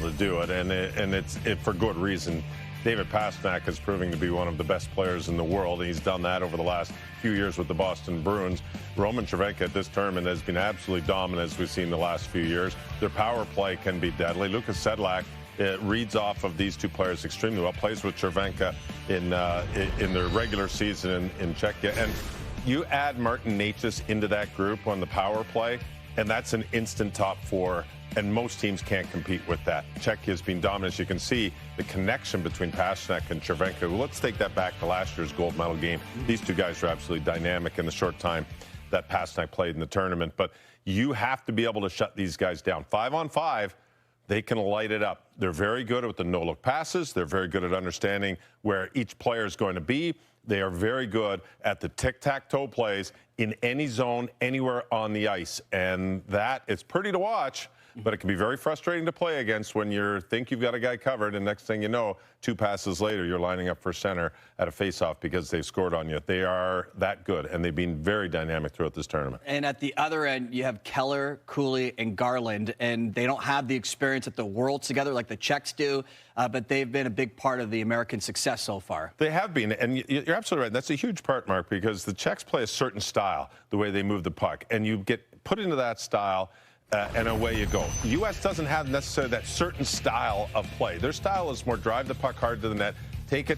to do it, and it's for good reason. David Pastrnak is proving to be one of the best players in the world, and he's done that over the last few years with the Boston Bruins. Roman Cervenka at this tournament has been absolutely dominant, as we've seen the last few years. Their power play can be deadly. Lukas Sedlak reads off of these two players extremely well, plays with Cervenka in their regular season in Czechia. And you add Martin Necas into that group on the power play, and that's an instant top four. And most teams can't compete with that. Czechia has been dominant. As you can see, the connection between Pastrnak and Cervenka. Well, let's take that back to last year's gold medal game. These two guys are absolutely dynamic in the short time that Pastrnak played in the tournament. But you have to be able to shut these guys down. 5-on-5, they can light it up. They're very good with the no-look passes. They're very good at understanding where each player is going to be. They are very good at the tic-tac-toe plays in any zone, anywhere on the ice. And that, it's pretty to watch, but it can be very frustrating to play against when you think you've got a guy covered, and next thing you know, 2 passes later, you're lining up for center at a faceoff because they've scored on you. They are that good, and they've been very dynamic throughout this tournament. And at the other end, you have Keller, Cooley, and Garland, and they don't have the experience at the Worlds together like the Czechs do, but they've been a big part of the American success so far. They have been, and you're absolutely right. That's a huge part, Mark, because the Czechs play a certain style, the way they move the puck, and you get put into that style, and away you go. The U.S. doesn't have necessarily that certain style of play. Their style is more drive the puck hard to the net, take it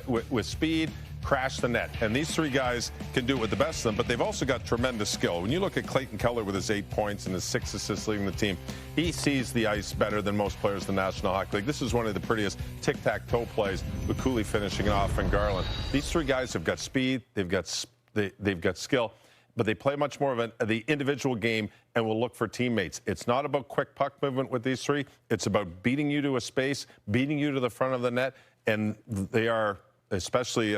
with speed, crash the net. And these three guys can do it with the best of them, but they've also got tremendous skill. When you look at Clayton Keller with his 8 points and his 6 assists leading the team, he sees the ice better than most players in the National Hockey League. This is one of the prettiest tic-tac-toe plays with Cooley finishing it off and Garland. These three guys have got speed, they've got skill, but they play much more of the individual game and will look for teammates. It's not about quick puck movement with these three. It's about beating you to a space, beating you to the front of the net, and they are, especially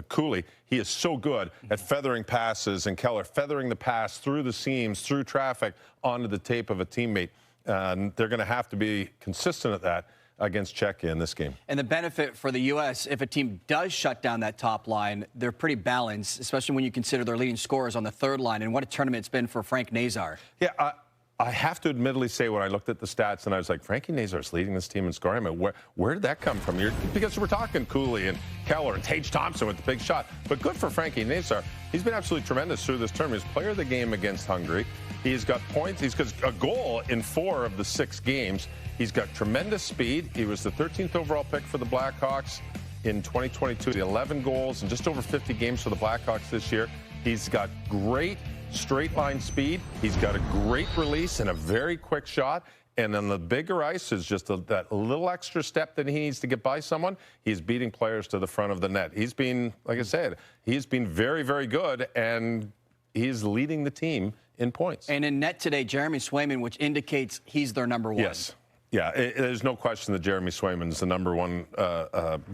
Cooley, he is so good at feathering passes, and Keller feathering the pass through the seams, through traffic, onto the tape of a teammate. They're going to have to be consistent at that against Czechia in this game. And the benefit for the U.S., if a team does shut down that top line, they're pretty balanced, especially when you consider their leading scorers on the third line, and what a tournament it's been for Frank Nazar. Yeah, I have to admittedly say, when I looked at the stats and I was like, Frankie Nazar's leading this team in scoring. I mean, where did that come from? Because we're talking Cooley and Keller and Tage Thompson with the big shot. But good for Frankie Nazar. He's been absolutely tremendous through this tournament. He's player of the game against Hungary. He's got points. He's got a goal in 4 of the 6 games. He's got tremendous speed. He was the 13th overall pick for the Blackhawks in 2022. The 11 goals and just over 50 games for the Blackhawks this year. He's got great straight line speed. He's got a great release and a very quick shot. And on the bigger ice is just that little extra step that he needs to get by someone. He's beating players to the front of the net. He's been, like I said, he's been very, very good, and he's leading the team in points. And in net today, Jeremy Swayman, which indicates he's their number 1. Yes. Yeah, there's no question that Jeremy Swayman is the number 1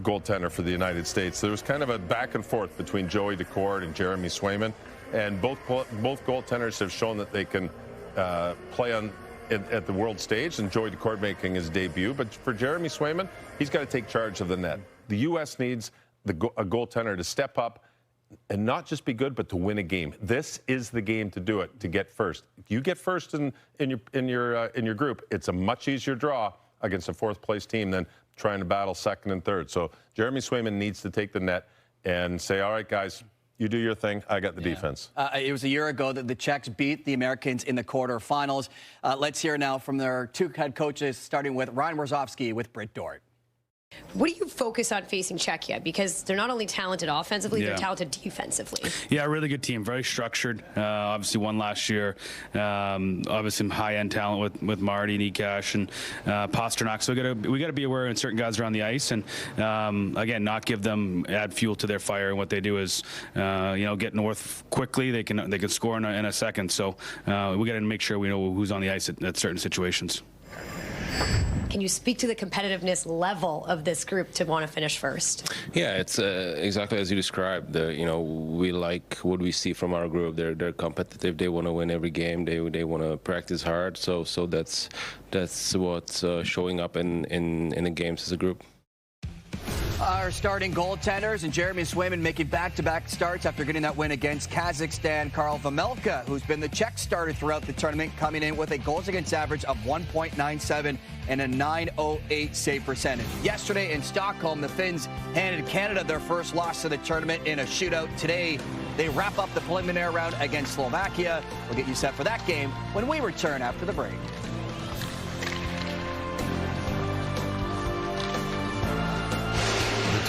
goaltender for the United States. There was kind of a back and forth between Joey Daccord and Jeremy Swayman, and both goaltenders have shown that they can play at the world stage, and Joey Daccord making his debut. But for Jeremy Swayman, he's got to take charge of the net. The U.S. needs a goaltender to step up and not just be good, but to win a game. This is the game to do it, to get first. If you get first in your group, it's a much easier draw against a 4th place team than trying to battle 2nd and 3rd. So Jeremy Swayman needs to take the net and say, all right, guys, you do your thing. I got the defense. It was a year ago that the Czechs beat the Americans in the quarterfinals. Let's hear now from their 2 head coaches, starting with Ryan Warzowski with Britt Dort. What do you focus on facing Czechia? Because they're not only talented offensively, they're talented defensively. Yeah, really good team, very structured. Obviously won last year. Obviously some high-end talent with Marty and Ekash and Pastrnak. So we got to be aware when certain guys are on the ice, and again, not add fuel to their fire. And what they do is, get north quickly. They can score in a second. So we got to make sure we know who's on the ice at certain situations. Can you speak to the competitiveness level of this group to want to finish first? Yeah, it's exactly as you described. We like what we see from our group. They're competitive. They want to win every game. They want to practice hard. So that's what's showing up in the games as a group. Our starting goaltenders and Jeremy Swayman making back-to-back starts after getting that win against Kazakhstan. Karl Vejmelka, who's been the Czech starter throughout the tournament, coming in with a goals against average of 1.97 and a .908 save percentage. Yesterday in Stockholm, the Finns handed Canada their first loss to the tournament in a shootout. Today, they wrap up the preliminary round against Slovakia. We'll get you set for that game when we return after the break.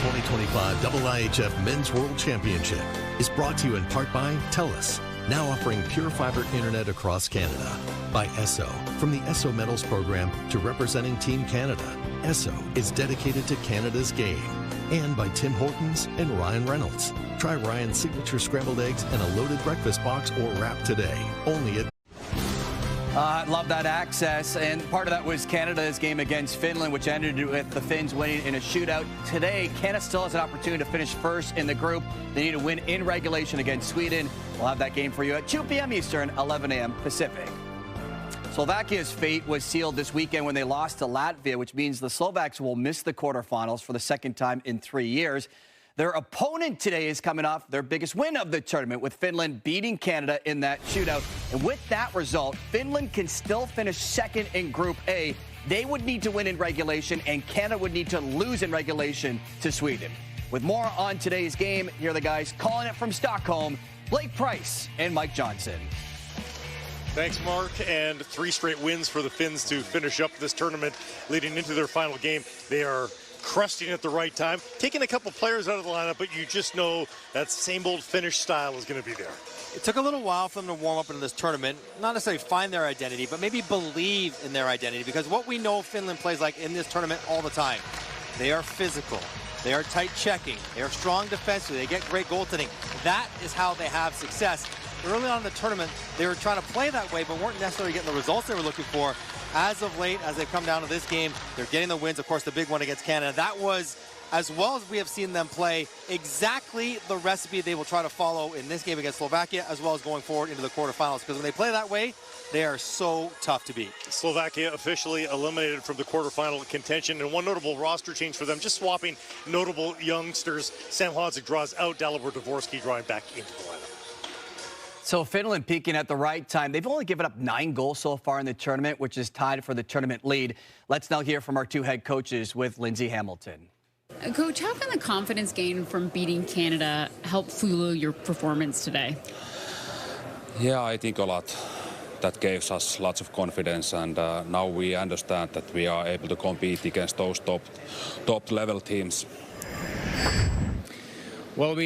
The 2025 IIHF Men's World Championship is brought to you in part by TELUS, now offering pure fiber internet across Canada. By Esso, from the Esso Medals program to representing Team Canada. Esso is dedicated to Canada's game. And by Tim Hortons and Ryan Reynolds. Try Ryan's signature scrambled eggs and a loaded breakfast box or wrap today. Only at Love that access, and part of that was Canada's game against Finland, which ended with the Finns winning in a shootout. Today, Canada still has an opportunity to finish first in the group. They need to win in regulation against Sweden. We'll have that game for you at 2 p.m. Eastern, 11 a.m. Pacific. Slovakia's fate was sealed this weekend when they lost to Latvia, which means the Slovaks will miss the quarterfinals for the second time in 3 years. Their opponent today is coming off their biggest win of the tournament, with Finland beating Canada in that shootout. And with that result, Finland can still finish second in Group A. They would need to win in regulation, and Canada would need to lose in regulation to Sweden. With more on today's game, here are the guys calling it from Stockholm, Blake Price and Mike Johnson. Thanks, Mark. And 3 straight wins for the Finns to finish up this tournament leading into their final game. They are crusting at the right time, taking a couple players out of the lineup, but you just know that same old Finnish style is going to be there. It took a little while for them to warm up into this tournament, not necessarily find their identity, but maybe believe in their identity, because what we know Finland plays like in this tournament all the time, they are physical, they are tight checking, they are strong defensively, they get great goaltending. That is how they have success. Early on in the tournament, they were trying to play that way, but weren't necessarily getting the results they were looking for. As of late, as they've come down to this game, they're getting the wins. Of course, the big one against Canada. That was, as well as we have seen them play, exactly the recipe they will try to follow in this game against Slovakia, as well as going forward into the quarterfinals. Because when they play that way, they are so tough to beat. Slovakia officially eliminated from the quarterfinal contention, and one notable roster change for them, just swapping notable youngsters. Sam Hodzik draws out, Dalibor Dvorsky drawing back into the lineup. So Finland peaking at the right time. They've only given up 9 goals so far in the tournament, which is tied for the tournament lead. Let's now hear from our 2 head coaches with Lindsay Hamilton. Coach, how can the confidence gain from beating Canada help fuel your performance today? Yeah, I think a lot. That gives us lots of confidence, and now we understand that we are able to compete against those top level teams. Well,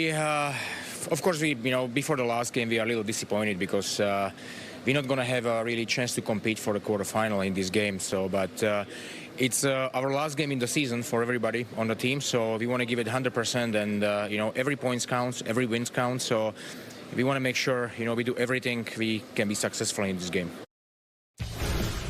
of course, before the last game, we are a little disappointed because we're not going to have a really chance to compete for the quarterfinal in this game. So, but it's our last game in the season for everybody on the team. So we want to give it 100%, and every point counts, every win counts. So we want to make sure we do everything we can be successful in this game.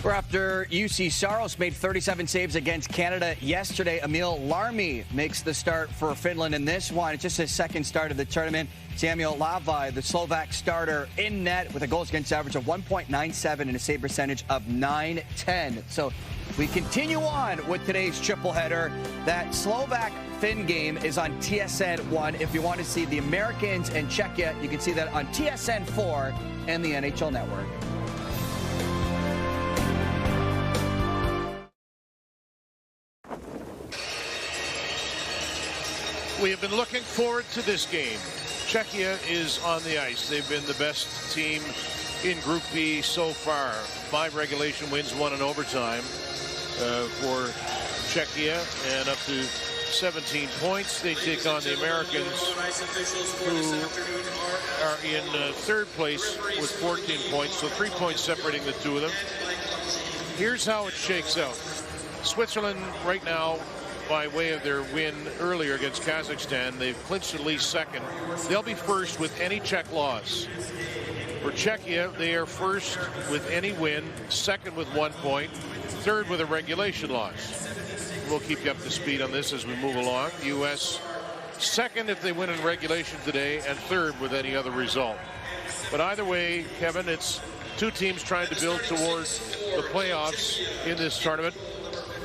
After UC Saros made 37 saves against Canada yesterday, Emil Larmi makes the start for Finland in this one. It's just his second start of the tournament. Samuel Lavai, the Slovak starter, in net with a goals against average of 1.97 and a save percentage of .910. So we continue on with today's triple header. That Slovak-Finn game is on TSN 1. If you want to see the Americans and Czechia, you can see that on TSN 4 and the NHL Network. We have been looking forward to this game. Czechia is on the ice. They've been the best team in Group B so far. 5 regulation wins, 1 in overtime for Czechia, and up to 17 points. They take on the Americans, who are in 3rd place with 14 points, so 3 points separating the 2 of them. Here's how it shakes out. Switzerland right now, by way of their win earlier against Kazakhstan, they've clinched at least 2nd. They'll be first with any Czech loss. For Czechia, they are first with any win, 2nd with 1 point, 3rd with a regulation loss. We'll keep you up to speed on this as we move along. U.S. 2nd if they win in regulation today, and 3rd with any other result. But either way, Kevin, it's 2 teams trying to build towards the playoffs in this tournament.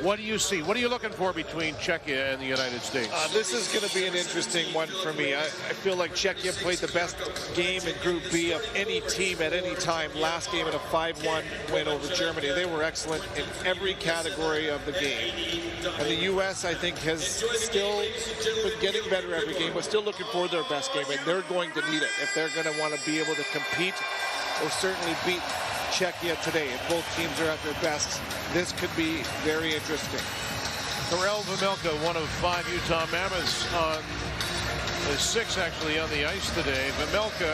What do you see? What are you looking for between Czechia and the United States? This is going to be an interesting one for me. I feel like Czechia played the best game in Group B of any team at any time. Last game in a 5-1 win over Germany. They were excellent in every category of the game. And the U.S., I think, has still been getting better every game, but still looking for their best game, and they're going to need it if they're going to want to be able to compete or certainly beat Czechia today. If both teams are at their best, this could be very interesting. Karel Vejmelka, one of 5 Utah Mammoths on the 6 actually on the ice today. Vejmelka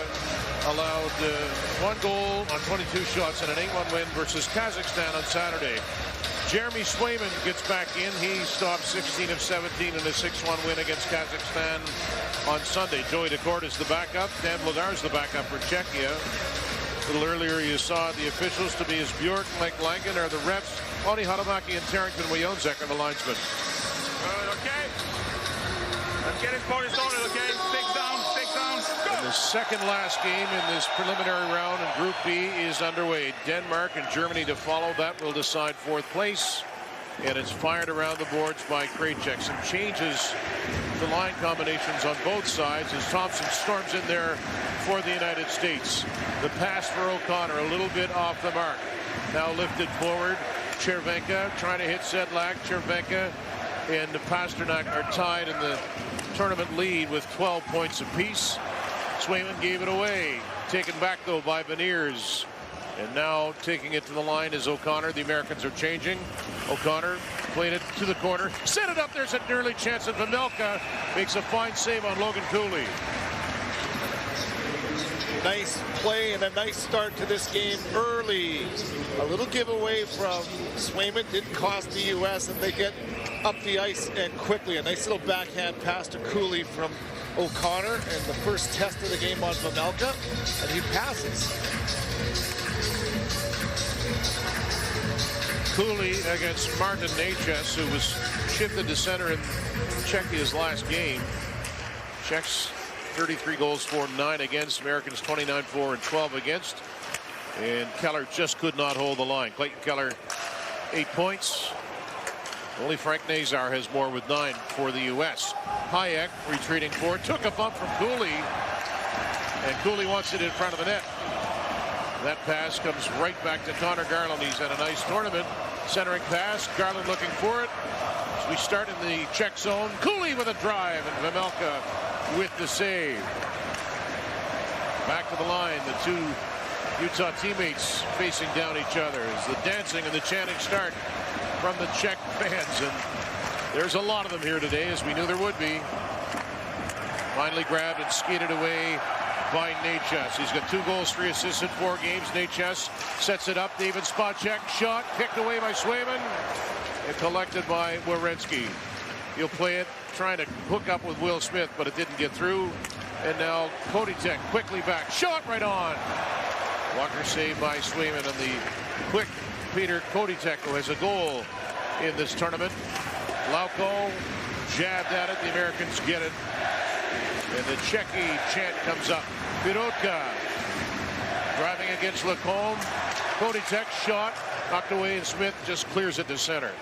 allowed 1 goal on 22 shots and an 8-1 win versus Kazakhstan on Saturday. Jeremy Swayman gets back in. He stopped 16 of 17 in a 6-1 win against Kazakhstan on Sunday. Joey Decourt is the backup. Dan Vladar is the backup for Czechia. A little earlier you saw the officials. Tobias Bjork, Mike Langen are the refs. Oni Hatamaki and Tarrington Wionzek are the linesmen. Okay. Let's get his body started, okay? Six down, go! And the second last game in this preliminary round in Group B is underway. Denmark and Germany to follow. That will decide 4th place. And it's fired around the boards by Krejcik. Some changes to line combinations on both sides as Thompson storms in there for the United States. The pass for O'Connor a little bit off the mark. Now lifted forward. Chervenka trying to hit Sedlak. Chervenka and Pasternak are tied in the tournament lead with 12 points apiece. Swayman gave it away. Taken back though by Beniers. And now taking it to the line is O'Connor. The Americans are changing. O'Connor played it to the corner. Set it up. There's an early chance. And Vejmelka makes a fine save on Logan Cooley. Nice play and a nice start to this game early. A little giveaway from Swayman didn't cost the U.S. and they get up the ice and quickly. A nice little backhand pass to Cooley from O'Connor and the first test of the game on Vejmelka, and he passes. Cooley against Martin Necas, who was shifted to center in Czechia's last game. Czechs 33 goals for 9 against. Americans 29 for and 12 against. And Keller just could not hold the line. Clayton Keller 8 points. Only Frank Nazar has more with 9 for the U.S. Hayek retreating forward, took a bump from Cooley, and Cooley wants it in front of the net. That pass comes right back to Connor Garland. He's had a nice tournament. Centering pass, Garland looking for it. As we start in the Czech zone, Cooley with a drive, and Vejmelka with the save. Back to the line, the two Utah teammates facing down each other as the dancing and the chanting start from the Czech fans, and there's a lot of them here today, as we knew there would be. Finally grabbed and skated away by Necas. He's got 2 goals, 3 assists in 4 games. Necas sets it up. David Spacek shot kicked away by Swayman and collected by Werenski. He'll play it, trying to hook up with Will Smith, but it didn't get through. And now Koditek quickly back, shot right on. Walker saved by Swayman, and the quick Peter Koditek, who has a goal in this tournament. Lauko jabbed at it. The Americans get it. And the Czechy chant comes up. Pirotka driving against Lacombe. Koditek shot, knocked away, and Smith just clears it to center.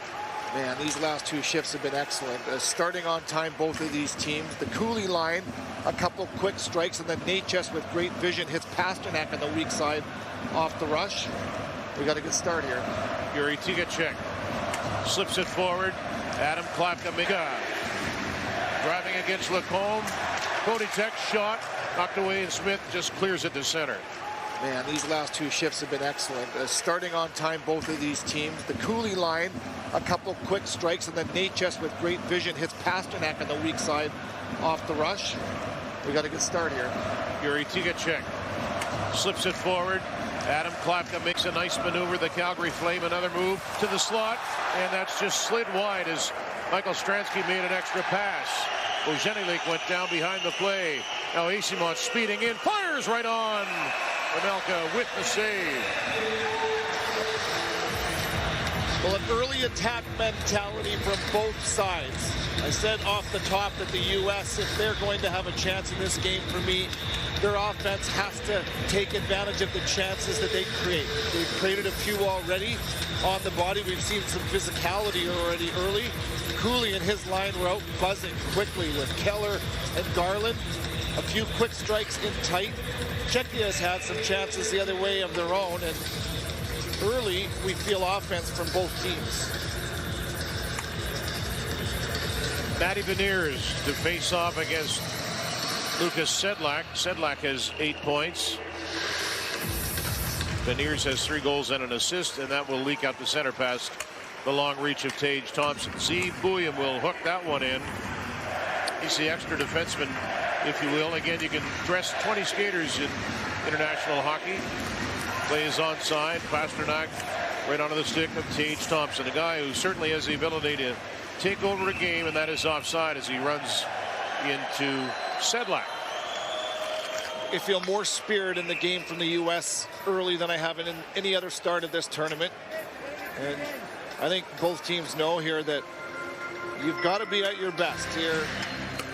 Man, these last 2 shifts have been excellent. Starting on time, both of these teams. The Cooley line, a couple quick strikes, and then Necas with great vision hits Pasternak on the weak side off the rush. We got a good start here. Yuri Tigacek slips it forward. Adam Klapka driving against Lacombe. Koditek shot, knocked away, and Smith just clears it to center. Man, these last 2 shifts have been excellent. Starting on time, both of these teams. The Cooley line, a couple quick strikes, and then Necas with great vision hits Pasternak on the weak side off the rush. We got a good start here. Yuri Tigacek slips it forward. Adam Klapka makes a nice maneuver. The Calgary Flame, another move to the slot, and that's just slid wide as Michael Stransky made an extra pass. Ojenilik went down behind the play. Now Asimov speeding in, fires right on. Vejmelka with the save. Well, an early attack mentality from both sides. I said off the top that the U.S., if they're going to have a chance in this game for me, their offense has to take advantage of the chances that they create. They've created a few already on the body. We've seen some physicality already early. Cooley and his line were out buzzing quickly with Keller and Garland. A few quick strikes in tight. Czechia has had some chances the other way of their own, and early we feel offense from both teams. Matty Beniers to face off against Lucas Sedlak. Sedlak has 8 points. Beniers has 3 goals and an assist, and that will leak out the center past the long reach of Tage Thompson. Z. Bouillon will hook that one in. He's the extra defenseman, if you will. Again, you can dress 20 skaters in international hockey. Play is onside. Pasternak right onto the stick of Tage Thompson, a guy who certainly has the ability to take over a game, and that is offside as he runs into Sedlak. I feel more spirit in the game from the U.S. early than I have in any other start of this tournament. And I think both teams know here that you've got to be at your best here.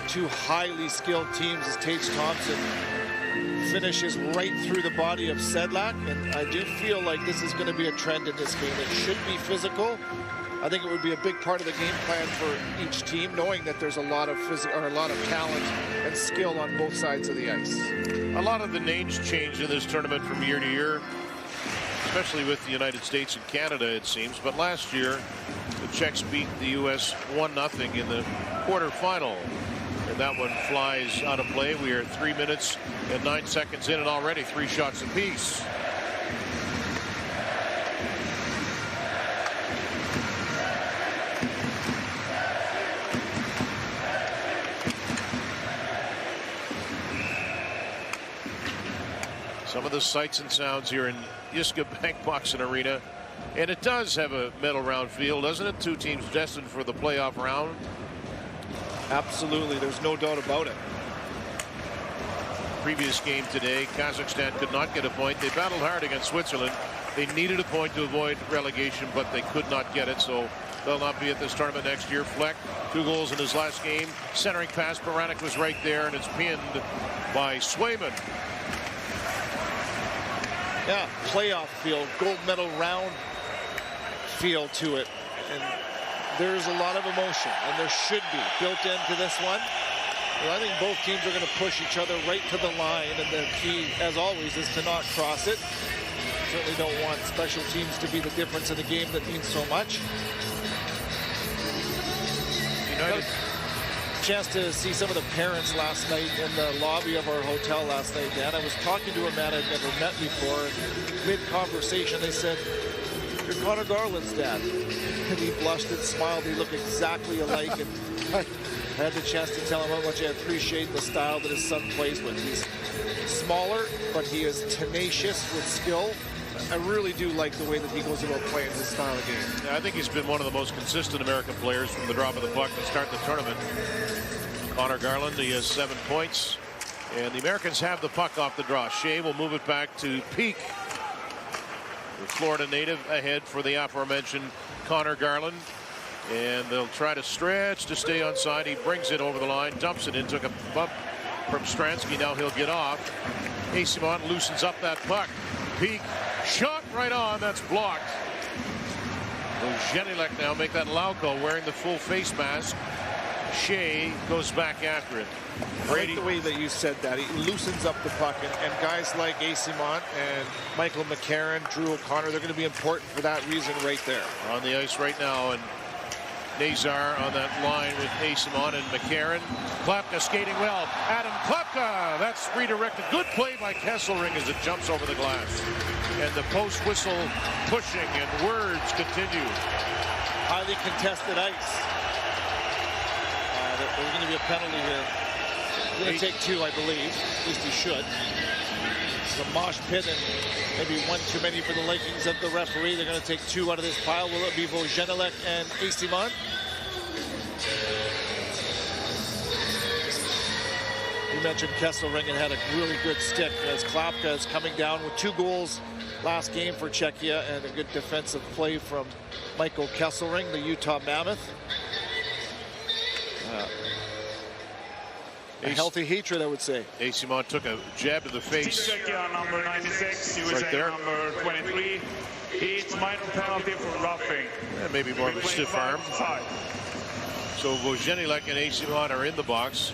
Two highly skilled teams as Tage Thompson finishes right through the body of Sedlak, and I do feel like this is going to be a trend in this game. It should be physical. I think it would be a big part of the game plan for each team, knowing that there's a lot of talent and skill on both sides of the ice. A lot of the names change in this tournament from year to year, especially with the United States and Canada, it seems. But last year, the Czechs beat the U.S. 1-0 in the quarterfinal. And that one flies out of play. We are 3 minutes and 9 seconds in, and already 3 shots apiece. Some of the sights and sounds here in Jyske Bank Boxing Arena. And it does have a medal round feel, doesn't it? 2 teams destined for the playoff round. Absolutely, there's no doubt about it. Previous game today, Kazakhstan could not get a point. They battled hard against Switzerland. They needed a point to avoid relegation, but they could not get it, so they'll not be at this tournament next year. Fleck, 2 goals in his last game. Centering pass, Baranek was right there, and it's pinned by Swayman. Yeah, playoff feel, gold medal round feel to it. And there's a lot of emotion, and there should be built into this one. Well, I think both teams are going to push each other right to the line, and the key, as always, is to not cross it. Certainly don't want special teams to be the difference in the game that means so much. United. Chance to see some of the parents last night in the lobby of our hotel last night, Dan. I was talking to a man I'd never met before, and mid-conversation they said, "You're Connor Garland's dad." And he blushed and smiled. They look exactly alike. And I had the chance to tell him how much I appreciate the style that his son plays with. He's smaller, but he is tenacious with skill. I really do like the way that he goes about playing his style of game. Yeah, I think he's been one of the most consistent American players from the drop of the puck to start the tournament. Connor Garland, he has 7 points. And the Americans have the puck off the draw. Shea will move it back to Peak. The Florida native ahead for the aforementioned Connor Garland. And they'll try to stretch to stay on side. He brings it over the line, dumps it in, took a bump from Stransky. Now he'll get off. Asimont loosens up that puck. Peak shot right on. That's blocked. Zhenilek now make that Lauko wearing the full face mask. Shea goes back after it. Brady, I like the way that you said that. He loosens up the puck, and guys like Asimont and Michael McCarron, Drew O'Connor, they're going to be important for that reason right there. On the ice right now, and Nazar on that line with Asimont and McCarron. Klapka skating well. Adam Klapka, that's redirected. Good play by Kesselring as it jumps over the glass. And the post whistle pushing, and words continue. Highly contested ice. There's going to be a penalty here. He's going to take 2, I believe. At least he should. It's a mosh pit, and maybe 1 too many for the likings of the referee. They're going to take 2 out of this pile. Will it be Zhenilek and Asimont? You mentioned Kesselring had a really good stick as Klapka is coming down with 2 goals last game for Czechia, and a good defensive play from Michael Kesselring, the Utah Mammoth. A healthy hatred, I would say. Esimont took a jab to the face. Czechia number 96, USA right there. number 23. Each minor penalty for roughing. Maybe more of a stiff arm. So Vojenilek and Esimont are in the box.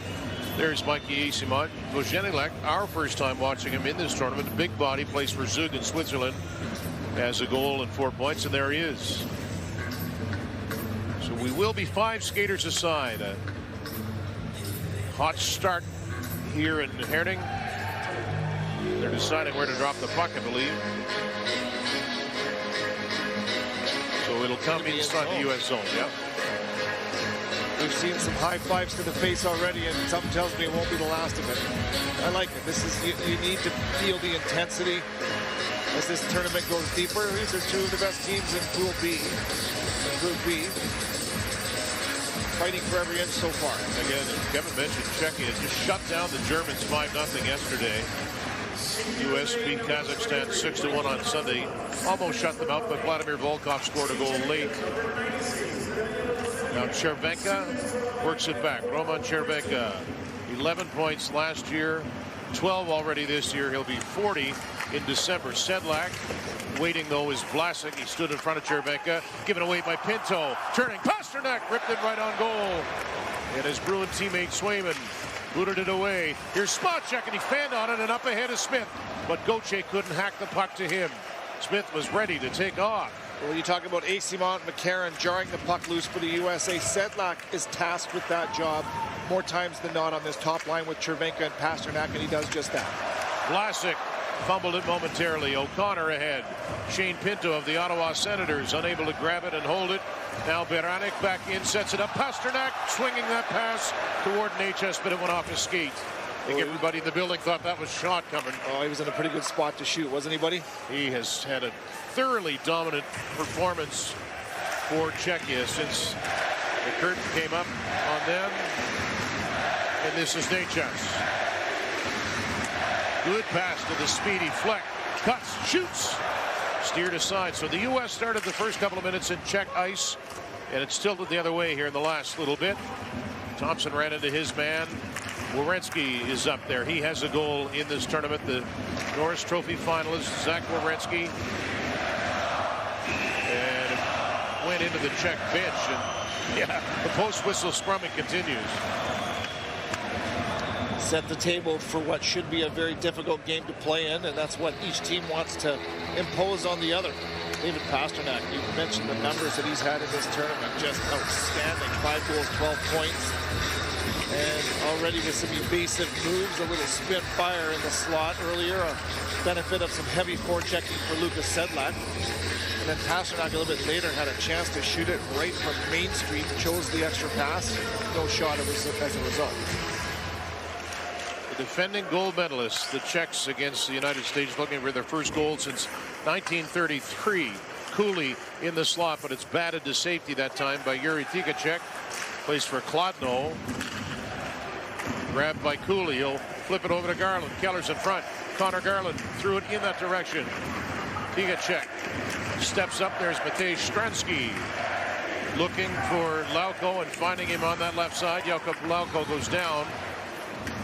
There's Mikey Esimont. Vojenilek, our first time watching him in this tournament. Big body, plays for Zug in Switzerland. Has a goal and 4 points, and there he is. So we will be 5 skaters aside. A hot start here in Herning. They're deciding where to drop the puck, I believe. So it'll come inside the U.S. zone. Yep. We've seen some high fives to the face already, and something tells me it won't be the last of it. I like it. This is you need to feel the intensity as this tournament goes deeper. These are 2 of the best teams in Pool B. Group B. Fighting for every inch so far. Again, as Kevin mentioned, Czechia just shut down the Germans 5-0 yesterday. U.S. beat Kazakhstan 6-1 on Sunday. Almost shut them out, but Vladimir Volkov scored a goal late. Now Chervenka works it back. Roman Chervenka, 11 points last year, 12 already this year. He'll be 40 in December. Sedlak waiting, though, is Vlasic. He stood in front of Chervenka, given away by Pinto. Turning, Pasternak ripped it right on goal. And his Bruin teammate Swayman booted it away. Here's Spacek, and he fanned on it and up ahead of Smith. But Gauthier couldn't hack the puck to him. Smith was ready to take off. When you talk about Esimont, McCarron jarring the puck loose for the USA, Sedlak is tasked with that job more times than not on this top line with Chervenka and Pasternak, and he does just that. Vlasic fumbled it momentarily. O'Connor ahead. Shane Pinto of the Ottawa Senators unable to grab it and hold it. Now Beranek back in, sets it up. Pasternak swinging that pass toward HS, but it went off his skate. I think everybody in the building thought that was shot coming. Oh, he was in a pretty good spot to shoot, wasn't he, buddy? He has had a thoroughly dominant performance for Czechia since the curtain came up on them. And this is HS. Good pass to the speedy Fleck. Cuts, shoots, steered aside. So the U.S. started the first couple of minutes in Czech ice, and it's tilted the other way here in the last little bit. Thompson ran into his man. Werenski is up there. He has a goal in this tournament. The Norris Trophy finalist, Zach Werenski. And it went into the Czech bench. And yeah, the post-whistle scrumming continues. Set the table for what should be a very difficult game to play in, and that's what each team wants to impose on the other. David Pasternak, you mentioned the numbers that he's had in this tournament, just outstanding. 5 goals, 12 points. And already with some evasive moves, a little spit fire in the slot earlier, a benefit of some heavy forechecking for Lucas Sedlak. And then Pasternak a little bit later had a chance to shoot it right from Main Street, chose the extra pass, no shot as a result. The defending gold medalists, the Czechs against the United States, looking for their first goal since 1933. Cooley in the slot, but it's batted to safety that time by Yuri Tikacek. Plays for Kladno. Grabbed by Cooley. He'll flip it over to Garland. Keller's in front. Connor Garland threw it in that direction. Tikacek steps up. There's Matej Stransky looking for Lauko and finding him on that left side. Jakub Lauko goes down.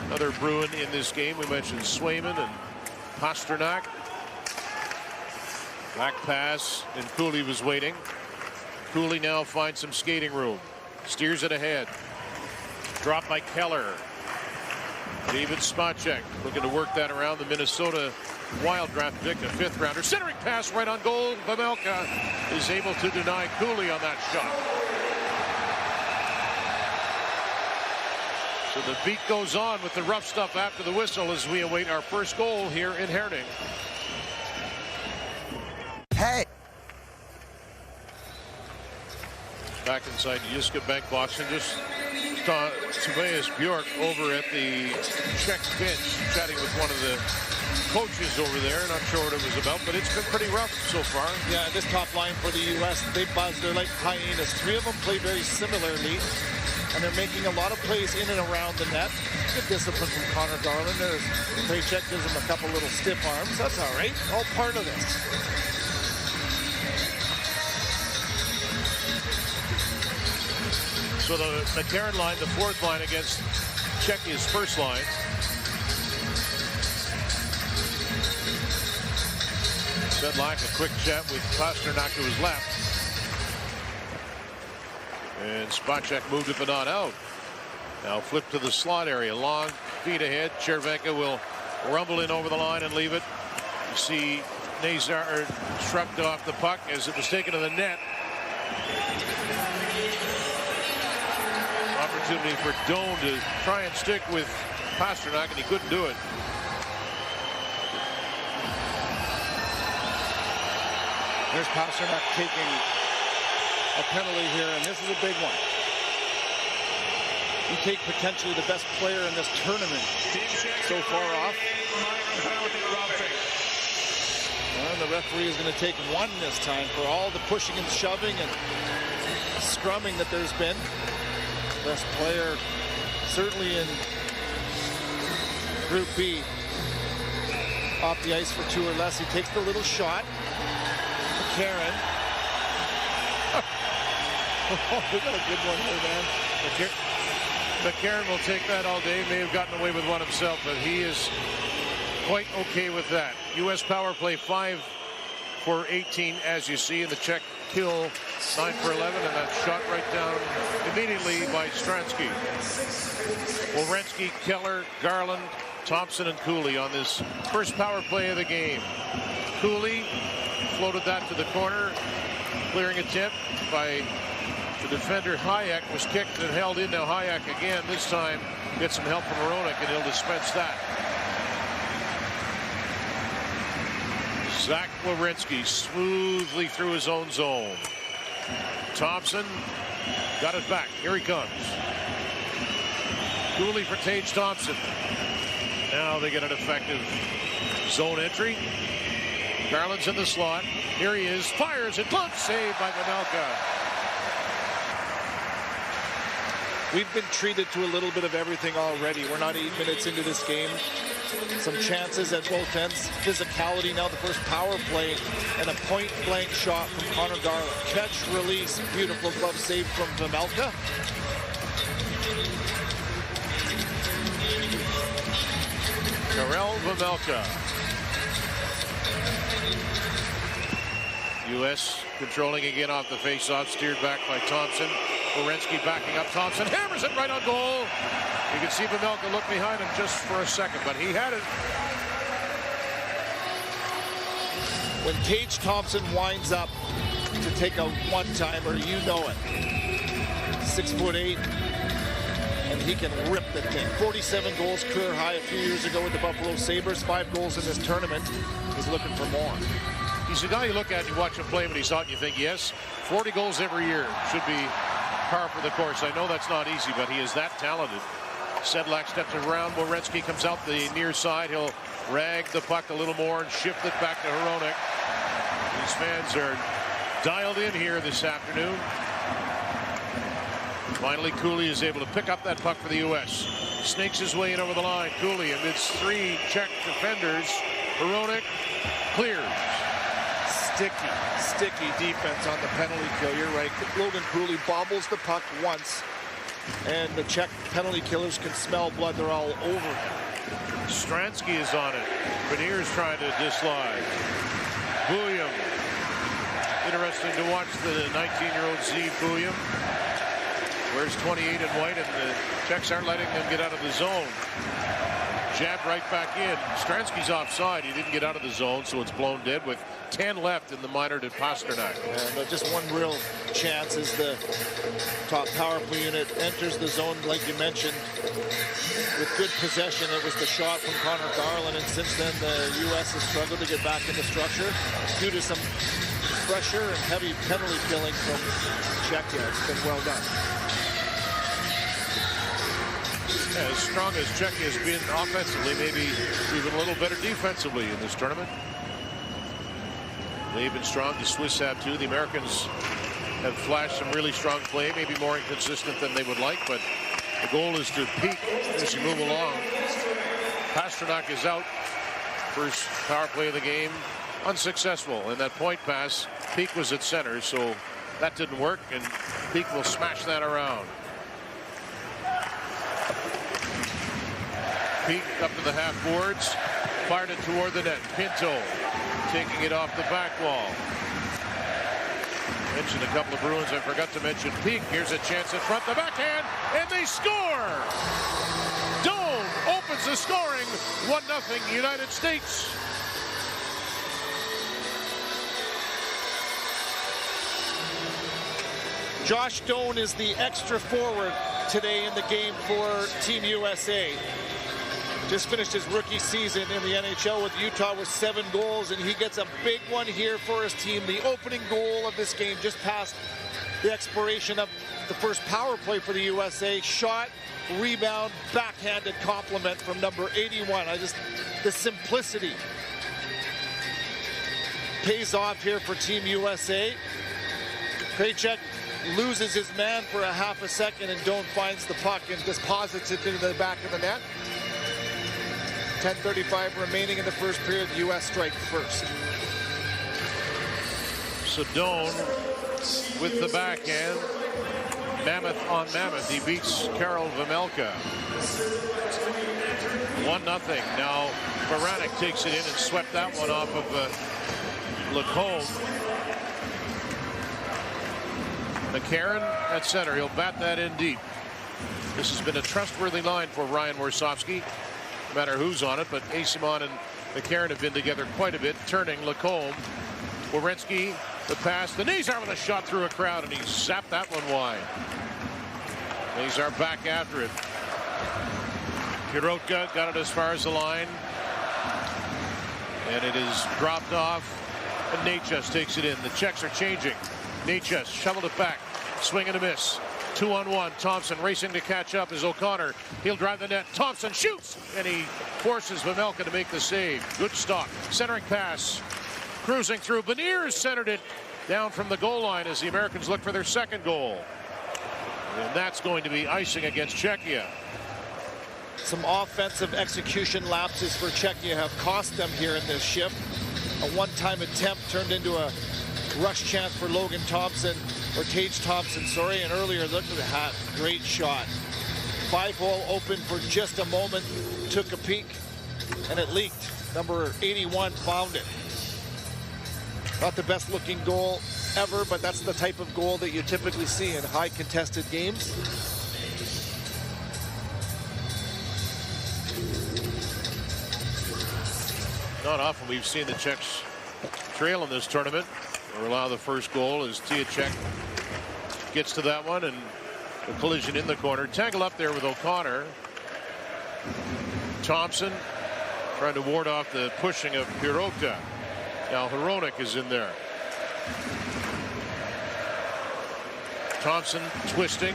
Another Bruin in this game. We mentioned Swayman and Pasternak. Back pass, and Cooley was waiting. Cooley now finds some skating room. Steers it ahead. Dropped by Keller. David Spacek looking to work that around. The Minnesota Wild draft pick, a 5th rounder. Centering pass right on goal. Pamelka is able to deny Cooley on that shot. So the beat goes on with the rough stuff after the whistle as we await our first goal here in Herning. Hey! Back inside Jyske Bank box, and just saw Tobias Bjork over at the Czech bench chatting with one of the coaches over there. Not sure what it was about, but it's been pretty rough so far. Yeah, this top line for the U.S., they buzz. They're like hyenas. 3 of them play very similarly, and they're making a lot of plays in and around the net. Good discipline from Connor Garland. There's Paycheck gives him a couple little stiff arms. That's all right. All part of this. So the McCarron line, the 4th line against Czechia's first line. Sedlak, a quick chat with Pasternak to his left. And Spacek moved it but not out. Now flip to the slot area. Long feet ahead. Chervenka will rumble in over the line and leave it. You see Nazar shrugged off the puck as it was taken to the net. Opportunity for Doan to try and stick with Pasternak, and he couldn't do it. There's Pasternak taking a penalty here, and this is a big one. You take potentially the best player in this tournament so far off. And the referee is going to take one this time for all the pushing and shoving and scrumming that there's been. Best player certainly in Group B. Off the ice for 2 or less. He takes the little shot. Karen. Oh, we got a good one here, man. McCarron will take that all day. May have gotten away with one himself, but he is quite okay with that. U.S. power play 5 for 18, as you see, and the Czech kill 9 for 11, and that shot right down immediately by Stransky. Werenski, Keller, Garland, Thompson, and Cooley on this first power play of the game. Cooley floated that to the corner, clearing attempt by the defender. Hayek was kicked and held in. Now Hayek again, this time gets some help from Hronek, and he'll dispense that. Zach Werenski smoothly through his own zone. Thompson got it back. Here he comes. Cooley for Tage Thompson. Now they get an effective zone entry. Garland's in the slot. Here he is. Fires it. Glove saved by Vanelka. We've been treated to a little bit of everything already. We're not 8 minutes into this game. Some chances at both ends. Physicality. Now the first power play. And a point-blank shot from Connor Garland. Catch, release. Beautiful glove save from Vanelka. Karel Vanelka. U.S. controlling again off the face-off, steered back by Thompson. Werenski backing up. Thompson hammers it right on goal. You can see Vanelka look behind him just for a second, but he had it. When Tage Thompson winds up to take a one-timer, you know it. 6'8", and he can rip the thing. 47 goals, career high a few years ago with the Buffalo Sabres. 5 goals in this tournament. He's looking for more. He's a guy you look at, you watch him play, but he's out and you think, yes, 40 goals every year should be par for the course. I know that's not easy, but he is that talented. Sedlak steps around. Werenski comes out the near side. He'll rag the puck a little more and shift it back to Hronek. These fans are dialed in here this afternoon. Finally, Cooley is able to pick up that puck for the U.S. Snakes his way in over the line. Cooley amidst 3 Czech defenders. Hronek clears. Sticky defense on the penalty kill. You're right. Logan Cooley bobbles the puck once, and the Czech penalty killers can smell blood. They're all over him. Stransky is on it. Beniers trying to dislodge. Bouillon. Interesting to watch the 19-year-old Z Bouillon. Wears 28 in white, and the Czechs aren't letting them get out of the zone. Jab right back in. Stransky's offside. He didn't get out of the zone, so it's blown dead with 10 left in the minor to Pasternak. And just one real chance as the top power play unit enters the zone, like you mentioned, with good possession. It was the shot from Connor Garland, and since then the U.S. has struggled to get back into structure due to some pressure and heavy penalty killing from Czechia. It's been well done. Yeah, as strong as Czechia has been offensively, maybe even a little better defensively in this tournament. They've been strong. The Swiss have too. The Americans have flashed some really strong play, maybe more inconsistent than they would like, but the goal is to peak as you move along. Pasternak is out. First power play of the game, unsuccessful. And that point pass, Peak was at center, so that didn't work, and Peak will smash that around. Peak up to the half boards. Fired it toward the net. Pinto taking it off the back wall. Mentioned a couple of Bruins. I forgot to mention Peak. Here's a chance in front. The backhand. And they score. Doan opens the scoring. 1-0 United States. Josh Doan is the extra forward today in the game for Team USA. Just finished his rookie season in the NHL with Utah with 7 goals, and he gets a big one here for his team. The opening goal of this game just past the expiration of the first power play for the USA. Shot, rebound, backhanded compliment from number 81. The simplicity pays off here for Team USA. Krejcik loses his man for a half a second, and Doan finds the puck and deposits it into the back of the net. 10:35 remaining in the first period. The U.S. strike first. So Doan with the backhand. Mammoth on Mammoth. He beats Karel Vejmelka. 1-0. Now Baranek takes it in and swept that one off of Lacombe. McCarron at center. He'll bat that in deep. This has been a trustworthy line for Ryan Warsofsky. No matter who's on it, but Asimon and McCarron have been together quite a bit. Turning Lacombe. Werenski, the pass. The Nazar with a shot through a crowd, and he zapped that one wide. Nazar back after it. Pirotka got it as far as the line. And it is dropped off. And Necas takes it in. The Czechs are changing. Necas shoveled it back. Swing and a miss. 2-on-1. Thompson racing to catch up is O'Connor. He'll drive the net. Thompson shoots, and he forces Vejmelka to make the save. Good stop. Centering pass. Cruising through. Beniers centered it down from the goal line as the Americans look for their second goal. And that's going to be icing against Czechia. Some offensive execution lapses for Czechia have cost them here in this shift. A one-time attempt turned into a rush chance for Logan Thompson, or Tage Thompson, sorry, and earlier, look at that, great shot. 5-hole open for just a moment, took a peek, and it leaked. Number 81 found it. Not the best looking goal ever, but that's the type of goal that you typically see in high contested games. Not often we've seen the Czechs trail in this tournament or allow the first goal as Tiacek gets to that one, and the collision in the corner. Tangle up there with O'Connor. Thompson trying to ward off the pushing of Pirotka. Now Hronek is in there. Thompson twisting,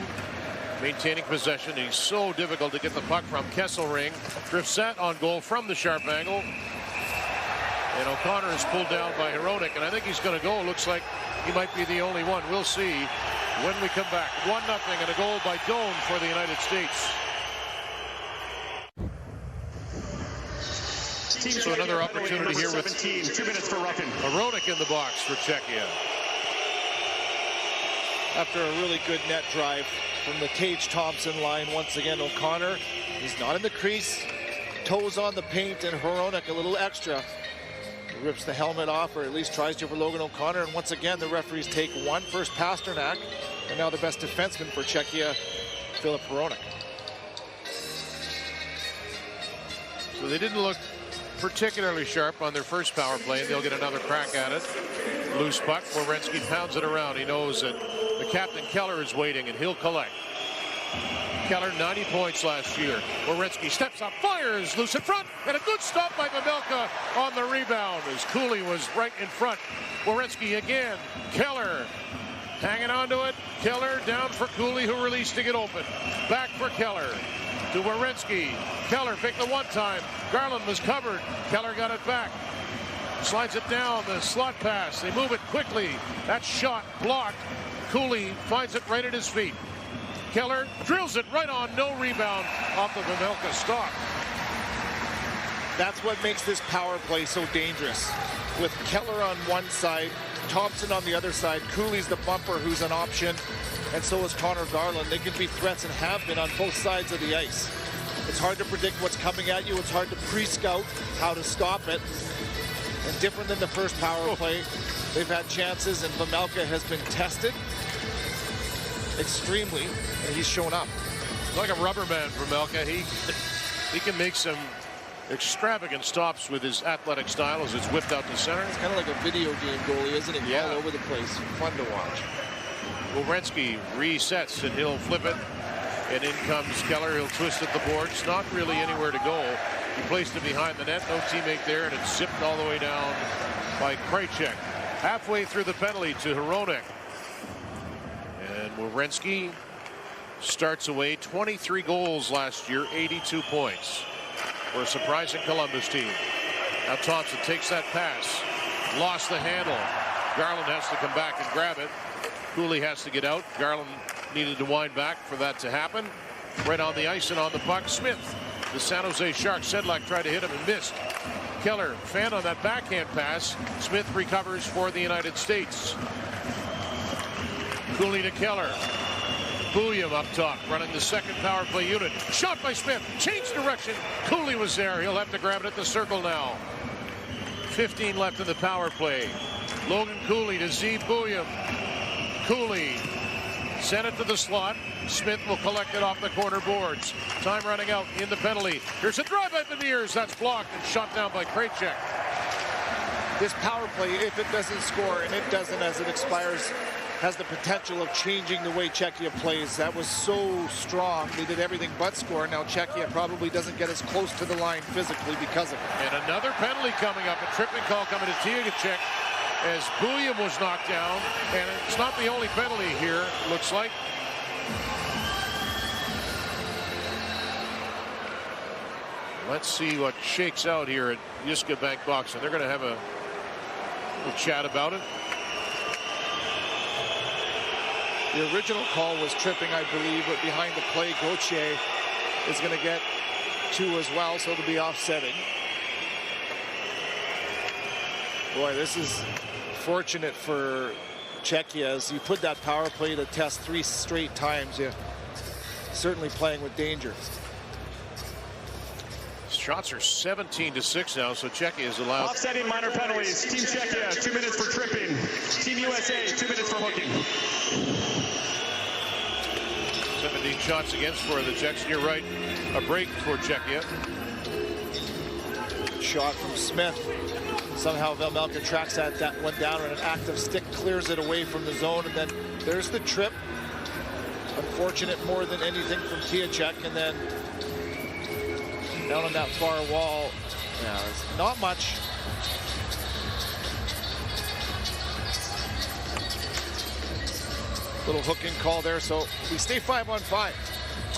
maintaining possession. He's so difficult to get the puck from. Kesselring drifts set on goal from the sharp angle. And O'Connor is pulled down by Hronek, and I think he's going to go. Looks like he might be the only one. We'll see when we come back. 1-0 and a goal by Doan for the United States. So another opportunity here with 2 minutes for Ruffin. Hronek in the box for Czechia. After a really good net drive from the Tage Thompson line, once again O'Connor, he's not in the crease, toes on the paint, and Hronek a little extra. Rips the helmet off, or at least tries to for Logan O'Connor, and once again the referees take one. First Pasternak, and now the best defenseman for Czechia, Filip Hronek. So they didn't look particularly sharp on their first power play, and they'll get another crack at it. Loose puck. Werenski pounds it around. He knows that the captain Keller is waiting, and he'll collect. Keller 90 points last year. Werenski steps up, fires loose in front, and a good stop by Vejmelka on the rebound as Cooley was right in front. Werenski again. Keller hanging on to it. Keller down for Cooley, who released to get open. Back for Keller to Werenski. Keller picked the one time. Garland was covered. Keller got it back. Slides it down, the slot pass. They move it quickly. That shot blocked. Cooley finds it right at his feet. Keller drills it right on, no rebound off the Vejmelka stop. That's what makes this power play so dangerous. With Keller on one side, Thompson on the other side, Cooley's the bumper who's an option, and so is Connor Garland. They can be threats and have been on both sides of the ice. It's hard to predict what's coming at you. It's hard to pre-scout how to stop it. And different than the first power play, they've had chances, and Vejmelka has been tested extremely, and he's shown up. Like a rubber man, Vejmelka. He can make some extravagant stops with his athletic style as it's whipped out to center. It's kind of like a video game goalie, isn't it? Yeah. All over the place. Fun to watch. Werenski resets, and he'll flip it. And in comes Keller. He'll twist at the boards. Not really anywhere to go. He placed it behind the net. No teammate there, and it's zipped all the way down by Krejcik. Halfway through the penalty to Hronek. And Werenski starts away. 23 goals last year, 82 points. For a surprising Columbus team. Now Thompson takes that pass. Lost the handle. Garland has to come back and grab it. Cooley has to get out. Garland needed to wind back for that to happen. Right on the ice and on the puck. Smith, the San Jose Sharks. Sedlak tried to hit him and missed. Keller, fan on that backhand pass. Smith recovers for the United States. Cooley to Keller. Bouillon up top, running the second power play unit. Shot by Smith. Change direction. Cooley was there. He'll have to grab it at the circle now. 15 left in the power play. Logan Cooley to Z. Bouillon. Cooley sent it to the slot. Smith will collect it off the corner boards. Time running out in the penalty. Here's a drive by Beniers. That's blocked and shot down by Krejcik. This power play, if it doesn't score, and it doesn't as it expires, has the potential of changing the way Czechia plays. That was so strong. They did everything but score. Now Czechia probably doesn't get as close to the line physically because of it. And another penalty coming up. A tripping call coming to Tiagacek as Bouillon was knocked down. And it's not the only penalty here, looks like. Let's see what shakes out here at Jyske Bank Boxing. They're going to have a little chat about it. The original call was tripping, I believe, but behind the play, Gauthier is going to get 2 as well, so it'll be offsetting. Boy, this is fortunate for Czechia as you put that power play to test 3 straight times. You're certainly playing with danger. Shots are 17-6 now, so Czechia is allowed. Offsetting minor penalties. Team Czechia, 2 minutes for tripping. Team USA, 2 minutes for hooking. 17 shots against for the Czechs. You're right, a break for Czechia. Shot from Smith. Somehow Vejmelka tracks that one down, and an active stick clears it away from the zone, and then there's the trip. Unfortunate more than anything from Tiacek, and then down on that far wall. Yeah, it's not much. Little hooking call there, so we stay 5-on-5.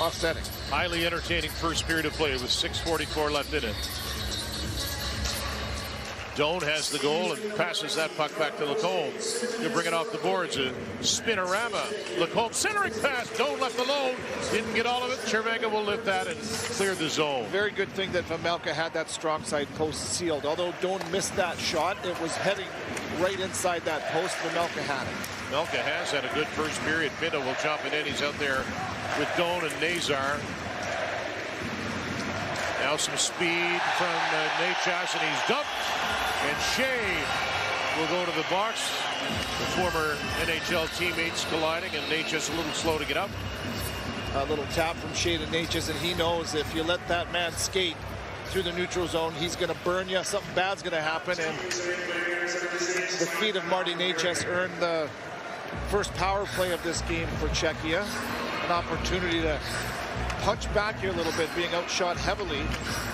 Offsetting. Highly entertaining first period of play with 6:44 left in it. Doan has the goal and passes that puck back to Lacombe. He'll bring it off the boards. A spinorama. Lacombe centering pass. Doan left alone. Didn't get all of it. Cervenka will lift that and clear the zone. Very good thing that Vejmelka had that strong side post sealed. Although Doan missed that shot, it was heading right inside that post. Vejmelka had it. Vejmelka has had a good first period. Pinto will jump it in. He's out there with Doan and Nazar. Now some speed from Necas, and he's dumped. And Shea will go to the box. The former NHL teammates colliding, and Necas a little slow to get up. A little tap from Shea to Necas, and he knows if you let that man skate through the neutral zone, he's going to burn you. Something bad's going to happen, and the feet of Marty Necas earned the first power play of this game for Czechia. An opportunity to punch back here a little bit, being outshot heavily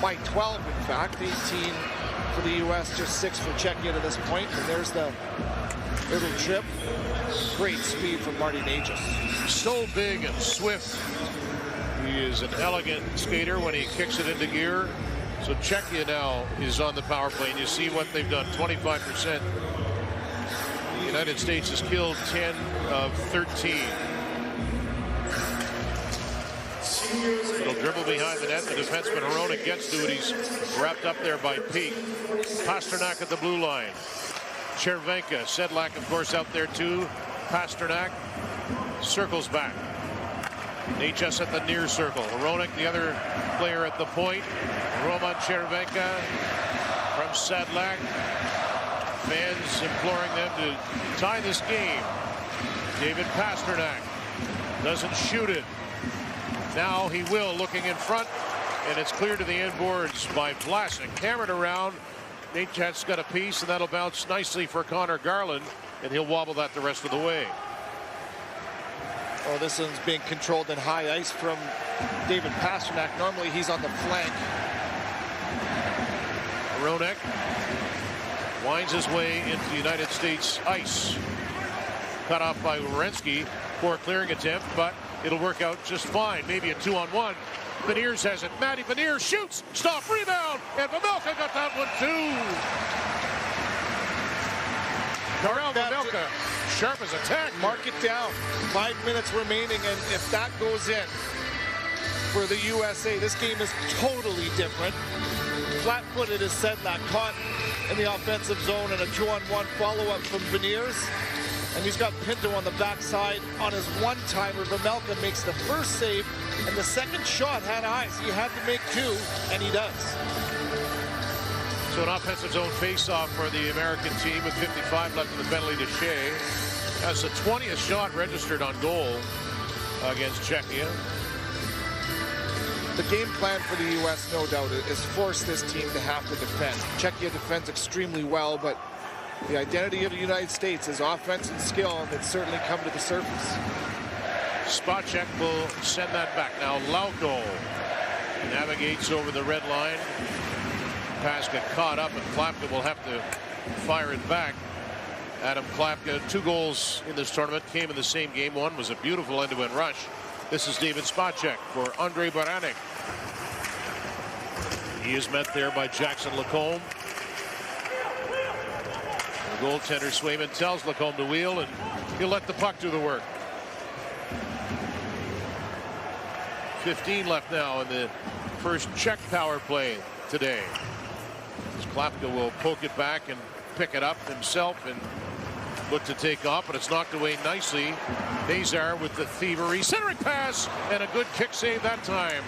by 12, in fact. 18 for the U.S., just 6 for Czechia to this point. And there's the little trip. Great speed from Marty Necas. So big and swift. He is an elegant skater when he kicks it into gear. So Czechia now is on the power play, and you see what they've done, 25%. The United States has killed 10 of 13. It'll dribble behind the net. The defenseman Hronek gets to it. He's wrapped up there by Peak. Pasternak at the blue line. Cervenka. Sedlak, of course, out there too. Pasternak circles back. Necas at the near circle. Hronek, the other player at the point. Roman Chervenka from Sedlak. Fans imploring them to tie this game. David Pastrnak doesn't shoot it. Now he will, looking in front, and it's clear to the end boards by Vlasic. Hammered around. Necas got a piece, and that'll bounce nicely for Connor Garland, and he'll wobble that the rest of the way. Oh, this one's being controlled in high ice from David Pastrnak. Normally he's on the flank. Hronek winds his way into the United States ice. Cut off by Werenski for a clearing attempt, but it'll work out just fine. Maybe a 2-on-1. Beniers has it. Matty Beniers shoots. Stop, rebound. And Vejmelka got that one too. Karel Vejmelka, sharp as a tack. Mark it down. 5 minutes remaining, and if that goes in for the USA, this game is totally different. Flat-footed is Sedlak, caught in the offensive zone, and a 2-on-1 follow-up from Beniers. And he's got Pinto on the backside on his one-timer. Vejmelka makes the first save, and the second shot had eyes. He had to make two, and he does. So an offensive zone face-off for the American team with 55 left in the penalty to Shea. That's the 20th shot registered on goal against Czechia. The game plan for the U.S., no doubt, is force this team to have to defend. Czechia defends extremely well, but the identity of the United States is offense and skill, and it's certainly come to the surface. Spacek will send that back. Now Lauko navigates over the red line. Pass got caught up, and Klapka will have to fire it back. Adam Klapka, 2 goals in this tournament, came in the same game. One was a beautiful end-to-end rush. This is David Spacek for Andre Baranek. He is met there by Jackson Lacombe. The goaltender Swayman tells Lacombe to wheel, and he'll let the puck do the work. 15 left now in the first Czech power play today. As Klapka will poke it back and pick it up himself and look to take off, but it's knocked away nicely. Nazar with the thievery. Centering pass and a good kick save that time.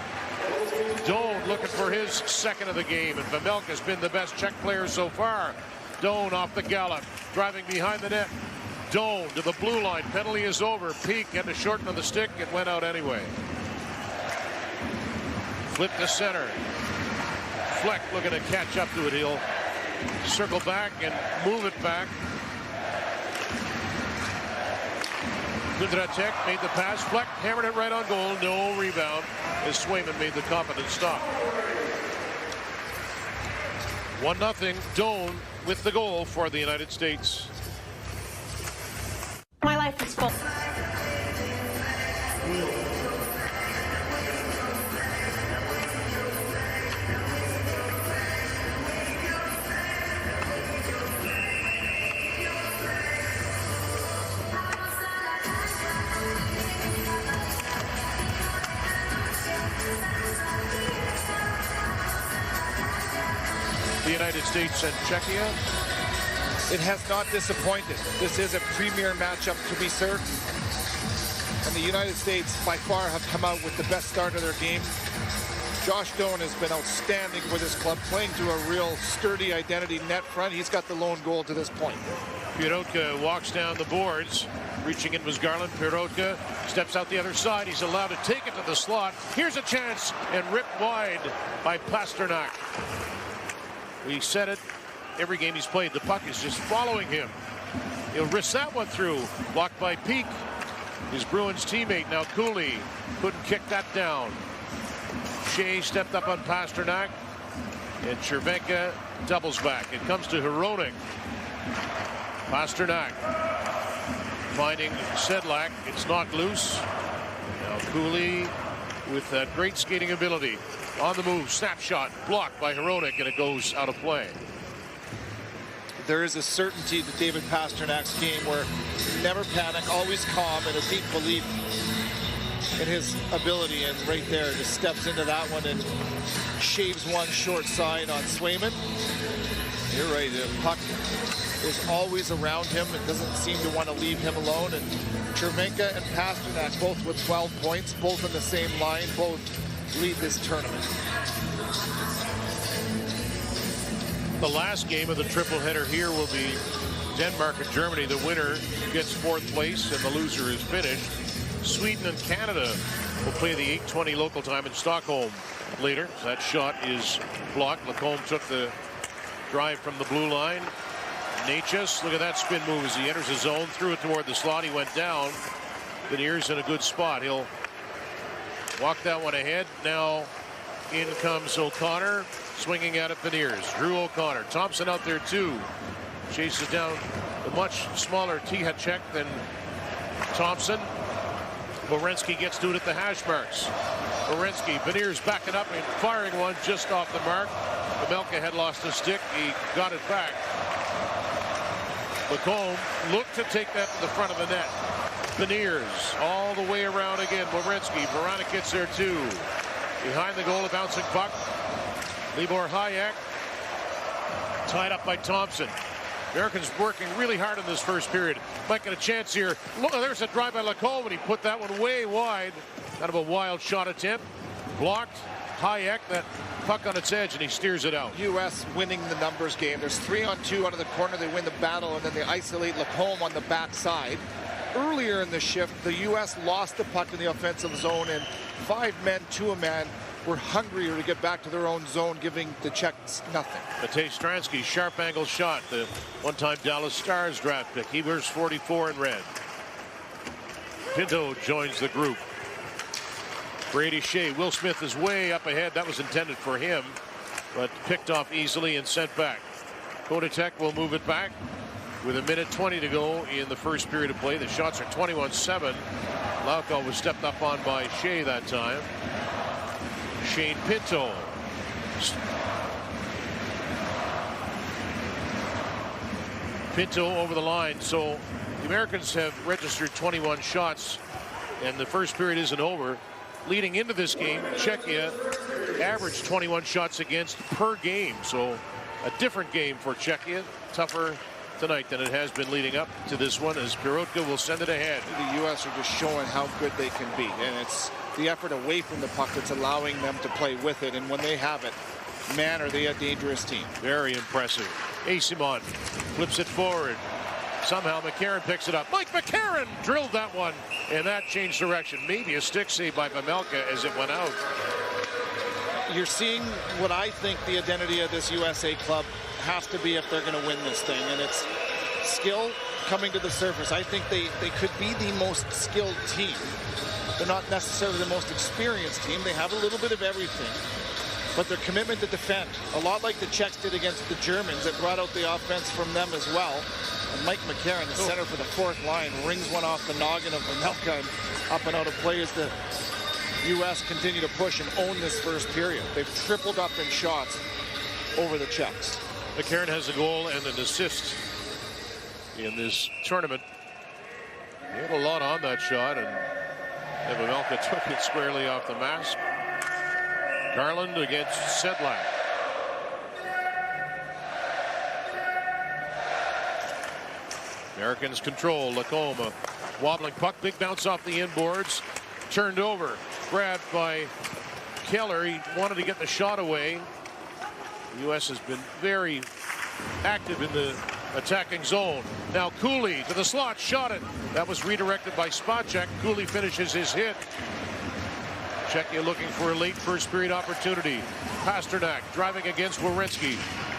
Doan looking for his second of the game, and Vejmelka's been the best Czech player so far. Doan off the gallop, driving behind the net. Doan to the blue line. Penalty is over. Peak had to shorten on the stick. It went out anyway. Flip to center. Fleck looking to catch up to it. He'll circle back and move it back. Kundratek made the pass. Fleck hammered it right on goal. No rebound as Swayman made the confident stop. 1-0. Doan with the goal for the United States. My life is full. The United States and Czechia. It has not disappointed. This is a premier matchup to be certain. And the United States by far have come out with the best start of their game. Josh Doan has been outstanding with his club, playing to a real sturdy identity net front. He's got the lone goal to this point. Pirotka walks down the boards. Reaching in was Garland. Pirotka steps out the other side. He's allowed to take it to the slot. Here's a chance, and ripped wide by Pastrnak. We said it every game he's played. The puck is just following him. He'll risk that one through. Blocked by Peak. His Bruins teammate now Cooley couldn't kick that down. Shea stepped up on Pastrnak, and Chervenka doubles back. It comes to Hronek. Pastrnak finding Sedlak. It's knocked loose. Now Cooley with that great skating ability. On the move, snapshot, blocked by Hronek, and it goes out of play. There is a certainty to David Pasternak's game where never panic, always calm, and a deep belief in his ability. And right there, just steps into that one and shaves one short side on Swayman. You're right, the puck is always around him. It doesn't seem to want to leave him alone, and Cervenka and Pasternak both with 12 points, both on the same line, both lead this tournament. The last game of the triple header here will be Denmark and Germany. The winner gets 4th place and the loser is finished. Sweden and Canada will play the 8:20 local time in Stockholm later. That shot is blocked. Lacombe took the drive from the blue line. Natchez, look at that spin move as he enters his zone, threw it toward the slot. He went down. Beniers in a good spot. He'll walk that one ahead. Now in comes O'Connor, swinging at it. Beniers. Drew O'Connor. Thompson out there too. Chases down the much smaller Tihacek than Thompson. Werenski gets to it at the hash marks. Werenski, Beniers backing up and firing one just off the mark. Pavelka had lost a stick. He got it back. Lacombe looked to take that to the front of the net. Beniers all the way around again. Werenski, Veranek gets there too. Behind the goal, a bouncing puck. Libor Hayek tied up by Thompson. Americans working really hard in this first period. Might get a chance here. Look, there's a drive by Lacombe, and he put that one way wide. Kind of a wild shot attempt. Blocked. Hayek, that puck on its edge, and he steers it out. U.S. winning the numbers game. There's 3-on-2 out of the corner. They win the battle, and then they isolate Lacombe on the backside. Earlier in the shift, the U.S. lost the puck in the offensive zone, and 5 men to a man were hungrier to get back to their own zone, giving the Czechs nothing. Matej Stransky, sharp angle shot. The one-time Dallas Stars draft pick. He wears 44 in red. Pinto joins the group. Brady Shea. Will Smith is way up ahead. That was intended for him, but picked off easily and sent back. Kodatek will move it back with 1:20 to go in the first period of play. The shots are 21-7. Lauko was stepped up on by Shea that time. Shane Pinto. Pinto over the line. So the Americans have registered 21 shots, and the first period isn't over. Leading into this game, Czechia averaged 21 shots against per game. So a different game for Czechia. Tougher tonight than it has been leading up to this one, as Pirotka will send it ahead. The U.S. are just showing how good they can be, and it's the effort away from the puck that's allowing them to play with it. And when they have it, man, are they a dangerous team. Very impressive. Asimon flips it forward. Somehow McCarron picks it up. Mike McCarron drilled that one, and that changed direction. Maybe a stick save by Pavelka as it went out. You're seeing what I think the identity of this USA club has to be if they're going to win this thing, and it's skill coming to the surface. I think they could be the most skilled team. They're not necessarily the most experienced team. They have a little bit of everything, but their commitment to defend, a lot like the Czechs did against the Germans, it brought out the offense from them as well. And Mike McCarron, the center for the 4th line, rings one off the noggin of Pavelka and up and out of play as the U.S. continue to push and own this first period. They've tripled up in shots over the Czechs. McCarron has a goal and an assist in this tournament. He had a lot on that shot, and Pavelka took it squarely off the mask. Garland against Sedlak. Americans control. Lacombe, wobbling puck, big bounce off the inboards, turned over, grabbed by Keller. He wanted to get the shot away. The U.S. has been very active in the attacking zone. Now Cooley to the slot, shot it. That was redirected by Spacek. Cooley finishes his hit. Czechia looking for a late first period opportunity. Pasternak driving against Werenski.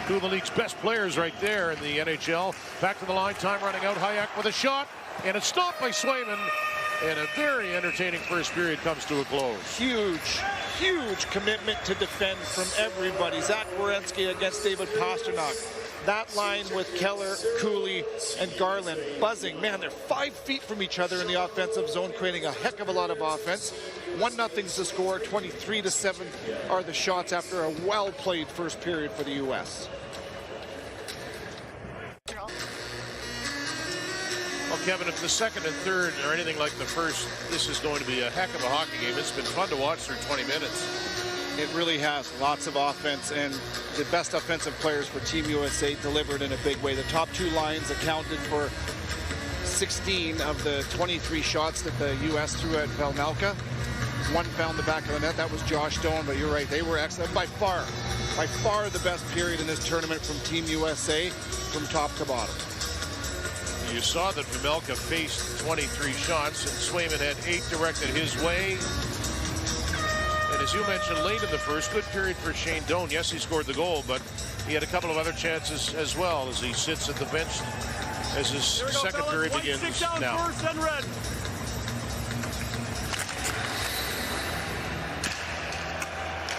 Two of the league's best players right there in the NHL. Back to the line, time running out. Hayek with a shot, and it's stopped by Swayman. And a very entertaining first period comes to a close. Huge commitment to defend from everybody. Zach Werenski against David Pasternak. That line with Keller, Cooley, and Garland buzzing. Man, they're 5 feet from each other in the offensive zone, creating a heck of a lot of offense. 1-0's the score. 23-7 are the shots after a well-played first period for the U.S. Well, Kevin, if the second and third are anything like the first, this is going to be a heck of a hockey game. It's been fun to watch through 20 minutes. It really has. Lots of offense, and the best offensive players for Team USA delivered in a big way. The top 2 lines accounted for 16 of the 23 shots that the U.S. threw at Vejmelka. One found the back of the net. That was Josh Stone, but you're right. They were excellent. By far the best period in this tournament from Team USA from top to bottom. You saw that Vejmelka faced 23 shots, and Swayman had 8 directed his way. And as you mentioned, late in the first, good period for Shane Doan. Yes, he scored the goal, but he had a couple of other chances as well as he sits at the bench as his second period begins now. First and red.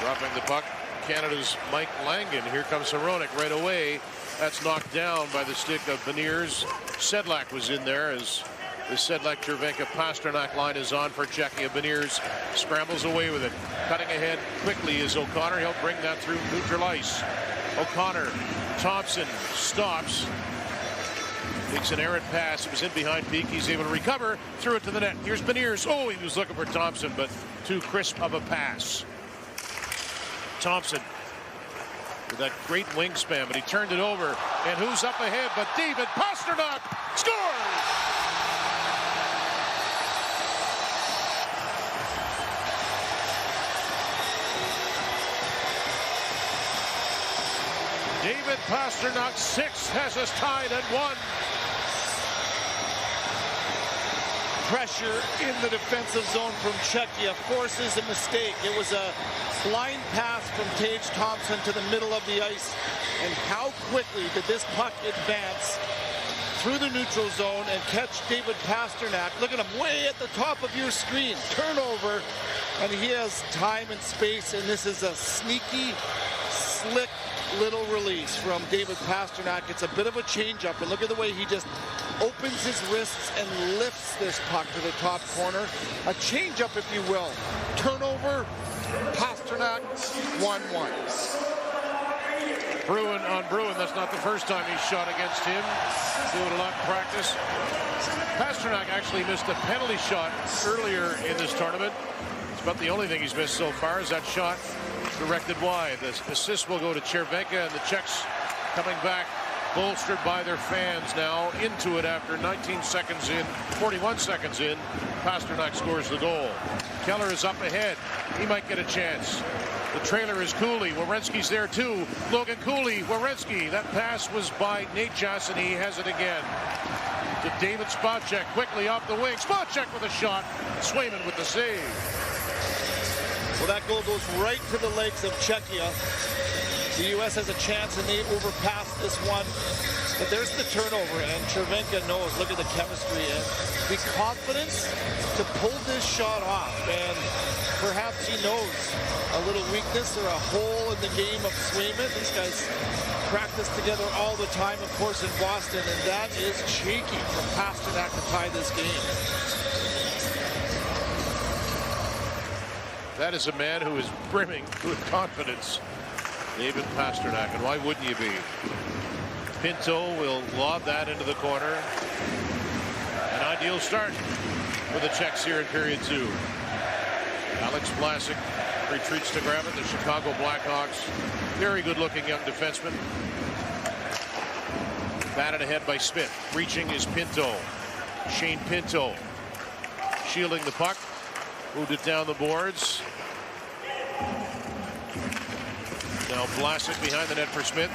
Dropping the puck, Canada's Mike Langen. Here comes Hronek right away. That's knocked down by the stick of Beniers. Sedlak was in there as the Sedlak, Cervenka, Pasternak line is on for Czechia. Beniers scrambles away with it. Cutting ahead quickly is O'Connor. He'll bring that through neutral ice. O'Connor, Thompson stops. Takes an errant pass. It was in behind Peak. He's able to recover. Threw it to the net. Here's Beniers. Oh, he was looking for Thompson, but too crisp of a pass. Thompson with that great wingspan, but he turned it over. And who's up ahead but David Pasternak scores! David Pasternak, 6, has us tied at 1. Pressure in the defensive zone from Czechia forces a mistake. It was a blind pass from Tage Thompson to the middle of the ice. And how quickly did this puck advance through the neutral zone and catch David Pasternak? Look at him way at the top of your screen. Turnover, and he has time and space, and this is a sneaky, slick little release from David Pasternak. It's a bit of a change-up, and look at the way he just opens his wrists and lifts this puck to the top corner. A change-up, if you will. Turnover, Pasternak, 1-1. Bruin on Bruin. That's not the first time he's shot against him. Doing a lot of practice. Pasternak actually missed a penalty shot earlier in this tournament. It's about the only thing he's missed so far is that shot directed wide. The assist will go to Cervenka, and the Czechs coming back, bolstered by their fans now into it after 19 seconds in, 41 seconds in. Pasternak scores the goal. Keller is up ahead. He might get a chance. The trailer is Cooley. Werenski's there too. Logan Cooley, Werenski. That pass was by Nate Johnson. He has it again. To David Spacek, quickly off the wing. Spacek with a shot. Swayman with the save. Well, that goal goes right to the legs of Czechia. The U.S. has a chance, and they overpass this one. But there's the turnover, and Cervenka knows, look at the chemistry and the confidence to pull this shot off. And perhaps he knows a little weakness or a hole in the game of Swayman. These guys practice together all the time, of course, in Boston, and that is cheeky for Pasternak to tie this game. That is a man who is brimming with confidence. David Pasternak, and why wouldn't you be? Pinto will lob that into the corner. An ideal start for the Czechs here in period 2. Alex Vlasic retreats to grab it. The Chicago Blackhawks, very good-looking young defenseman. Batted ahead by Smith. Reaching is Pinto. Shane Pinto shielding the puck. Moved it down the boards. Now Vlasic behind the net for Smith.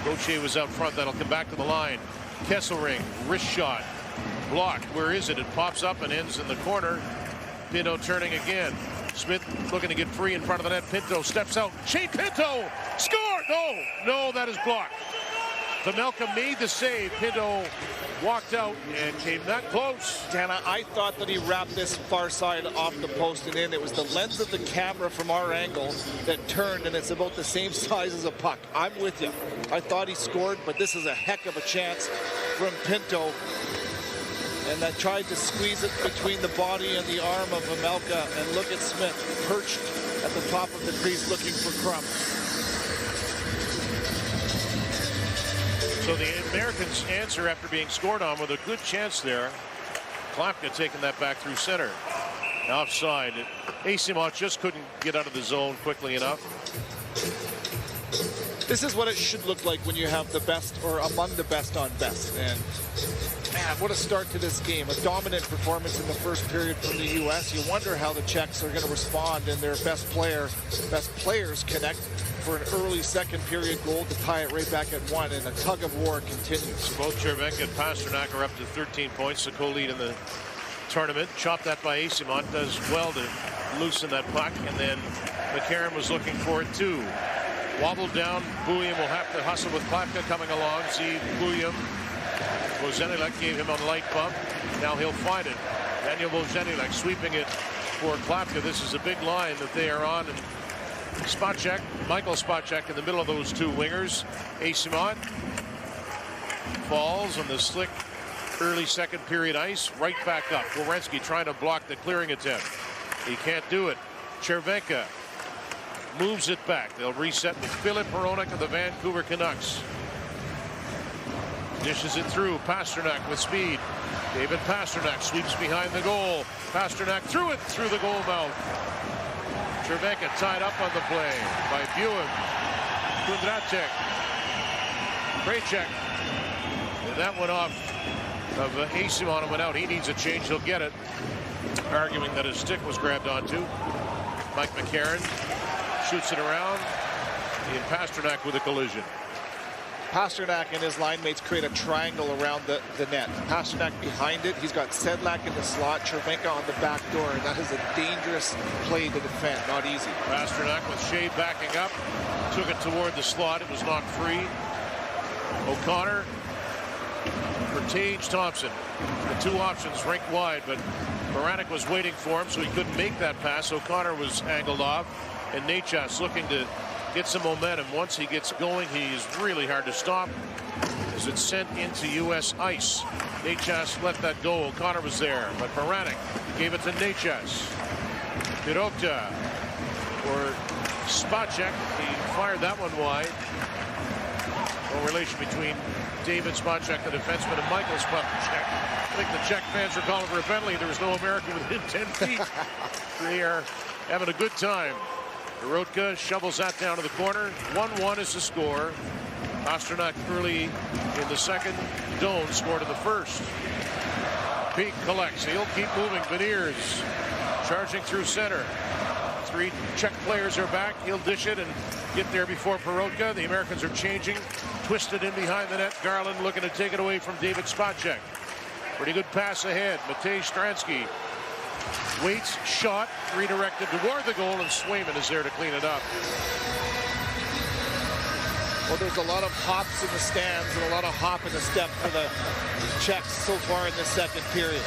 Gauthier was out front. That'll come back to the line. Kesselring, wrist shot. Blocked. Where is it? It pops up and ends in the corner. Pinto turning again. Smith looking to get free in front of the net. Pinto steps out. Shane Pinto! Score! No, that is blocked. Vejmelka made the save. Pinto walked out and came that close. Dana, I thought that he wrapped this far side off the post and in. It was the lens of the camera from our angle that turned, and it's about the same size as a puck. I'm with you. I thought he scored, but this is a heck of a chance from Pinto. And I tried to squeeze it between the body and the arm of Vejmelka, and look at Smith perched at the top of the crease looking for crumbs. So the Americans answer after being scored on with a good chance there. Klapka taking that back through center. Offside. Asimov just couldn't get out of the zone quickly enough. This is what it should look like when you have the best or among the best on best. And Man, what a start to this game. A dominant performance in the first period from the U.S. You wonder how the Czechs are going to respond, and their best players connect for an early second period goal to tie it right back at 1, and a tug of war continues. So both Cervenka and Pasternak are up to 13 points, the co-lead in the tournament. Chopped that by Asimont, does well to loosen that puck, and then McCarron was looking for it too. Wobbled down, Bouillon will have to hustle with Klapka coming along. See Bouillon. Vozenilek gave him a light bump. Now he'll find it. Daniel Vozenilek sweeping it for Klapka. This is a big line that they are on. And Spacek, Michael Spacek in the middle of those two wingers. Asimont falls on the slick early second period ice. Right back up. Werenski trying to block the clearing attempt. He can't do it. Cervenka moves it back. They'll reset with Philip Hronek of the Vancouver Canucks. Dishes it through. Pasternak with speed. David Pasternak sweeps behind the goal. Pasternak threw it through the goal mouth. Cervenka tied up on the play by Buin. Kundracek. Krejcek. And that went off of Asimont and went out. He needs a change. He'll get it. Arguing that his stick was grabbed onto. Mike McCarron shoots it around. And Pasternak with a collision. Pasternak and his line mates create a triangle around the net. Pasternak behind it. He's got Sedlak in the slot, Cervenka on the back door, and that is a dangerous play to defend. Not easy. Pasternak with Shea backing up. Took it toward the slot. It was knocked free. O'Connor for Tage Thompson. The two options rink wide, but Baranek was waiting for him, so he couldn't make that pass. O'Connor was angled off, and Nechas looking to get some momentum. Once he gets going, he's really hard to stop as it's sent into U.S. ice. Nechas let that go. O'Connor was there, but Baranek gave it to Nechas. Pirota for Spacek. He fired that one wide. No relation between David Spacek, the defenseman, and Michael Spacek. I think the Czech fans are calling for a penalty. There was no American within 10 feet. They are having a good time. Pirotka shovels that down to the corner. 1-1 is the score. Pasternak early in the second. Doan scored in the first. Peak collects. He'll keep moving. Beniers charging through center. 3 Czech players are back. He'll dish it and get there before Pirotka. The Americans are changing. Twisted in behind the net. Garland looking to take it away from David Spacek. Pretty good pass ahead. Matej Stransky waits, shot, redirected toward the goal, and Swayman is there to clean it up. Well, there's a lot of hops in the stands and a lot of hop in the step for the Czechs so far in the second period.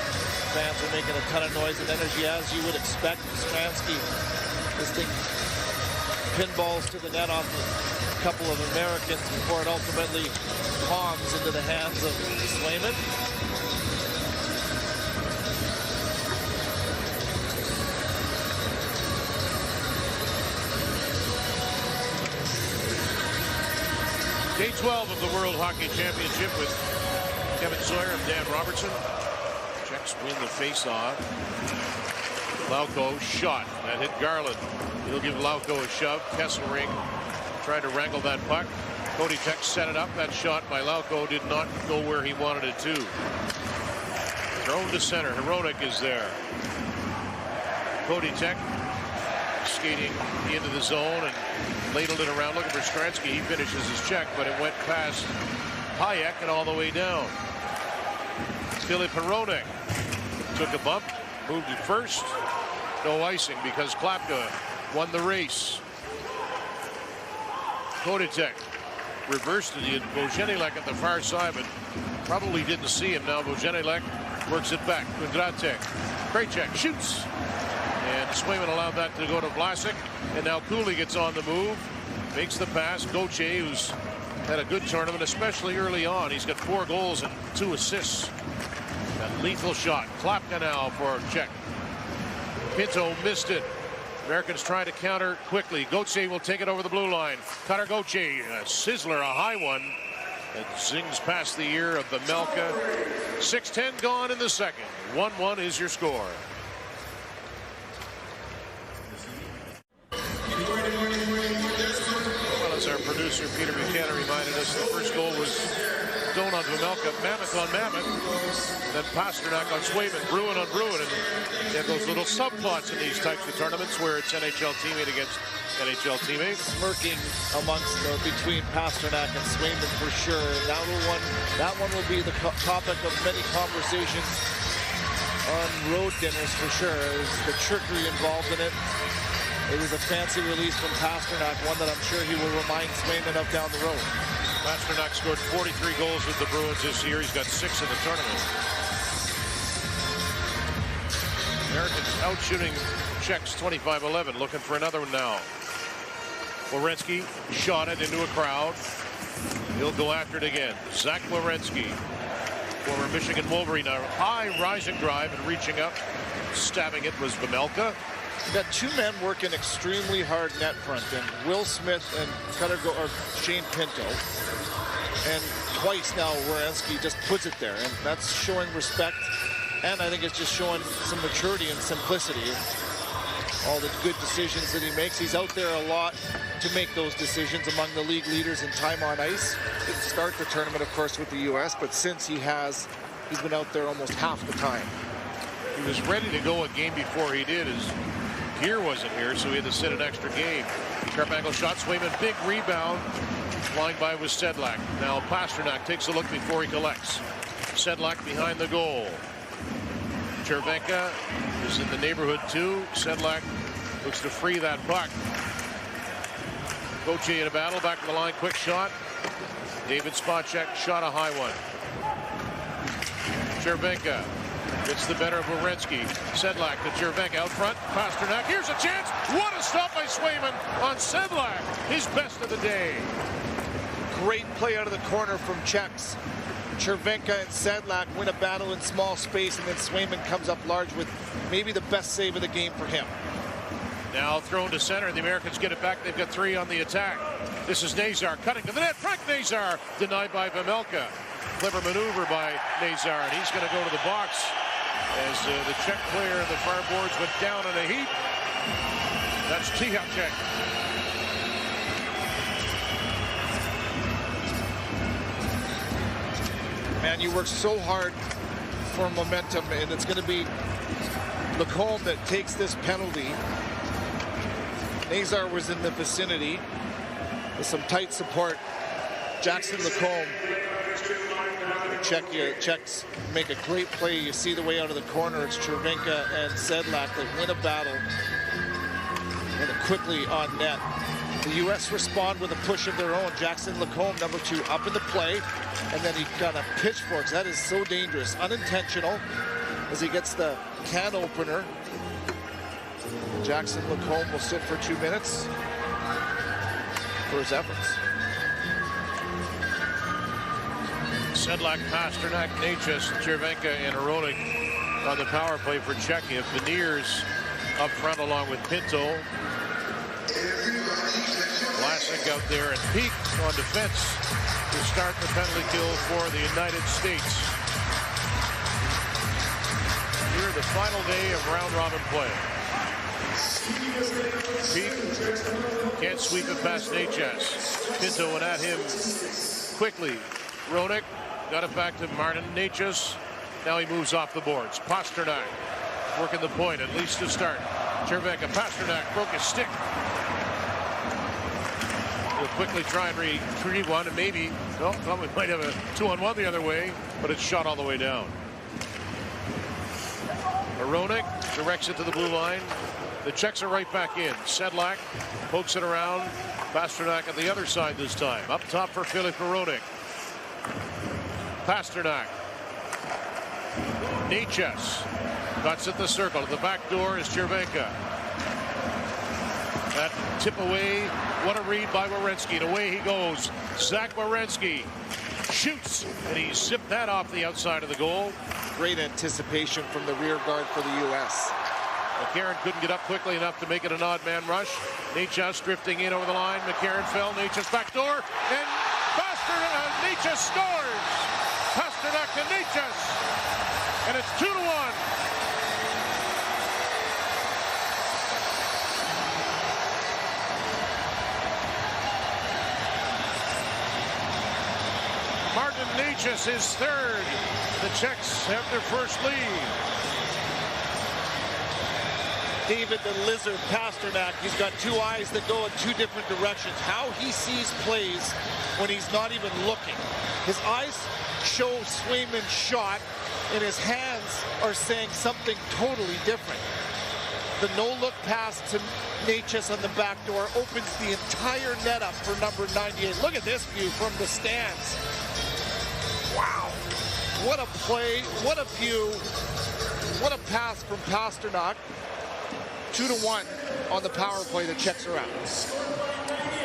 Fans are making a ton of noise and energy, as you would expect. Stransky listing pinballs to the net off a couple of Americans before it ultimately palms into the hands of Swayman. Day 12 of the World Hockey Championship with Kevin Sawyer and Dan Robertson. Czechs win the face-off. Lauko shot. That hit Garland. He'll give Lauko a shove. Kesselring tried to wrangle that puck. Cody Tech set it up. That shot by Lauko did not go where he wanted it to. Thrown to center. Hronek is there. Cody Tech skating into the zone and ladled it around looking for Stransky. He finishes his check, but it went past Hayek and all the way down. Philip Hronek took a bump, moved it first. No icing because Klapka won the race. Kotitek reversed it. He had Vozenilek at the far side, but probably didn't see him. Now Vozenilek works it back. Kundracek. Krejcek shoots. And Swayman allowed that to go to Vlasic. And now Cooley gets on the move. Makes the pass. Gauthier, who's had a good tournament, especially early on. He's got 4 goals and 2 assists. That lethal shot. Klapka now for Czech. Pinto missed it. Americans try to counter quickly. Gauthier will take it over the blue line. Connor Gauthier, a sizzler, a high one. That zings past the ear of the Melka. 6:10 gone in the second. 1-1 is your score. Well, as our producer Peter Buchanan reminded us, the first goal was Stone on Vejmelka, Mammoth on Mammoth, then Pasternak on Swayman, Bruin on Bruin, and they have those little subplots in these types of tournaments where it's NHL teammate against NHL teammates. Smirking amongst between Pasternak and Swayman for sure. That one will be the topic of many conversations on road dinners for sure. Is the trickery involved in it. It was a fancy release from Pasternak, one that I'm sure he will remind Swayman of down the road. Pasternak scored 43 goals with the Bruins this year. He's got 6 in the tournament. Americans out shooting Czechs 25-11. Looking for another one now. Werenski shot it into a crowd. He'll go after it again. Zach Werenski, former Michigan Wolverine, a high rising drive and reaching up, stabbing it was Vejmelka. Got two men working extremely hard net front, and Will Smith and Shane Pinto. And twice now, Werenski just puts it there, and that's showing respect. And I think it's just showing some maturity and simplicity. All the good decisions that he makes. He's out there a lot to make those decisions, among the league leaders in time on ice. Didn't start the tournament, of course, with the U.S., but since he's been out there almost half the time. He was ready to go a game before he did. His gear wasn't here, so he had to sit an extra game. Sharp angle shot, Swayman, big rebound. Flying by was Sedlak. Now Pasternak takes a look before he collects. Sedlak behind the goal. Cervenka is in the neighborhood too. Sedlak looks to free that puck. Gauthier in a battle, back to the line, quick shot. David Spacek shot a high one. Cervenka gets the better of Werenski. Sedlak to Cervenka out front. Pasternak, here's a chance. What a stop by Swayman on Sedlak. His best of the day. Great play out of the corner from Czechs. Cervenka and Sedlak win a battle in small space, and then Swayman comes up large with maybe the best save of the game for him. Now thrown to center. The Americans get it back. They've got 3 on the attack. This is Nazar cutting to the net. Frank Nazar denied by Vejmelka. Clever maneuver by Nazar, and he's going to go to the box as the Czech player in the far boards went down in a heap. That's Tihacek. Man, you work so hard for momentum, and it's going to be Lacombe that takes this penalty. Nazar was in the vicinity with some tight support. Jackson Lacombe. Czechs make a great play. You see the way out of the corner. It's Cervenka and Sedlak that win a battle and quickly on net. The U.S. respond with a push of their own. Jackson Lacombe, number 2, up in the play, and then he got a pitchforks. That is so dangerous, unintentional, as he gets the can opener. Jackson Lacombe will sit for 2 minutes for his efforts. Sedlak, Pasternak, Necas, Cervenka, and Hronek on the power play for Czechia. Veneers up front along with Pinto. Vlasic out there, and Peak on defense to start the penalty kill for the United States. Here, the final day of round-robin play. Peak can't sweep it past Necas. Pinto went at him quickly. Hronek got it back to Martin Necas. Now he moves off the boards. Pasternak working the point, at least to start. Cervenka, Pasternak broke his stick. He'll quickly try and retrieve one, and maybe, well, we might have a 2-on-1 the other way, but it's shot all the way down. Hronek directs it to the blue line. The Czechs are right back in. Sedlak pokes it around. Pasternak at the other side this time. Up top for Filip Hronek. Pasternak. Necas cuts at the circle. At the back door is Cervenka. That tip away. What a read by Werenski. And away he goes. Zach Werenski shoots, and he zipped that off the outside of the goal. Great anticipation from the rear guard for the U.S. McCarron couldn't get up quickly enough to make it an odd man rush. Necas drifting in over the line. McCarron fell. Necas back door, and Necas scores. Pasternak to Necas, and it's 2-1. Martin Necas is third. The Czechs have their first lead. David the Lizard Pasternak, he's got two eyes that go in two different directions. How he sees plays when he's not even looking. His eyes show Swayman's shot, and his hands are saying something totally different. The no-look pass to Necas on the back door opens the entire net up for number 98. Look at this view from the stands. Wow. What a play, what a view, what a pass from Pasternak. 2-1 on the power play. The Czechs are out.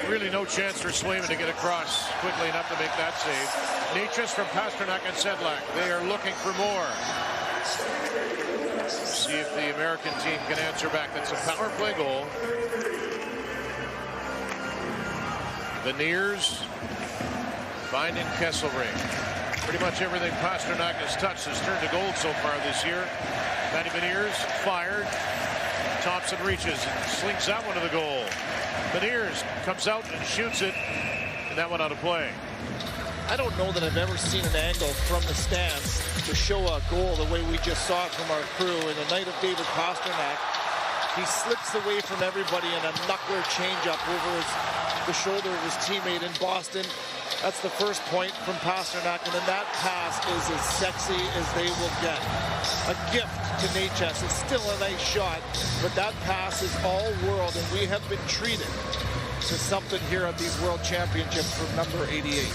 Really no chance for Swayman to get across quickly enough to make that save. Necas from Pasternak and Sedlak. They are looking for more. See if the American team can answer back. That's a power play goal. Beniers finding Kesselring. Pretty much everything Pasternak has touched has turned to gold so far this year. Matty Beniers fired. Thompson reaches and slings that one to the goal. Beniers comes out and shoots it, and that one out of play. I don't know that I've ever seen an angle from the stands to show a goal the way we just saw it from our crew. In the night of David Pasternak, he slips away from everybody in a knuckler changeup over the shoulder of his teammate in Boston. That's the first point from Pasternak, and then that pass is as sexy as they will get. A gift to Necas. It's still a nice shot, but that pass is all world, and we have been treated to something here at these World Championships from number 88.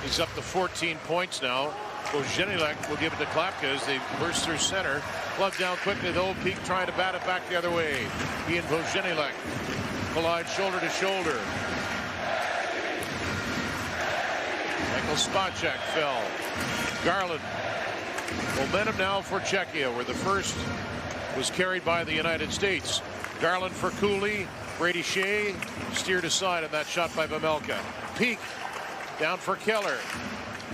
He's up to 14 points now. Boženilek will give it to Klapka as they burst through center. Glove down quickly though. Peak trying to bat it back the other way. He and Boženilek collide shoulder to shoulder. Michael Spacek fell. Garland. Momentum now for Czechia, where the first was carried by the United States. Garland for Cooley. Brady Shea steered aside on that shot by Vejmelka. Peak down for Keller.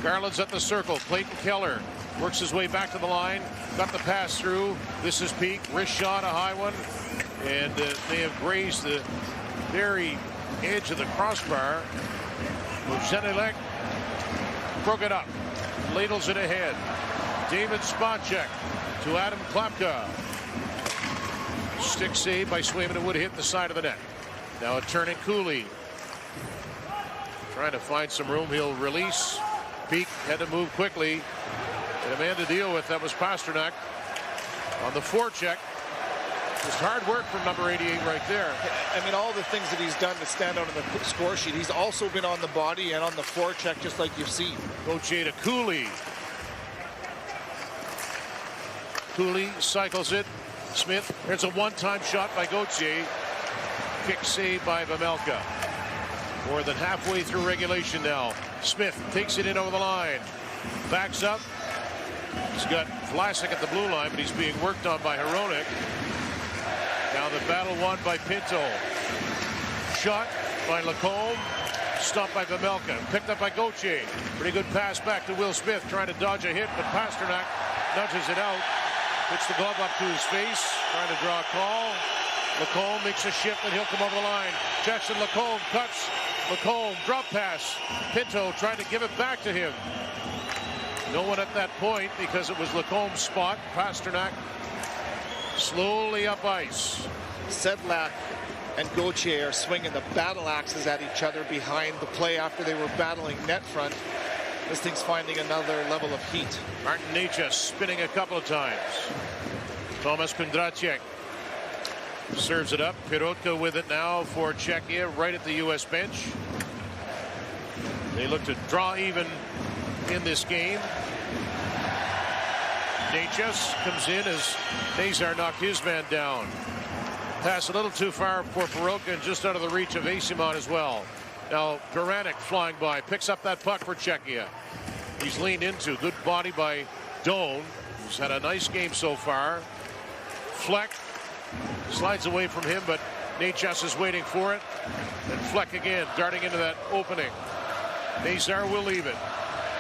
Garland's at the circle. Clayton Keller works his way back to the line. Got the pass through. This is Peak. Wrist shot, a high one. And they have grazed the very edge of the crossbar. Boženilek broke it up. Ladles it ahead. David Spacek to Adam Klapka. Stick save by Swayman. It would hit the side of the net. Now a turning Cooley. Trying to find some room. He'll release. Peak had to move quickly. And a man to deal with. That was Pasternak on the forecheck. Just hard work from number 88 right there. I mean, all the things that he's done to stand out on the score sheet. He's also been on the body and on the forecheck, just like you've seen. Gauthier to Cooley. Cooley cycles it. Smith. There's a one-time shot by Gauthier. Kick save by Vejmelka. More than halfway through regulation now. Smith takes it in over the line. Backs up. He's got Vlasic at the blue line, but he's being worked on by Hronek. Now the battle won by Pinto. Shot by Lacombe. Stopped by Vejmelka. Picked up by Gauthier. Pretty good pass back to Will Smith, trying to dodge a hit, but Pasternak nudges it out. Puts the glove up to his face, trying to draw a call. Lacombe makes a shift and he'll come over the line. Jackson Lacombe cuts. Lacombe drop pass. Pinto trying to give it back to him. No one at that point because it was Lacombe's spot. Pasternak slowly up ice. Sedlak and Gauthier are swinging the battle axes at each other behind the play after they were battling net front. This thing's finding another level of heat. Martin Necas spinning a couple of times. Thomas Kondratiuk serves it up. Pirotka with it now for Czechia, right at the U.S. bench. They look to draw even in this game. Necas comes in as Nazar knocked his man down. Pass a little too far for Pirotka and just out of the reach of Asimon as well. Now Garanik flying by, picks up that puck for Czechia. He's leaned into. Good body by Doan, who's had a nice game so far. Fleck slides away from him, but Necas is waiting for it. And Fleck again, darting into that opening. Nazar will leave it.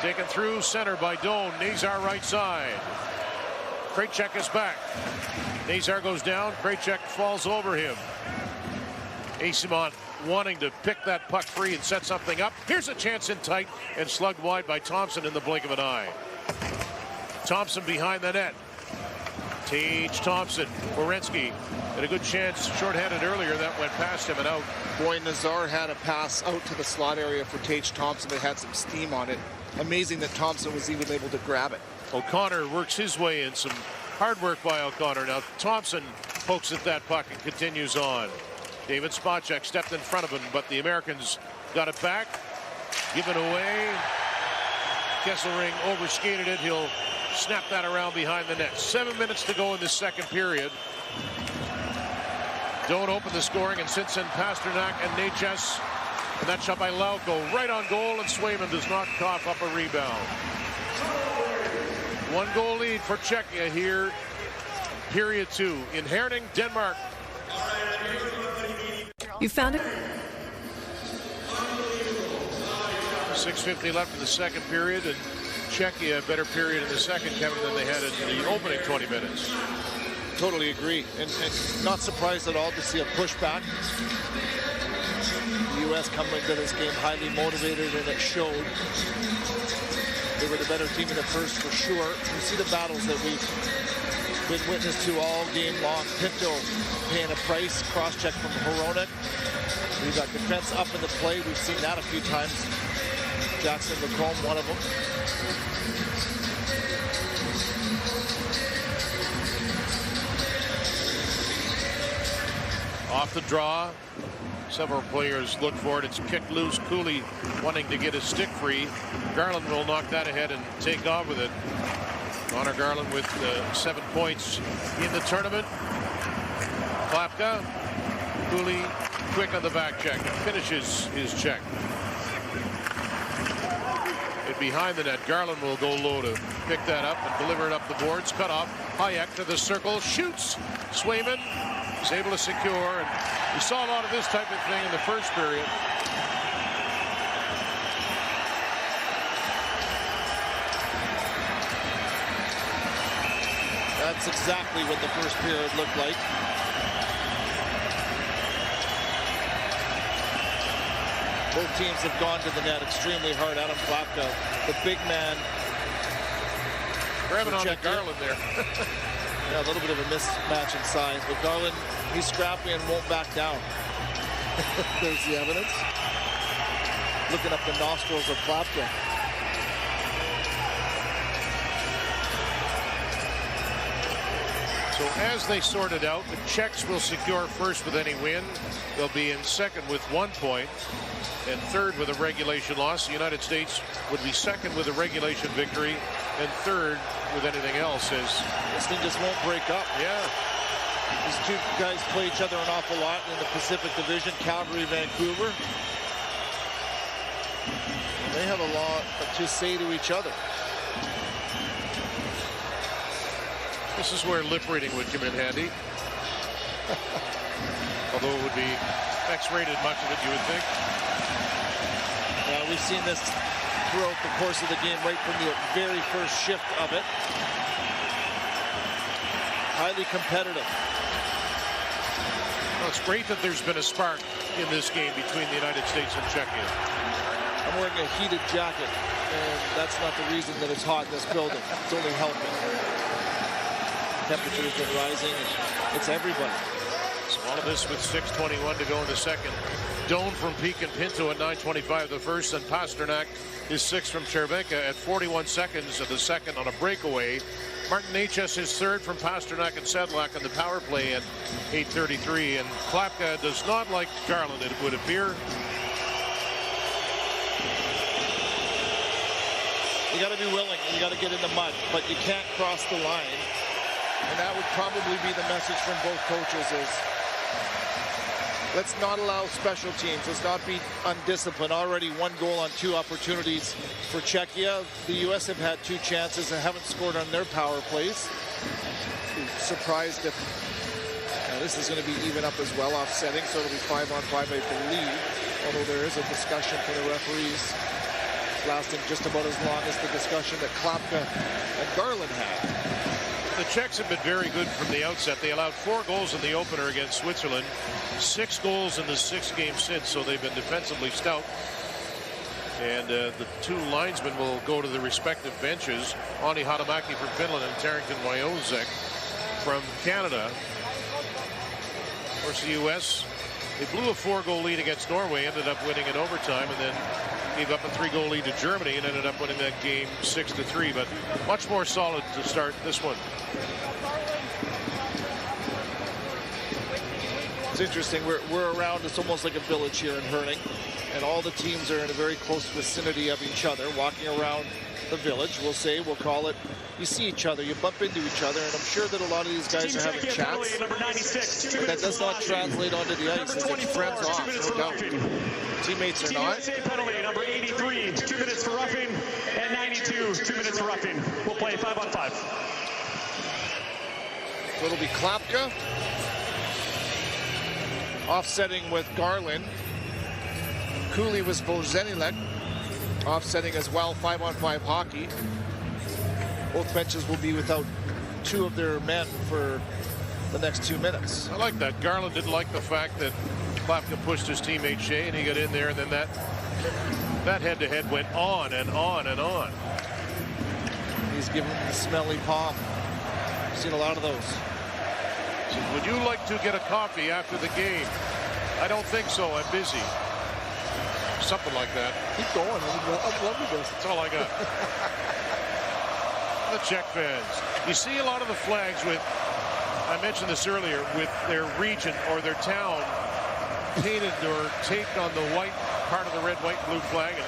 Taken through center by Doan. Nazar right side. Krejcik is back. Nazar goes down. Krejcik falls over him. Asimon wanting to pick that puck free and set something up. Here's a chance in tight and slugged wide by Thompson in the blink of an eye. Thompson behind the net. Tage Thompson. Werenski had a good chance shorthanded earlier. That went past him and out. Boy, Nazar had a pass out to the slot area for Tage Thompson that had some steam on it. Amazing that Thompson was even able to grab it. O'Connor works his way in. Some hard work by O'Connor. Now Thompson pokes at that puck and continues on. David Spacek stepped in front of him, but the Americans got it back. Given away. Kesselring overskated it. He'll snap that around behind the net. 7 minutes to go in the second period. Don't open the scoring, and Simpson, Pasternak, and Necas. And that shot by Lauko right on goal, and Swayman does not cough up a rebound. 1 goal lead for Czechia here. Period 2 in Herning, Denmark. You found it. 6:50 left in the second period, and Czechia a better period in the second, Kevin, than they had in the opening 20 minutes. Totally agree, and not surprised at all to see a pushback. The U.S. coming into this game highly motivated, and it showed. They were the better team in the first for sure. You see the battles that we've been witness to all game long. Pinto paying a price, cross-check from Hronek. We've got defense up in the play. We've seen that a few times. Jackson McComb, one of them. Off the draw. Several players look for it. It's kicked loose. Cooley wanting to get his stick free. Garland will knock that ahead and take off with it. Connor Garland with 7 points in the tournament. Klapka. Cooley quick on the back check. Finishes his check. It behind the net. Garland will go low to pick that up and deliver it up the boards. Cut off. Hayek to the circle. Shoots. Swayman is able to secure. And we saw a lot of this type of thing in the first period. That's exactly what the first period looked like. Both teams have gone to the net extremely hard. Adam Klapka, the big man. Grabbing on to Garland there. Yeah, a little bit of a mismatch in size, but Garland, he's scrappy and won't back down. There's the evidence. Looking up the nostrils of Klapka. So as they sort it out, the Czechs will secure first with any win. They'll be in second with 1 point and third with a regulation loss. The United States would be second with a regulation victory and third with anything else. As this thing just won't break up. Yeah. These two guys play each other an awful lot in the Pacific Division, Calgary, Vancouver. They have a lot to say to each other. This is where lip reading would come in handy. Although it would be X-rated, much of it, you would think. We've seen this throughout the course of the game, right from the very first shift of it. Highly competitive. Well, it's great that there's been a spark in this game between the United States and Czechia. I'm wearing a heated jacket, and that's not the reason that it's hot in this building. It's only helping. Temperature's been rising, and it's everybody. So all of this with 6:21 to go in the second. Doan from Peak and Pinto at 9:25 the first, and Pasternak is 6 from Chervenka at 41 seconds of the second on a breakaway. Martin Necas is third from Pasternak and Sedlak on the power play at 8:33, and Klapka does not like Garland, it would appear. You got to be willing, you got to get in the mud, but you can't cross the line. And that would probably be the message from both coaches is let's not allow special teams. Let's not be undisciplined. Already 1 goal on 2 opportunities for Czechia. The U.S. have had 2 chances and haven't scored on their power plays. Surprised if this is going to be even up as well, offsetting. So it'll be 5-on-5, I believe. Although there is a discussion for the referees lasting just about as long as the discussion that Klapka and Garland had. The Czechs have been very good from the outset. They allowed 4 goals in the opener against Switzerland, 6 goals in the 6 games since, so they've been defensively stout. And the 2 linesmen will go to the respective benches. Ani Hatamaki from Finland and Tarrington Wyozek from Canada. Of course, the U.S., they blew a 4-goal lead against Norway, ended up winning in overtime, and then gave up a 3-goal lead to Germany and ended up winning that game 6-3. But much more solid to start this one. It's interesting. We're around. It's almost like a village here in Herning, and all the teams are in a very close vicinity of each other, walking around the village. We'll call it. You see each other, you bump into each other, and I'm sure that a lot of these guys are having chats. But that does not translate onto the ice. They take friends off, no doubt. Teammates are not. Penalty number 83, 2 minutes for roughing, and 92, 2 minutes for roughing. We'll play 5-on-5. So it'll be Klapka offsetting with Garland. Cooley was Bozenilek offsetting as well. 5-on-5 hockey. Both benches will be without 2 of their men for the next 2 minutes. I like that. Garland didn't like the fact that Klapka pushed his teammate Shea, and he got in there, and then that head-to-head went on and on and on. He's giving him the smelly palm. I've seen a lot of those. Would you like to get a coffee after the game? I don't think so. I'm busy. Something like that. Keep going. I'm loving this. That's all I got. The Czech fans. You see a lot of the flags with, I mentioned this earlier, with their region or their town painted or taped on the white part of the red, white, blue flag, and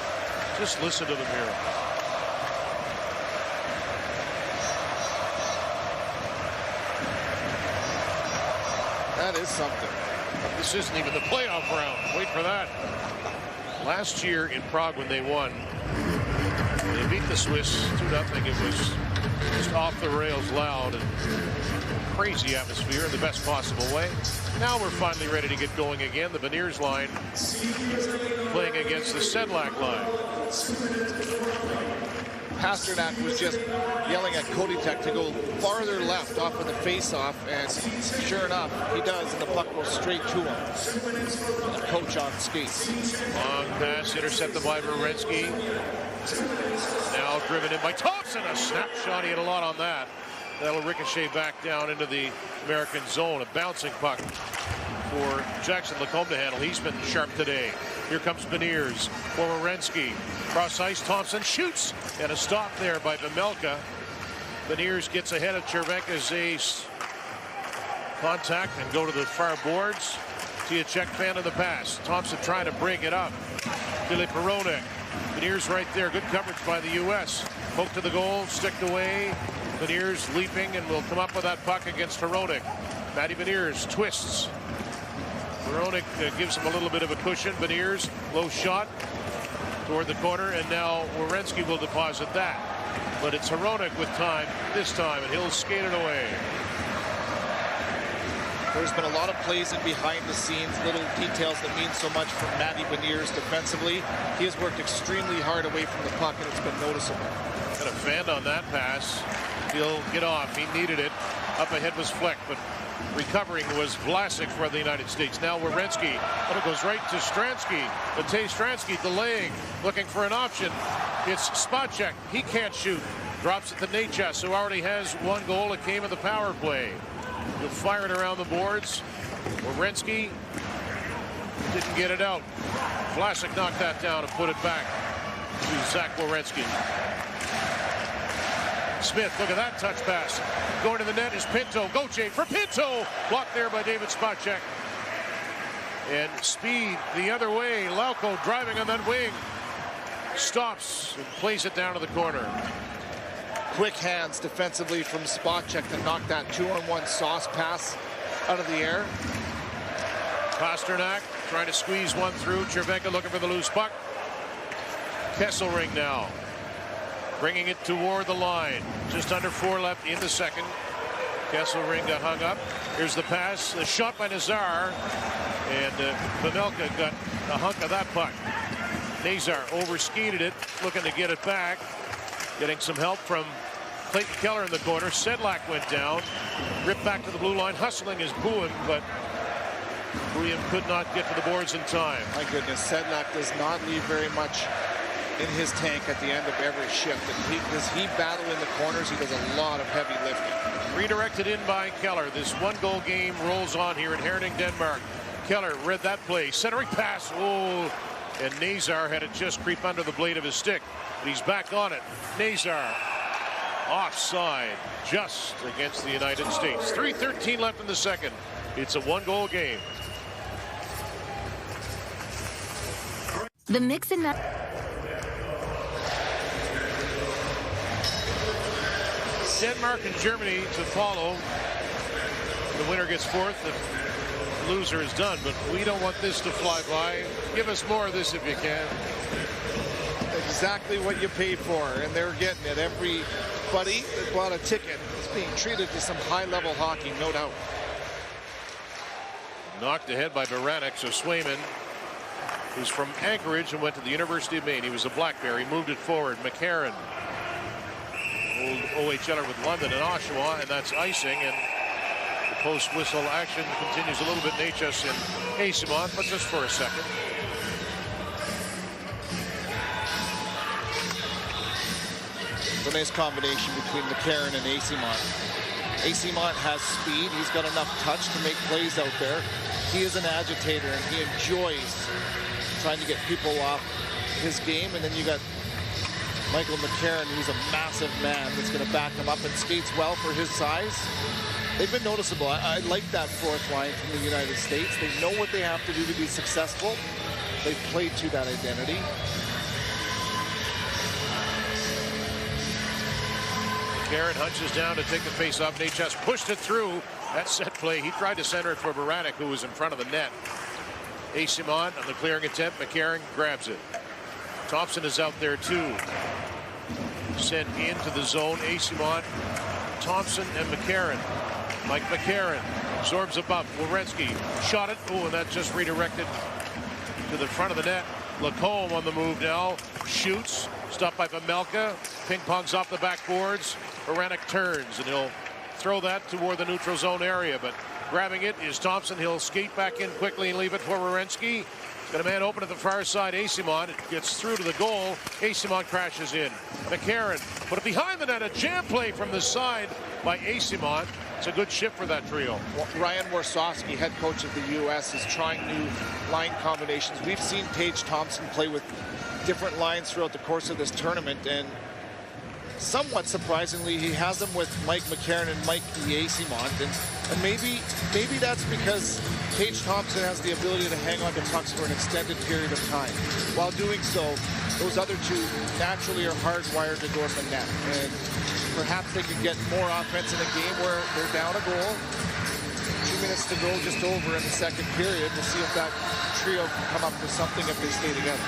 just listen to them here. That is something. This isn't even the playoff round. Wait for that. Last year in Prague when they won, they beat the Swiss 2-0. It was just off the rails loud and crazy atmosphere in the best possible way. Now we're finally ready to get going again. The Beniers line playing against the Sedlak line. Pasternak was just yelling at Koditek to go farther left off of the face-off, and sure enough, he does, and the puck goes straight to him. And the coach on skates. Long pass intercepted by Werenski. Now driven in by Thompson. A snapshot. He had a lot on that. That'll ricochet back down into the American zone. A bouncing puck for Jackson Lacombe to handle. He's been sharp today. Here comes Beniers for Werenski. Cross ice, Thompson shoots, and a stop there by Vejmelka. Beniers gets ahead of Cervenka's ace. Contact and go to the far boards. See a Czech fan of the pass. Thompson trying to break it up. Filip Hronek. Beniers right there. Good coverage by the U.S. Poke to the goal, sticked away. Beniers leaping and will come up with that puck against Hronek. Matty Beniers twists. Hronek gives him a little bit of a cushion. Beniers, low shot toward the corner, and now Werenski will deposit that. But it's Hronek with time this time, and he'll skate it away. There's been a lot of plays in behind the scenes, little details that mean so much from Matty Beniers defensively. He has worked extremely hard away from the puck, and it's been noticeable. Got a fan on that pass. He'll get off. He needed it. Up ahead was Fleck, but recovering was Vlasic for the United States. Now Werenski, but it goes right to Stransky. Matej Stransky delaying, looking for an option. It's Spacek. He can't shoot. Drops it to Nechas, who already has 1 goal. It came in the power play. He'll fire it around the boards. Werenski didn't get it out. Vlasic knocked that down and put it back to Zach Werenski. Smith, look at that touch pass. Going to the net is Pinto. Gauthier for Pinto. Blocked there by David Spacek. And speed the other way. Lauko driving on that wing. Stops and plays it down to the corner. Quick hands defensively from Spacek to knock that 2-on-1 sauce pass out of the air. Pasternak trying to squeeze one through. Cervenka looking for the loose puck. Kesselring now. Bringing it toward the line. Just under 4 left in the second. Kesselring got hung up. Here's the pass. The shot by Nazar. And Vejmelka got a hunk of that puck. Nazar overskated it. Looking to get it back. Getting some help from Clayton Keller in the corner. Sedlak went down. Ripped back to the blue line. Hustling is Buim, but Buim could not get to the boards in time. My goodness, Sedlak does not leave very much in his tank at the end of every shift. And does he battle in the corners? He does a lot of heavy lifting. Redirected in by Keller. This one-goal game rolls on here in Herning, Denmark. Keller read that play. Centering pass. Oh, and Nazar had it just creep under the blade of his stick. But he's back on it. Nazar offside just against the United States. 3:13 left in the second. It's a one-goal game. The mix and Denmark and Germany to follow. The winner gets fourth. The loser is done, but we don't want this to fly by. Give us more of this if you can. Exactly what you paid for, and they're getting it. Everybody that bought a ticket is being treated to some high-level hockey, no doubt. Knocked ahead by Baranek, so Swayman, who's from Anchorage and went to the University of Maine. He was a Blackberry, moved it forward. McCarron, old OHLer with London and Oshawa, and that's icing, and the post-whistle action continues a little bit in HS and Asimont, but just for a second. It's a nice combination between McCarron and Asimont. Asimont has speed. He's got enough touch to make plays out there. He is an agitator, and he enjoys trying to get people off his game. And then you got Michael McCarron, who's a massive man that's going to back him up and skates well for his size. They've been noticeable. I like that fourth line from the United States. They know what they have to do to be successful. They've played to that identity. McCarron hunches down to take the face-off. Natchez pushed it through. That set play. He tried to center it for Baranek, who was in front of the net. Asimont on the clearing attempt. McCarron grabs it. Thompson is out there too. Sent into the zone. Asimont, Thompson, and McCarron. Mike McCarron absorbs a bump. Werenski shot it. Oh, and that just redirected to the front of the net. Lacombe on the move now. Shoots. Stopped by Pamelka. Ping-pongs off the backboards. Baranek turns, and he'll throw that toward the neutral zone area. But grabbing it is Thompson. He'll skate back in quickly and leave it for Werenski. Got a man open at the far side. Asimont. It gets through to the goal. Asimont crashes in. McCarron put it behind the net. A jam play from the side by Asimont. It's a good shift for that trio. Well, Ryan Warsofsky, head coach of the U.S., is trying new line combinations. We've seen Tage Thompson play with different lines throughout the course of this tournament, and somewhat surprisingly, he has them with Mike McCarron and Mike Asimont, and maybe that's because Tage Thompson has the ability to hang on to pucks for an extended period of time. While doing so, those other two naturally are hardwired to Dortmund net, and perhaps they could get more offense in a game where they're down a goal. 2 minutes to go, just over in the second period. We'll see if that trio can come up with something if they stay together.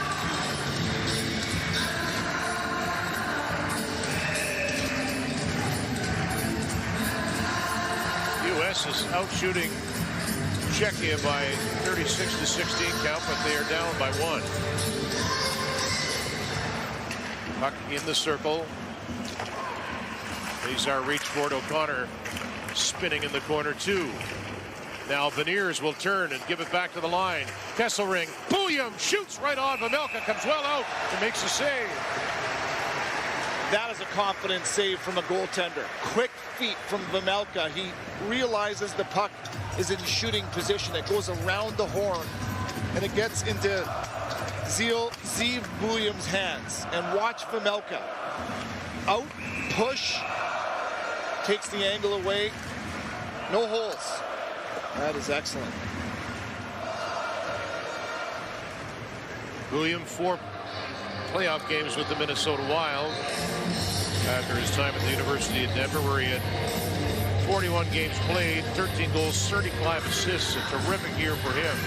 U.S. is out-shooting Czechia by 36-16 count, but they are down by 1. Puck in the circle. Nazar reach for it. O'Connor spinning in the corner too. Now Beniers will turn and give it back to the line. Kesselring, Buim shoots right on. Pamelka comes well out and makes a save. That is a confident save from a goaltender. Quick feet from Pamelka. He realizes the puck is in shooting position. It goes around the horn, and it gets into Zeev Buim's hands. And watch Pamelka. Out, push, takes the angle away. No holes. That is excellent. Buim, 4 playoff games with the Minnesota Wild after his time at the University of Denver, where he had 41 games played, 13 goals, 35 assists. A terrific year for him.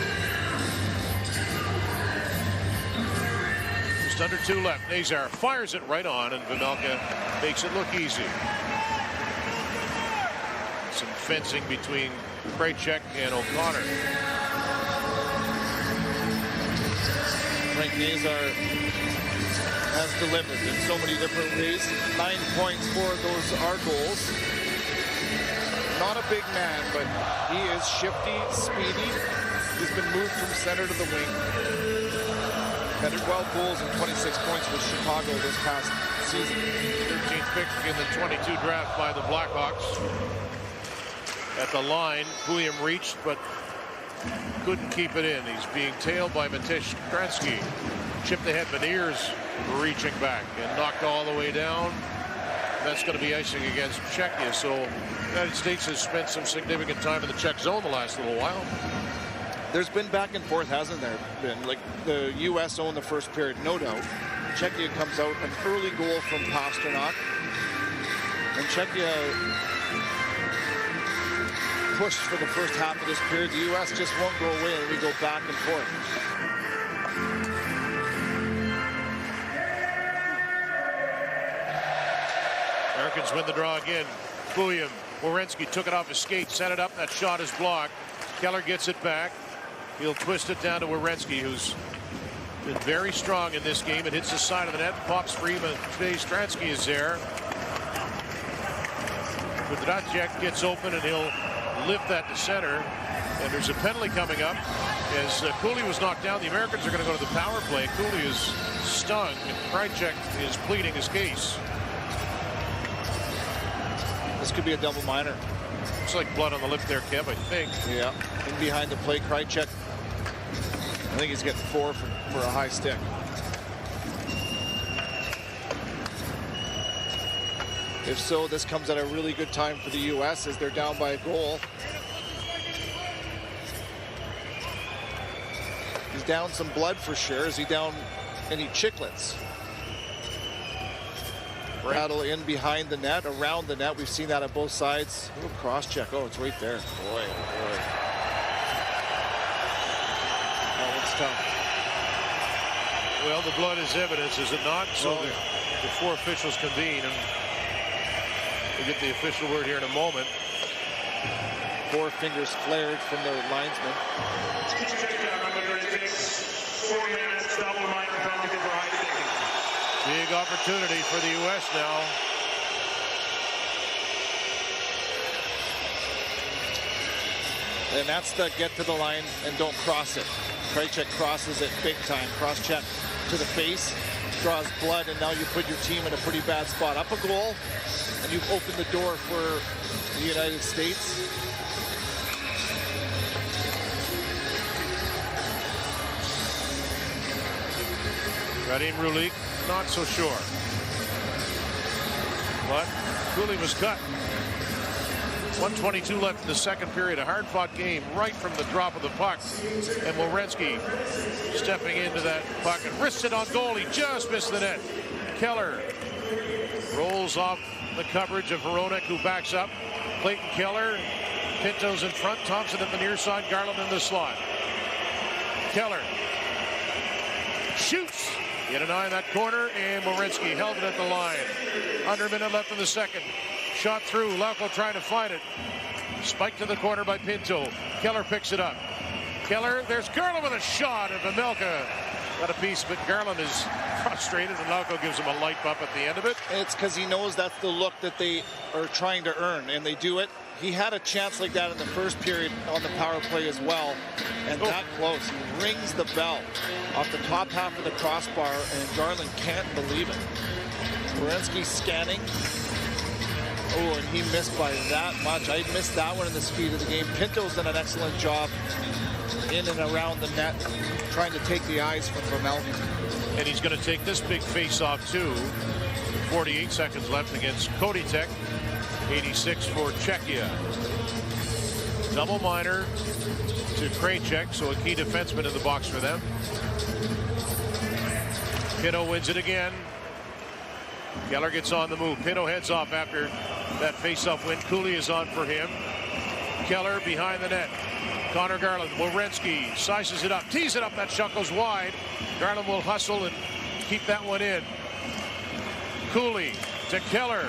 Just under 2 left. Nazar fires it right on, and Pamelka makes it look easy. Some fencing between Krejcik and O'Connor. Frank Nazar has delivered in so many different ways. 9 points, 4 of those are goals. Not a big man, but he is shifty, speedy. He's been moved from center to the wing. Had 12 goals and 26 points with Chicago this past season. 13th pick in the 22 draft by the Blackhawks. At the line, William reached, but couldn't keep it in. He's being tailed by Matesh Kransky. Chipped ahead, Beniers reaching back and knocked all the way down. That's going to be icing against Czechia. So the United States has spent some significant time in the Czech zone the last little while. There's been back and forth, hasn't there been? Like, the U.S. owned the first period, no doubt. Czechia comes out, an early goal from Pasternak. And Czechia pushed for the first half of this period. The U.S. just won't go away, and we go back and forth. Americans win the draw again. William, Werenski took it off his skate, set it up. That shot is blocked. Keller gets it back. He'll twist it down to Werenski, who's been very strong in this game. It hits the side of the net, pops free, but Stransky is there. Kudracek gets open, and he'll lift that to center. And there's a penalty coming up. As Cooley was knocked down, the Americans are going to go to the power play. Cooley is stung, and Krajcek is pleading his case. This could be a double minor. Looks like blood on the lip there, Kev, I think. Yeah, in behind the play, Krajcek. I think he's getting 4 for a high stick. If so, this comes at a really good time for the U.S. as they're down by a goal. He's down some blood for sure. Is he down any chiclets? Rattle in behind the net, around the net. We've seen that on both sides. Ooh, cross check. Oh, it's right there. Boy, oh boy. That one's tough. Well, the blood is evidence, is it not? So the 4 officials convene, and we'll get the official word here in a moment. 4 fingers flared from the linesman. Big opportunity for the U.S. now. And that's the get to the line and don't cross it. Krajcek crosses it big time. Cross check to the face, draws blood, and now you put your team in a pretty bad spot. Up a goal, and you've opened the door for the United States. Radim Rulik, not so sure. But Cooley was cut. 1:22 left in the second period. A hard-fought game right from the drop of the puck. And Werenski stepping into that puck and wrists it on goal. He just missed the net. Keller rolls off the coverage of Hronek, who backs up. Clayton Keller, Pinto's in front. Thompson at the near side. Garland in the slot. Keller shoots. Get an eye in that corner, and Werenski held it at the line. Under a minute left in the second. Shot through. Lauko trying to find it. Spiked to the corner by Pinto. Keller picks it up. Keller, there's Garland with a shot, and Pamelka got a piece, but Garland is frustrated, and Lauko gives him a light bump at the end of it. It's because he knows that's the look that they are trying to earn, and they do it. He had a chance like that in the first period on the power play as well, and that close. He rings the bell off the top half of the crossbar, and Garland can't believe it. Werenski scanning. Oh, and he missed by that much. I missed that one in the speed of the game. Pinto's done an excellent job in and around the net, trying to take the eyes from Pamelka. And he's going to take this big face-off, too. 48 seconds left against Koditek. 86 for Czechia. Double minor to Krajcek, so a key defenseman in the box for them. Pinto wins it again. Keller gets on the move. Pinto heads off after that face-off win. Cooley is on for him. Keller behind the net. Connor Garland. Werenski sizes it up, tees it up. That shot goes wide. Garland will hustle and keep that one in. Cooley to Keller.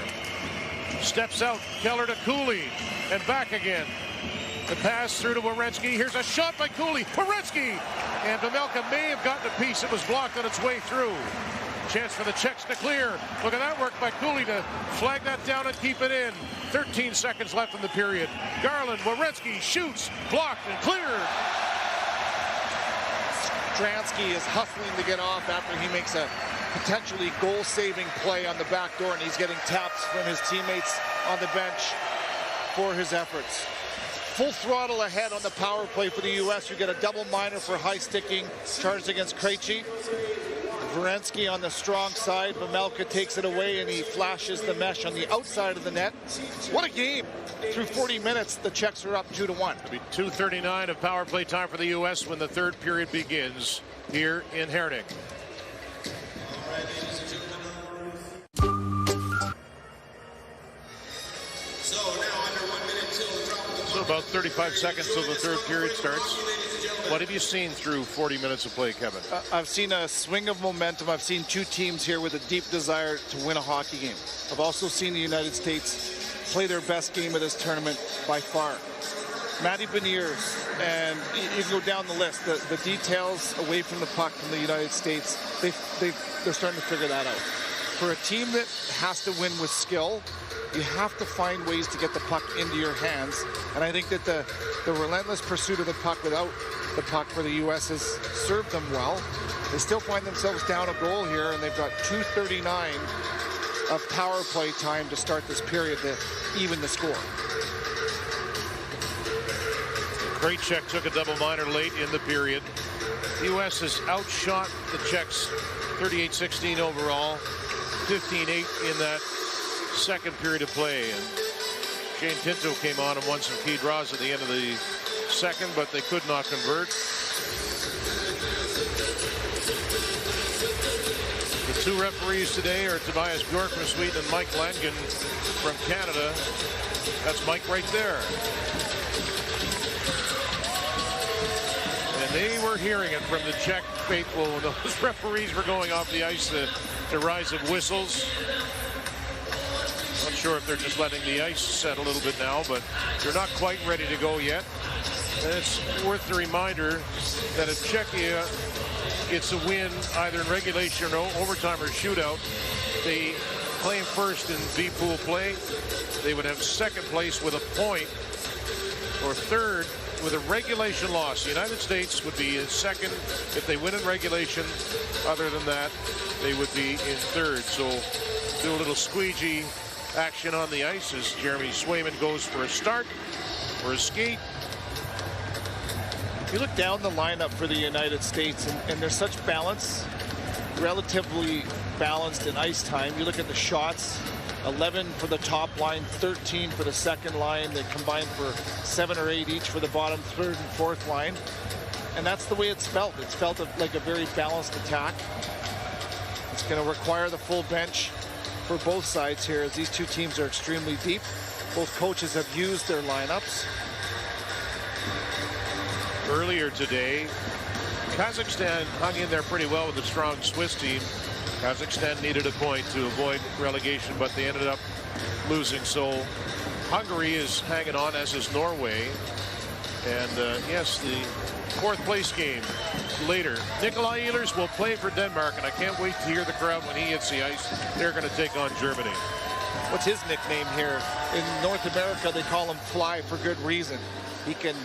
Steps out. Keller to Cooley. And back again. The pass through to Werenski. Here's a shot by Cooley. Werenski! And Pamelka may have gotten a piece. It was blocked on its way through. Chance for the Czechs to clear. Look at that work by Cooley to flag that down and keep it in. 13 seconds left in the period. Garland, Werenski shoots, blocked and cleared. Stransky is hustling to get off after he makes a potentially goal-saving play on the back door, and he's getting taps from his teammates on the bench for his efforts. Full throttle ahead on the power play for the U.S. You get a double minor for high sticking charged against Krejci. Werenski on the strong side. Pavelka takes it away, and he flashes the mesh on the outside of the net. What a game. Through 40 minutes, the Czechs are up 2-1. It'll be 2:39 of power play time for the U.S. when the third period begins here in Herning. So about 35 seconds till the third period starts. What have you seen through 40 minutes of play, Kevin? I've seen a swing of momentum. I've seen two teams here with a deep desire to win a hockey game. I've also seen the United States play their best game of this tournament by far. Matty Beniers, and you can go down the list. The details away from the puck from the United States, they're starting to figure that out. For a team that has to win with skill, you have to find ways to get the puck into your hands. And I think that the relentless pursuit of the puck without the puck for the U.S. has served them well. They still find themselves down a goal here, and they've got 2:39 of power play time to start this period to even the score. Krejci took a double minor late in the period. The U.S. has outshot the Czechs 38-16 overall, 15-8 in that second period of play. And Shane Tinto came on and won some key draws at the end of the second, but they could not convert. The two referees today are Tobias Bjork from Sweden and Mike Langen from Canada. That's Mike right there. And they were hearing it from the Czech faithful when those referees were going off the ice, the rise of whistles. Not sure if they're just letting the ice set a little bit now, but they're not quite ready to go yet. And it's worth the reminder that if Czechia gets a win either in regulation or overtime or shootout, they claim first in B-pool play. They would have second place with a point, or third with a regulation loss. The United States would be in second if they win in regulation. Other than that, they would be in third. So do a little squeegee action on the ice as Jeremy Swayman goes for a start, for a skate. You look down the lineup for the United States, and there's such balance, relatively balanced in ice time. You look at the shots, 11 for the top line, 13 for the second line. They combined for 7 or 8 each for the bottom, third and fourth line. And that's the way it's felt. It's felt like a very balanced attack. It's going to require the full bench for both sides here, as these two teams are extremely deep. Both coaches have used their lineups. Earlier today, Kazakhstan hung in there pretty well with a strong Swiss team. Kazakhstan needed a point to avoid relegation, but they ended up losing. So Hungary is hanging on, as is Norway. And yes, the fourth place game later. Nikolai Ehlers will play for Denmark, and I can't wait to hear the crowd when he hits the ice. They're going to take on Germany. What's his nickname here? In North America, they call him Fly for good reason. He can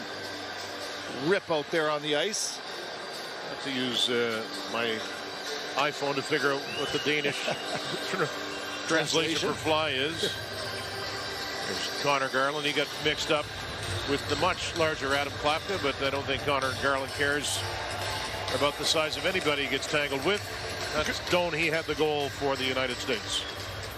rip out there on the ice. I have to use my iPhone to figure out what the Danish translation for fly is. There's Connor Garland. He got mixed up with the much larger Adam Klapka, but I don't think Connor Garland cares about the size of anybody he gets tangled with. That's Doan. He had the goal for the United States.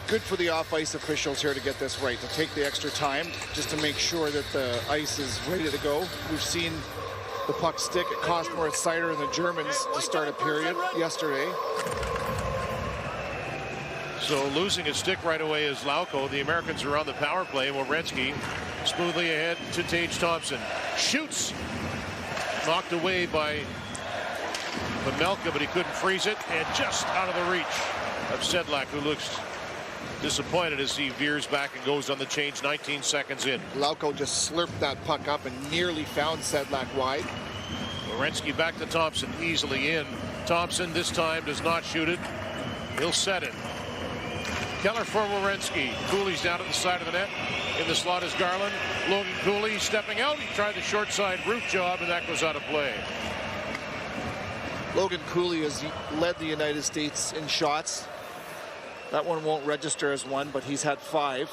Good for the off-ice officials here to get this right, to take the extra time just to make sure that the ice is ready to go. We've seen the puck stick. It cost Moritz Seider and the Germans to start a period yesterday. So losing a stick right away is Lauko. The Americans are on the power play. Werenski smoothly ahead to Tage Thompson. Shoots. Knocked away by Pavelka, but he couldn't freeze it. And just out of the reach of Sedlak, who looks disappointed as he veers back and goes on the change 19 seconds in. Lauko just slurped that puck up and nearly found Sedlak wide. Werenski back to Thompson, easily in. Thompson this time does not shoot it. He'll set it. Keller for Werenski. Cooley's down at the side of the net. In the slot is Garland. Logan Cooley stepping out. He tried the short side root job, and that goes out of play. Logan Cooley has led the United States in shots. That one won't register as one, but he's had 5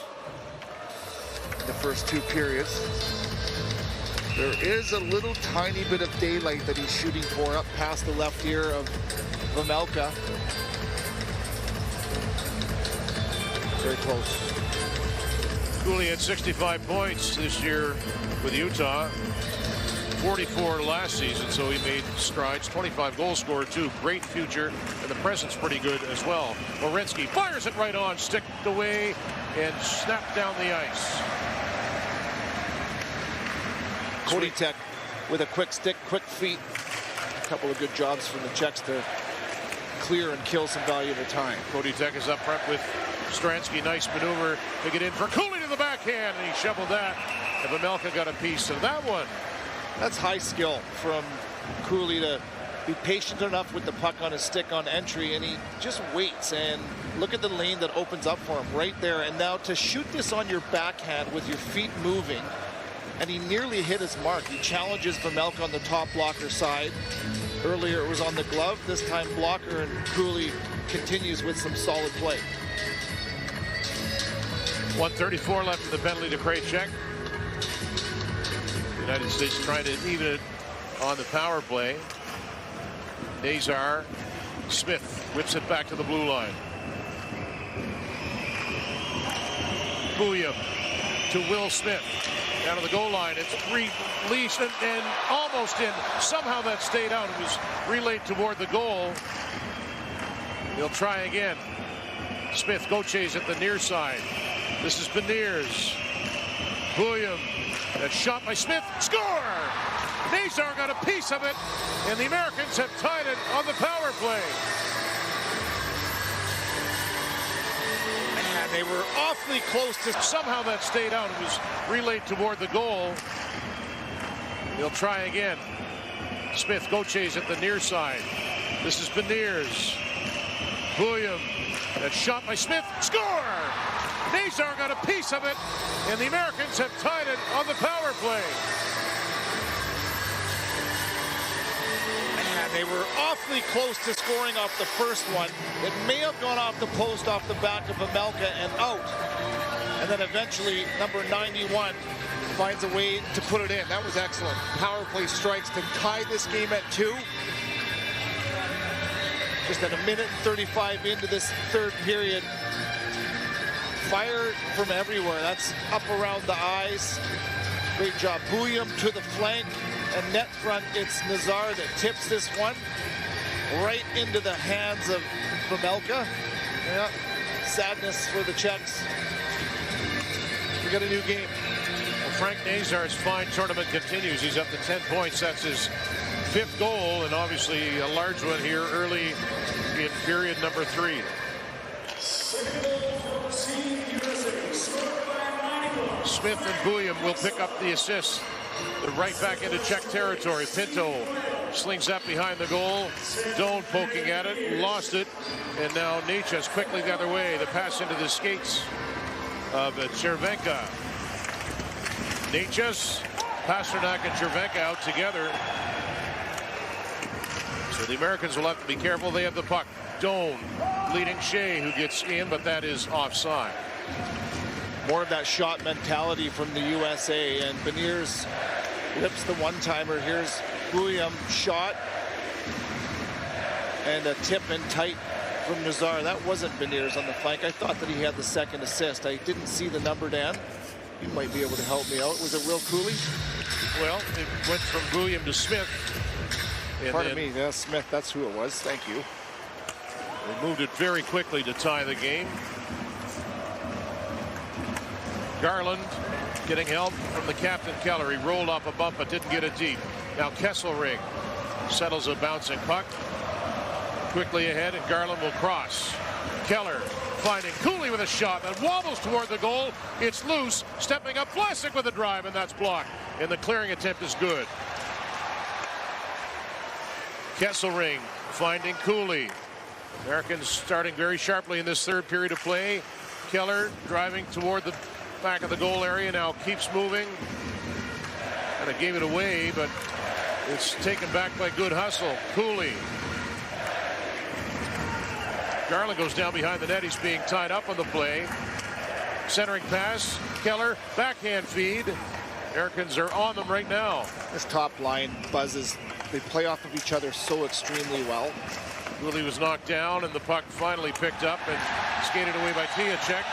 in the first 2 periods. There is a little tiny bit of daylight that he's shooting for up past the left ear of Vejmelka. Very close. Cooley had 65 points this year with Utah. 44 last season, so he made strides. 25 goals scored too. Great future, and the present's pretty good as well. Werenski fires it right on, sticked away, and snapped down the ice. Koditek with a quick stick, quick feet. A couple of good jobs from the Czechs to clear and kill some valuable time. Koditek is up front with Stransky. Nice maneuver to get in for Cooley to the backhand, and he shoveled that. And Vejmelka got a piece of that one. That's high skill from Cooley to be patient enough with the puck on his stick on entry, and he just waits, and look at the lane that opens up for him right there. And now to shoot this on your backhand with your feet moving, and he nearly hit his mark. He challenges Vejmelka on the top blocker side. Earlier it was on the glove, this time blocker, and Cooley continues with some solid play. 1:34 left in the penalty to Krejcik. United States trying to even it on the power play. Nazar. Smith whips it back to the blue line. Booyah to Will Smith. Down to the goal line. It's released and almost in. Somehow that stayed out. It was relayed toward the goal. He'll try again. Smith Gauthier at the near side. This is Beniers. William. That shot by Smith. Score! Nazar got a piece of it, and the Americans have tied it on the power play. Man, they were awfully close to. Somehow that stayed out. It was relayed toward the goal. He'll try again. Smith Gauthier at the near side. This is Beniers. William. That shot by Smith. Score! Nazar got a piece of it, and the Americans have tied it on the power play. Man, they were awfully close to scoring off the first one. It may have gone off the post off the back of Vejmelka and out. And then eventually, number 91 finds a way to put it in. That was excellent. Power play strikes to tie this game at 2. Just at 1:35 into this third period. Fire from everywhere. That's up around the eyes. Great job. Booyam to the flank. And net front, it's Nazar that tips this one right into the hands of Vejmelka. Yeah, sadness for the Czechs. We got a new game. Well, Frank Nazar's fine tournament continues. He's up to 10 points. That's his 5th goal, and obviously a large one here early in period number 3. Smith and Booyam will pick up the assist. They're right back into Czech territory. Pinto slings that behind the goal. Doan poking at it, lost it, and now Necas quickly the other way. The pass into the skates of Cervenka. Necas, Pasternak, and Cervenka out together. So the Americans will have to be careful. They have the puck. Doan leading Shea, who gets in, but that is offside. More of that shot mentality from the USA, and Beniers lips the one-timer. Here's Booyam shot, and a tip in tight from Nazar. That wasn't Beniers on the flank. I thought that he had the second assist. I didn't see the number, Dan. You might be able to help me out. Was it Will Cooley? Well, it went from Booyam to Smith. Pardon me, yeah, Smith, that's who it was. Thank you. They moved it very quickly to tie the game. Garland getting help from the captain Keller. He rolled off a bump but didn't get it deep. Now Kesselring settles a bouncing puck. Quickly ahead, and Garland will cross. Keller finding Cooley with a shot that wobbles toward the goal. It's loose. Stepping up, Vlasic with a drive, and that's blocked. And the clearing attempt is good. Kesselring finding Cooley. Americans starting very sharply in this third period of play. Keller driving toward the back of the goal area, now keeps moving. And it gave it away, but it's taken back by good hustle. Cooley. Garland goes down behind the net. He's being tied up on the play. Centering pass. Keller. Backhand feed. Americans are on them right now. This top line buzzes. They play off of each other so extremely well. Cooley was knocked down, and the puck finally picked up and skated away by Tiacek.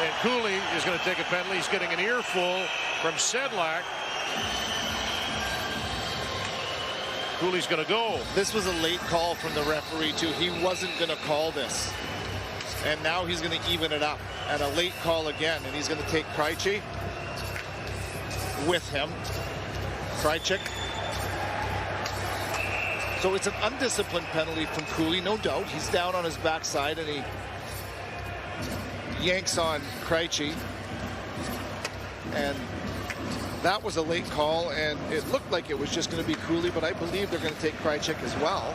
And Cooley is going to take a penalty. He's getting an earful from Sedlak. Cooley's going to go. This was a late call from the referee, too. He wasn't going to call this. And now he's going to even it up. And a late call again. And he's going to take Krejci with him. Krejci. So it's an undisciplined penalty from Cooley, no doubt. He's down on his backside, and he yanks on Krejci. And that was a late call, and it looked like it was just going to be Cooley, but I believe they're going to take Krejci as well.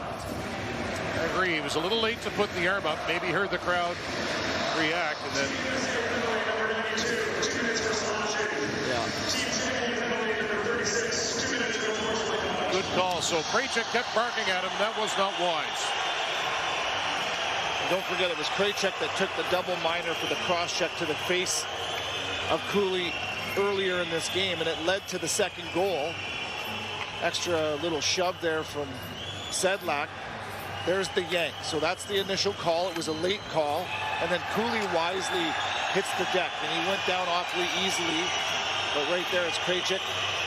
I agree. He was a little late to put the arm up. Maybe heard the crowd react, and then... Yeah. Good call. So Krejci kept barking at him. That was not wise. And don't forget, it was Krejci that took the double minor for the cross check to the face of Cooley earlier in this game, and it led to the second goal. Extra little shove there from Sedlak. There's the yank. So that's the initial call. It was a late call, and then Cooley wisely hits the deck, and he went down awfully easily. But right there, it's Krejci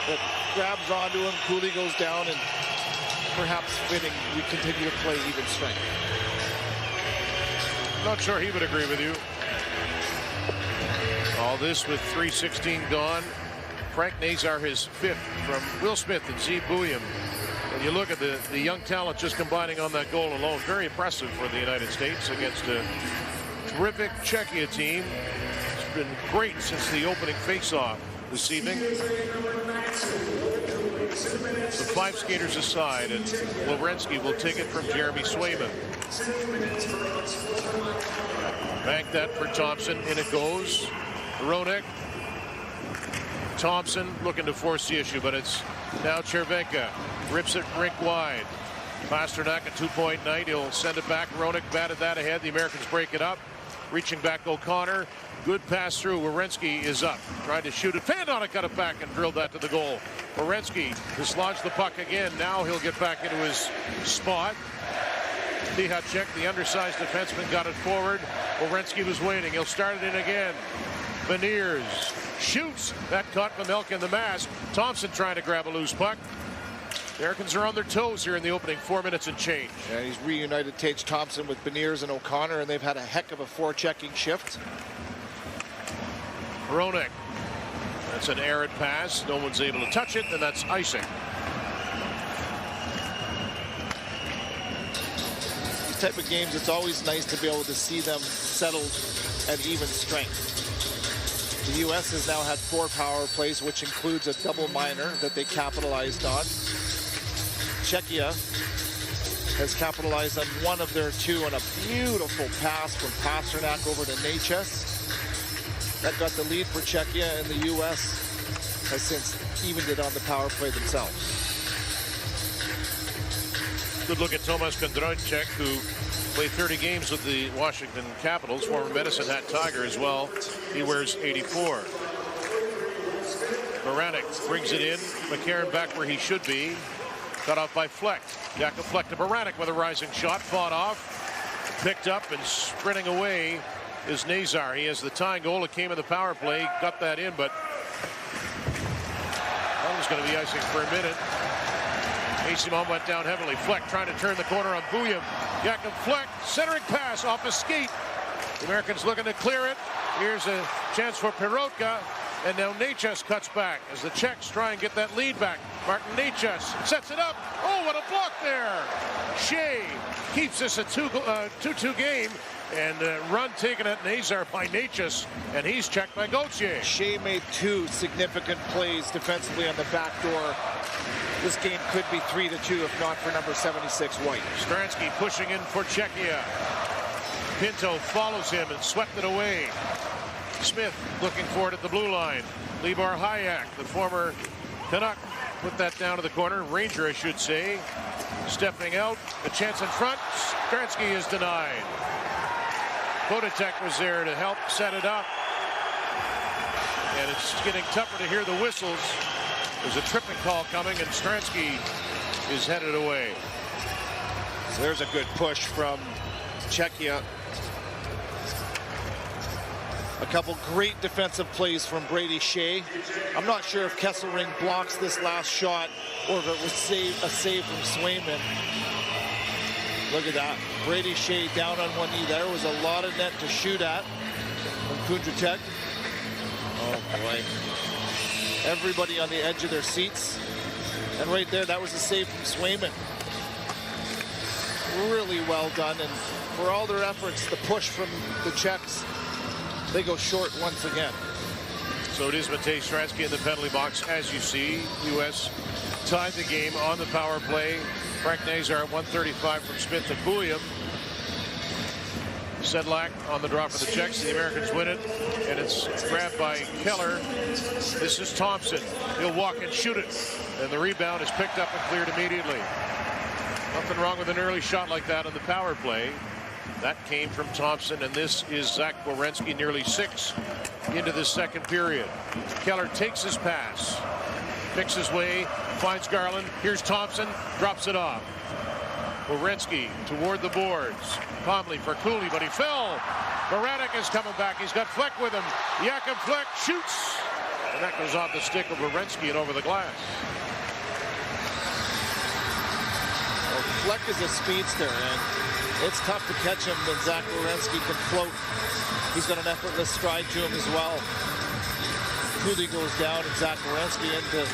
that grabs onto him. Cooley goes down, and perhaps fitting, we continue to play even strength. Not sure he would agree with you. All this with 3:16 gone. Frank Nazar, his fifth from Will Smith and Z. Bouillon. And you look at the young talent just combining on that goal alone. Very impressive for the United States against a terrific Czechia team. It's been great since the opening face-off this evening. So 5 skaters aside, and Werenski will take it from Jeremy Swayman. Bank that for Thompson. In it goes. Hronek. Thompson looking to force the issue, but it's now Cervenka. Rips it rink wide. Pasternak a 2-point night. He'll send it back. Hronek batted that ahead. The Americans break it up. Reaching back O'Connor. Good pass through. Werenski is up. Tried to shoot it. Fandonic got it back and drilled that to the goal. Werenski dislodged the puck again. Now he'll get back into his spot. Tiacek, the undersized defenseman, got it forward. Werenski was waiting. He'll start it in again. Beniers shoots. That caught Pamelka in the mask. Thompson trying to grab a loose puck. The Americans are on their toes here in the opening 4 minutes and change. Yeah, he's reunited Tage Thompson with Beniers and O'Connor, and they've had a heck of a forechecking shift. Hronek. That's an errant pass. No one's able to touch it, and that's icing. These type of games, it's always nice to be able to see them settled at even strength. The U.S. has now had 4 power plays, which includes a double minor that they capitalized on. Czechia has capitalized on one of their 2 on a beautiful pass from Pasternak over to Necas. That got the lead for Czechia, and the U.S. has since evened it on the power play themselves. Good look at Tomas Kondrojček, who played 30 games with the Washington Capitals, former Medicine Hat Tiger as well. He wears 84. Baranek brings it in. McCarron back where he should be. Cut off by Fleck. Jakob Fleck to Baranek with a rising shot. Fought off. Picked up and sprinting away is Nazar. He has the tying goal. It came in the power play. Got that in, but that was going to be icing for a minute. Asimov went down heavily. Fleck trying to turn the corner on Bouillon. Jakob Fleck, centering pass off a skate. The Americans looking to clear it. Here's a chance for Pirotka. And now Necas cuts back as the Czechs try and get that lead back. Martin Necas sets it up. Oh, what a block there. Shea keeps this a 2-2 game. And run taken at Nazar by Necas, and he's checked by Gauthier. Shea made 2 significant plays defensively on the back door this game could be 3-2 if not for number 76 White. Stransky pushing in for Czechia. Pinto follows him and swept it away. Smith looking for it at the blue line. Libor Hayek, the former Canuck, put that down to the corner. Ranger, I should say. Stepping out, a chance in front. Stransky is denied. Kodatek was there to help set it up. And it's getting tougher to hear the whistles. There's a tripping call coming, and Stransky is headed away. So there's a good push from Czechia. A couple great defensive plays from Brady Shea. I'm not sure if Kesselring blocks this last shot or if it was a save from Swayman. Look at that. Brady Shea down on one knee. There was a lot of net to shoot at from Kundratek. Oh, boy. Everybody on the edge of their seats. And right there, that was a save from Swayman. Really well done. And for all their efforts, the push from the Czechs, they go short once again. So it is Matej Stransky in the penalty box. As you see, U.S. tied the game on the power play. Frank Nazar at 135 from Smith and Bouillon. Sedlak on the draw for the Czechs. The Americans win it, and it's grabbed by Keller. This is Thompson. He'll walk and shoot it, and the rebound is picked up and cleared immediately. Nothing wrong with an early shot like that on the power play. That came from Thompson, and this is Zach Werenski, nearly 6 into the second period. Keller takes his pass, picks his way, finds Garland. Here's Thompson, drops it off. Werenski toward the boards. Comley for Cooley, but he fell. Baranek is coming back. He's got Fleck with him. Jakob Fleck shoots, and that goes off the stick of Werenski and over the glass. Well, Fleck is a speedster, and it's tough to catch him when Zach Werenski can float. He's got an effortless stride to him as well. Cooley goes down, and Zach Werenski in to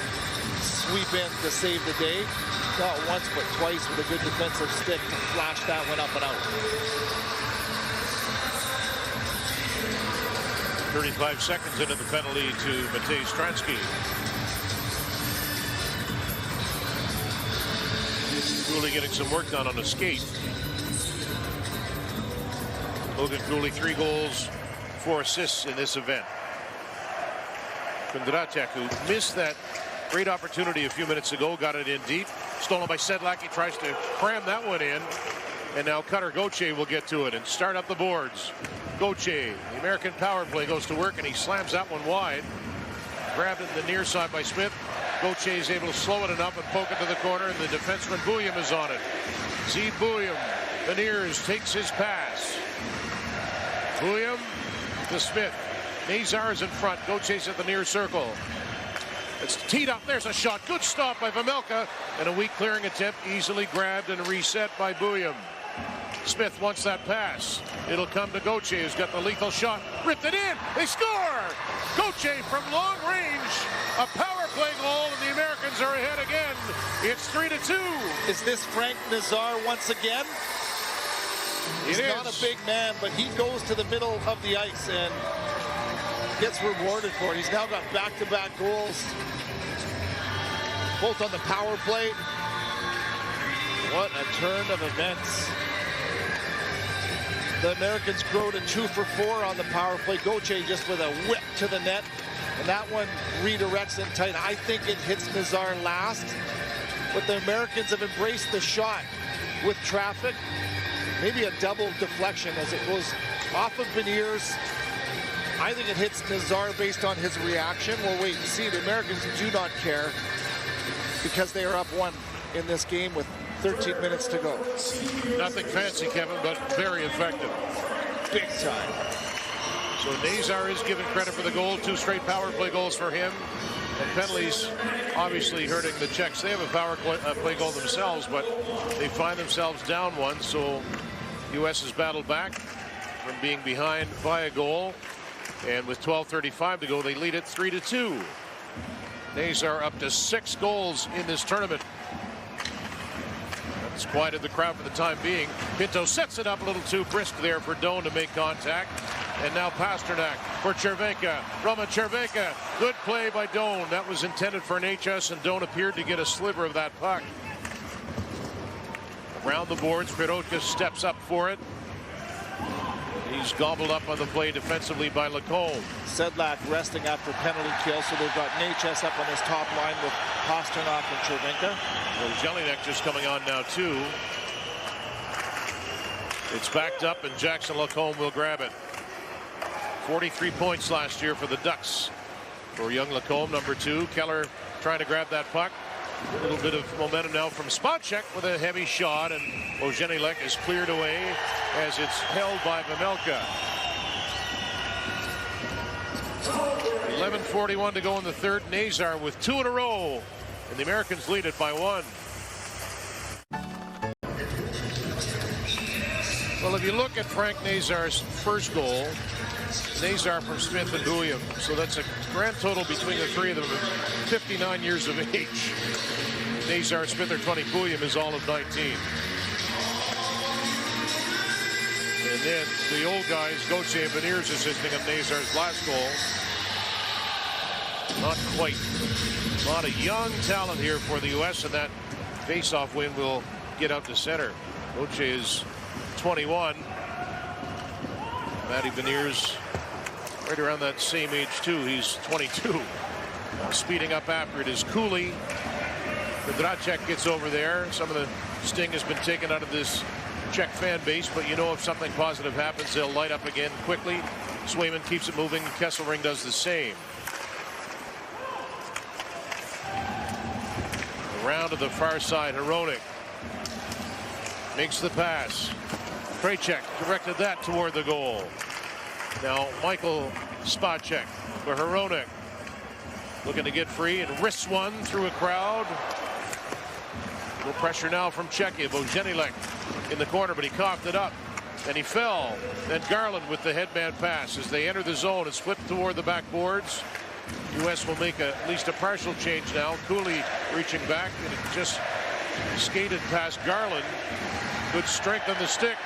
sweep in to save the day. Not once, but twice with a good defensive stick to flash that one up and out. 35 seconds into the penalty to Matej Stransky. Cooley getting some work done on the skate. Logan Cooley, 3 goals, 4 assists in this event. Kondratek, who missed that great opportunity a few minutes ago, got it in deep. Stolen by Sedlak. He tries to cram that one in. And now Cutter Gauthier will get to it and start up the boards. Gauthier, the American power play, goes to work, and he slams that one wide. Grabbed it in the near side by Smith. Gauthier is able to slow it enough and poke it to the corner, and the defenseman Bouillon is on it. Zed Bouillon, the nears, takes his pass. Bouillon to Smith. Nazar is in front. Gauthier's at the near circle. It's teed up. There's a shot. Good stop by Vejmelka. And a weak clearing attempt, easily grabbed and reset by Bouillon. Smith wants that pass. It'll come to Gauthier, who's got the lethal shot. Ripped it in. They score! Gauthier from long range. A power play goal, and the Americans are ahead again. It's 3-2. Is this Frank Nazar once again? He's not a big man, but he goes to the middle of the ice and gets rewarded for it. He's now got back-to-back goals, both on the power play. What a turn of events. The Americans grow to 2 for 4 on the power play. Gauthier just with a whip to the net, and that one redirects in tight. I think it hits Nazar last, but the Americans have embraced the shot with traffic. Maybe a double deflection as it goes off of Beniers. I think it hits Nazar based on his reaction. We'll wait and see. The Americans do not care because they are up 1 in this game with 13 minutes to go. Nothing fancy, Kevin, but very effective. Big time. So Nazar is given credit for the goal. 2 straight power play goals for him. And penalties obviously hurting the Czechs. They have a power play goal themselves, but they find themselves down 1. So U.S. has battled back from being behind by a goal. And with 12:35 to go, they lead it 3-2. Nazar up to 6 goals in this tournament. That's quieted the crowd for the time being. Pinto sets it up a little too brisk there for Doan to make contact. And now Pasternak for Cervenka. Roman Cervenka. Good play by Doan. That was intended for an HS, and Doan appeared to get a sliver of that puck. Around the boards, Pirotka steps up for it. He's gobbled up on the play defensively by Lacombe. Sedlak resting after penalty kill, so they've got Natchez up on his top line with Pasternak and Cervenka. Well, Jelinek just coming on now, too. It's backed up, and Jackson Lacombe will grab it. 43 points last year for the Ducks. For young Lacombe, number 2. Keller trying to grab that puck. A little bit of momentum now from Spacek with a heavy shot, and Ojenilek is cleared away as it's held by Vejmelka. 11:41 to go in the third. Nazar with 2 in a row, and the Americans lead it by 1. Well, if you look at Frank Nazar's first goal, Nazar from Smith and Bouillon, so that's a grand total between the three of them of 59 years of age. Nazar, Smith are 20, Bouillon is all of 19. And then the old guys, Gauthier and Beniers, assisting on Nazar's last goal. Not quite. A lot of young talent here for the U.S., and that face-off win will get out to center. Gauthier is 21. Matty Beniers right around that same age too. He's 22. Speeding up after it is Cooley. Dracek gets over there. Some of the sting has been taken out of this Czech fan base, but you know if something positive happens, they'll light up again quickly. Swayman keeps it moving. Kesselring does the same. Around to the far side, Hronek makes the pass. Krejcek directed that toward the goal. Now Michael Spacek for Hronek. Looking to get free and wrists one through a crowd. No pressure now from Czechia. Ojenilek in the corner, but he coughed it up. And he fell. Then Garland with the headman pass as they enter the zone and split toward the backboards. U.S. will make at least a partial change now. Cooley reaching back, and it just skated past Garland. Good strength on the stick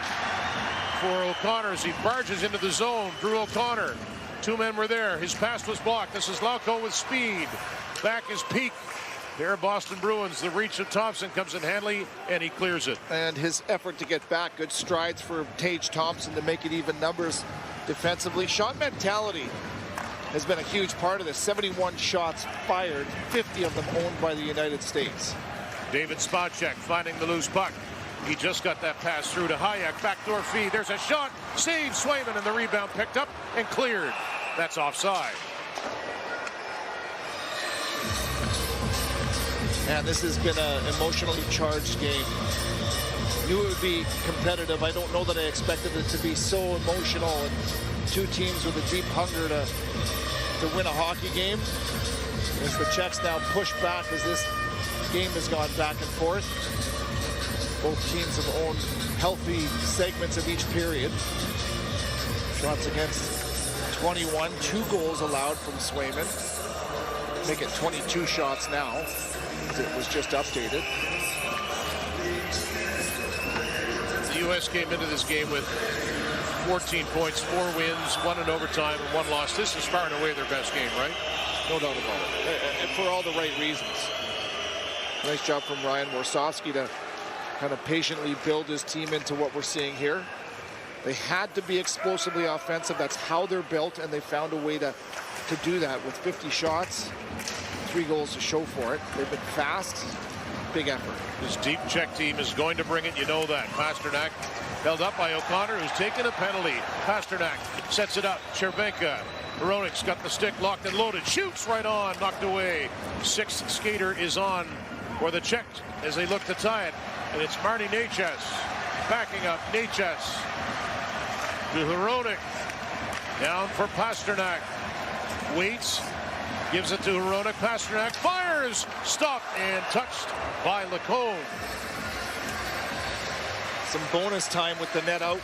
for O'Connor as he barges into the zone. Drew O'Connor. 2 men were there. His pass was blocked. This is Lauko with speed. Back is Peak. There are Boston Bruins. The reach of Thompson comes in handy, and he clears it. And his effort to get back. Good strides for Tage Thompson to make it even numbers defensively. Shot mentality has been a huge part of this. 71 shots fired, 50 of them owned by the United States. David Spacek finding the loose puck. He just got that pass through to Hayek. Backdoor feed. There's a shot. Steve Swayman, and the rebound picked up and cleared. That's offside. And this has been an emotionally charged game. Knew it would be competitive. I don't know that I expected it to be so emotional, and 2 teams with a deep hunger to win a hockey game. As the Czechs now push back as this game has gone back and forth. Both teams have owned healthy segments of each period. Shots against 21, 2 goals allowed from Swayman. Make it 22 shots now. It was just updated. The U.S. came into this game with 14 points, 4 wins, 1 in overtime, and 1 loss. This is far and away their best game, right? No doubt about it. And for all the right reasons. Nice job from Ryan Warsofsky to kind of patiently build his team into what we're seeing here. They had to be explosively offensive. That's how they're built, and they found a way to do that with 50 shots, 3 goals to show for it. They've been fast, big effort. This deep Czech team is going to bring it, you know that. Pasternak held up by O'Connor, who's taken a penalty. Pasternak sets it up. Cervenka. Hronek's got the stick locked and loaded. Shoots right on, knocked away. 6th skater is on for the Czechs as they look to tie it. And it's Marty Natchez backing up. Natchez to Hronek. Down for Pasternak. Waits. Gives it to Hronek. Pasternak fires. Stopped and touched by Lacombe. Some bonus time with the net out.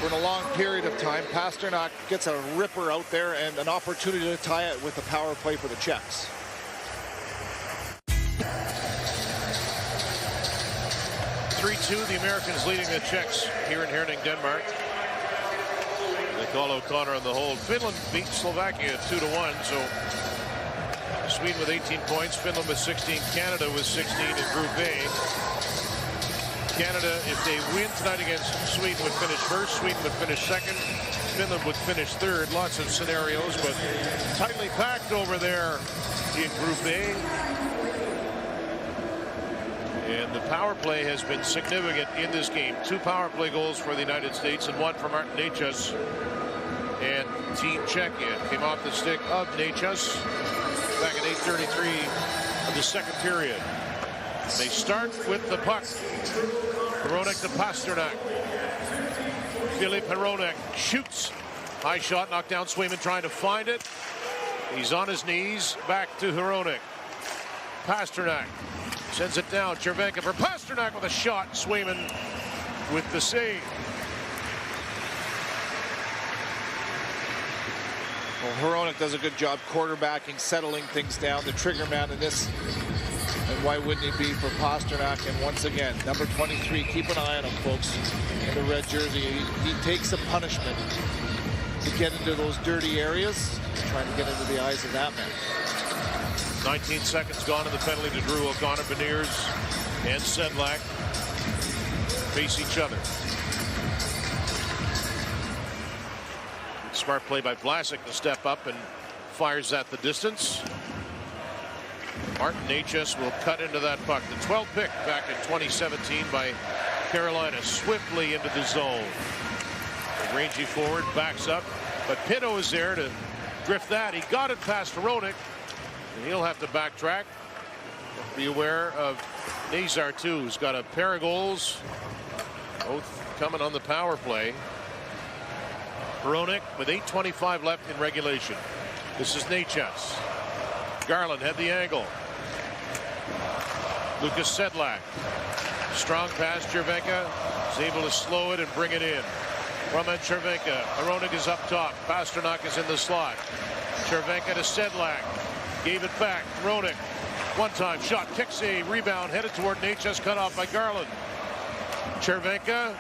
For a long period of time, Pasternak gets a ripper out there and an opportunity to tie it with a power play for the Czechs. The Americans leading the Czechs here in Herning, Denmark. They call O'Connor on the hold. Finland beat Slovakia 2-1, so Sweden with 18 points, Finland with 16, Canada with 16 in Group A. Canada, if they win tonight against Sweden, would finish first. Sweden would finish second. Finland would finish third. Lots of scenarios, but tightly packed over there in Group A. And the power play has been significant in this game. 2 power play goals for the United States and 1 for Martin Necas. And Team Czechia came off the stick of Necas back at 8:33 of the second period. They start with the puck. Hronek to Pasternak. Filip Hronek shoots. High shot, knocked down. Swayman trying to find it. He's on his knees. Back to Hronek. Pasternak sends it down. Cervenka for Pasternak with a shot. Swayman with the save. Well, Hronek does a good job quarterbacking, settling things down. The trigger man in this. And why wouldn't he be for Pasternak? And once again, number 23, keep an eye on him, folks, in the red jersey. He takes a punishment to get into those dirty areas, trying to get into the eyes of that man. 19 seconds gone in the penalty to Drew O'Connor. Beniers and Sedlak face each other. Smart play by Vlasic to step up and fires at the distance. Martin Necas will cut into that puck. The 12th pick back in 2017 by Carolina, swiftly into the zone. The rangy forward backs up, but Pinto is there to drift that. He got it past Hronek, and he'll have to backtrack. Be aware of Nazar too, who's got a pair of goals, both coming on the power play. Hronek with 8:25 left in regulation. This is Necas. Garland had the angle. Lucas Sedlak. Strong pass. Cervenka is able to slow it and bring it in. Roman Cervenka. Hronek is up top. Pasternak is in the slot. Cervenka to Sedlak. Gave it back. Hronek. One-time shot. Kicks a rebound. Headed toward Necas. Cut off by Garland. Cervenka.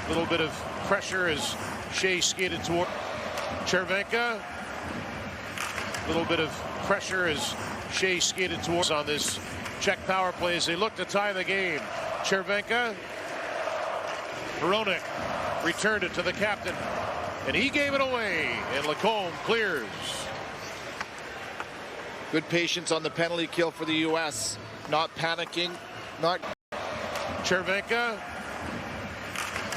A little bit of pressure as Shea skated toward Cervenka. A little bit of pressure as Shea skated towards on this Czech power play as they look to tie the game. Cervenka. Hronek returned it to the captain, and he gave it away, and Lacombe clears. Good patience on the penalty kill for the U.S. Not panicking, not. Cervenka.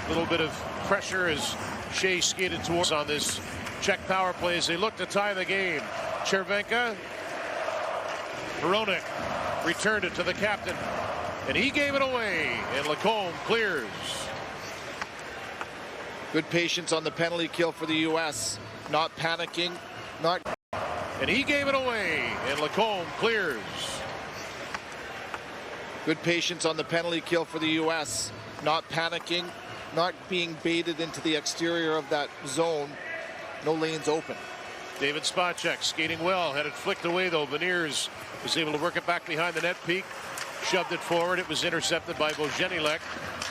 A little bit of pressure as Shea skated towards on this Czech power play as they look to tie the game. Cervenka. Hronek returned it to the captain, and he gave it away, and Lacombe clears. Good patience on the penalty kill for the U.S. Not panicking, not. And he gave it away, and Lacombe clears. Good patience on the penalty kill for the U.S. Not panicking, not being baited into the exterior of that zone. No lanes open. David Spacek skating well, had it flicked away though. Beniers was able to work it back behind the net. Peak shoved it forward. It was intercepted by Boženilek.